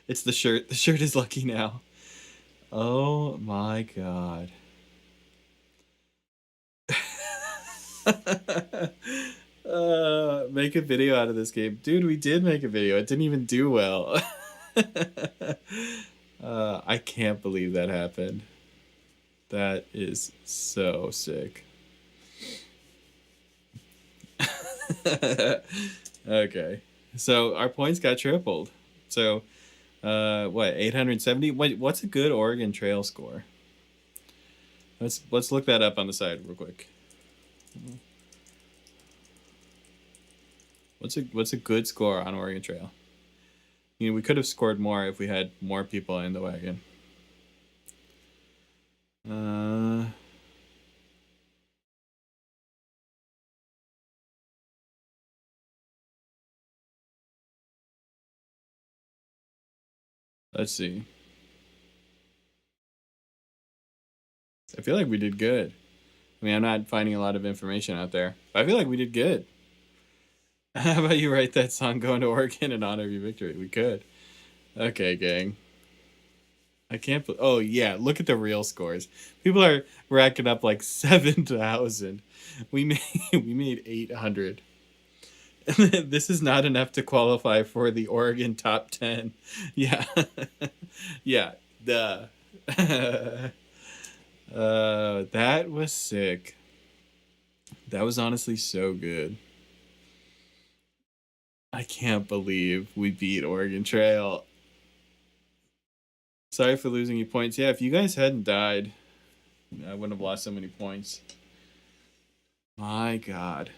It's the shirt. The shirt is lucky now. Oh my god. Make a video out of this game. Dude, we did make a video. It didn't even do well. I can't believe that happened. That is so sick. Okay. So our points got tripled. So what, 870? What's a good Oregon Trail score? Let's look that up on the side real quick. What's a good score on Oregon Trail? You know, we could have scored more if we had more people in the wagon. Let's see. I feel like we did good. I mean, I'm not finding a lot of information out there, but I feel like we did good. How about you write that song "Going to Oregon" in honor of your victory? We could. Okay, gang. I can't. Oh yeah, look at the real scores. People are racking up like 7,000. We made 800. This is not enough to qualify for the Oregon top 10. Yeah, yeah. Duh. That was sick. That was honestly so good. I can't believe we beat Oregon Trail. Sorry for losing you points. Yeah, if you guys hadn't died, I wouldn't have lost so many points. My god.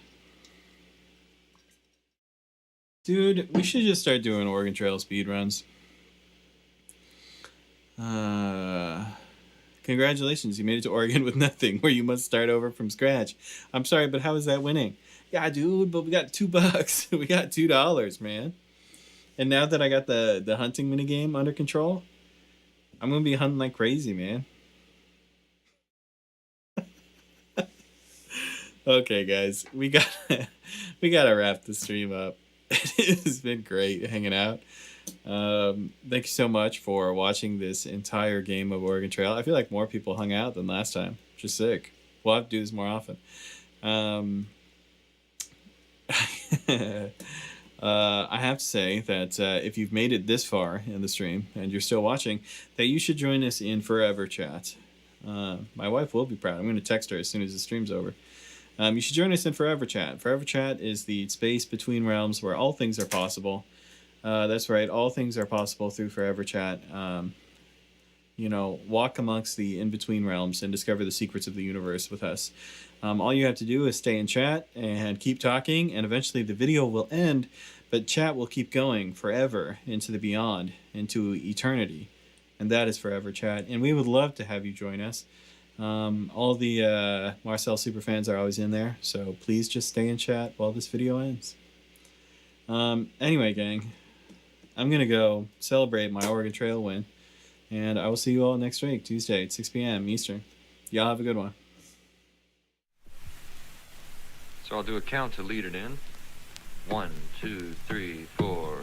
Dude, we should just start doing Oregon Trail speedruns. Congratulations, you made it to Oregon with nothing, where you must start over from scratch. I'm sorry, but how is that winning? Yeah, dude, but we got $2. We got $2, man. And now that I got the hunting minigame under control, I'm gonna be hunting like crazy, man. Okay, guys, we gotta wrap the stream up. It has been great hanging out. Thank you so much for watching this entire game of Oregon Trail. I feel like more people hung out than last time, which is sick. We'll have to do this more often. I have to say that if you've made it this far in the stream and you're still watching, that you should join us in Forever Chat. My wife will be proud. I'm going to text her as soon as the stream's over. You should join us in Forever Chat. Forever Chat is the space between realms where all things are possible. That's right, all things are possible through Forever Chat. You know, walk amongst the in-between realms and discover the secrets of the universe with us. All you have to do is stay in chat and keep talking, and eventually the video will end, but chat will keep going forever into the beyond, into eternity. And that is Forever Chat, and we would love to have you join us. All the Marcel superfans are always in there, so please just stay in chat while this video ends. Anyway, gang, I'm going to go celebrate my Oregon Trail win, and I will see you all next week, Tuesday at 6 p.m. Eastern. Y'all have a good one. So I'll do a count to lead it in. 1, 2, 3, 4.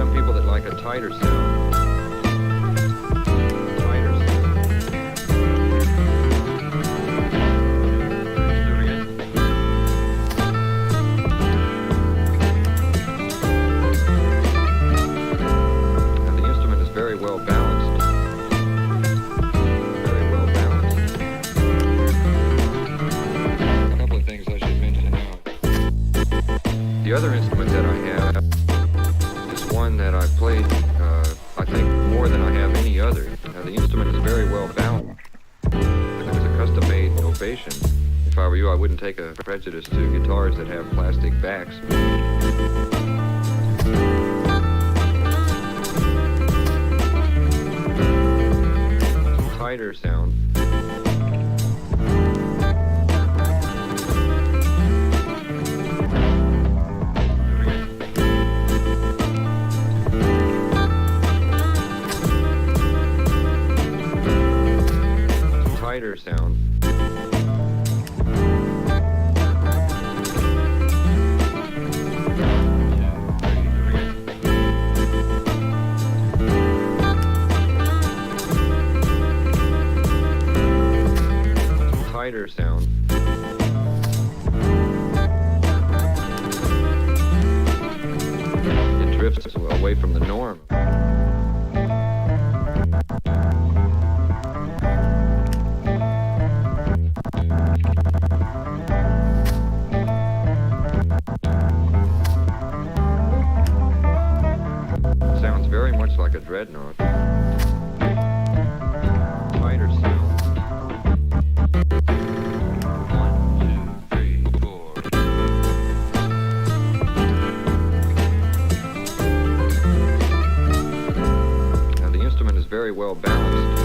some people that like a tighter sound. Tighter sound. Do it again. Now, the instrument is very well balanced. Very well balanced. A couple of things I should mention now. The other instrument that I have is one that I played, I think, more than I have any other. Now, the instrument is very well balanced. It's a custom-made ovation. If I were you, I wouldn't take a prejudice to guitars that have plastic backs. Tighter sound. Tighter sound. Tighter sound. It drifts away from the norm. Sounds very much like a dreadnought. Tighter sound. 1, 2, 3, 4. Now, the instrument is very well balanced.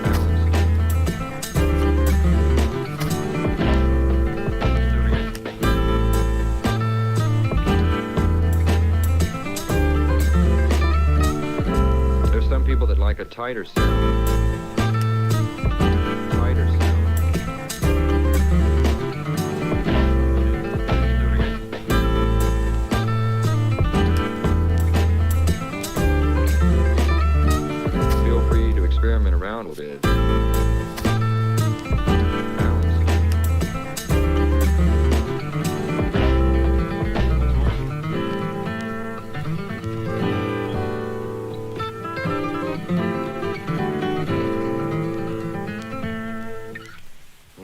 Balanced. Do it again. There's some people that like a tighter sound. Tighter sound. Do it again. Feel free to experiment around with it. Balanced.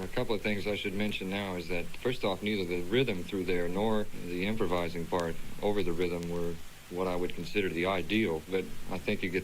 A couple of things I should mention now is that, first off, neither the rhythm through there nor the improvising part over the rhythm were what I would consider the ideal, but I think you get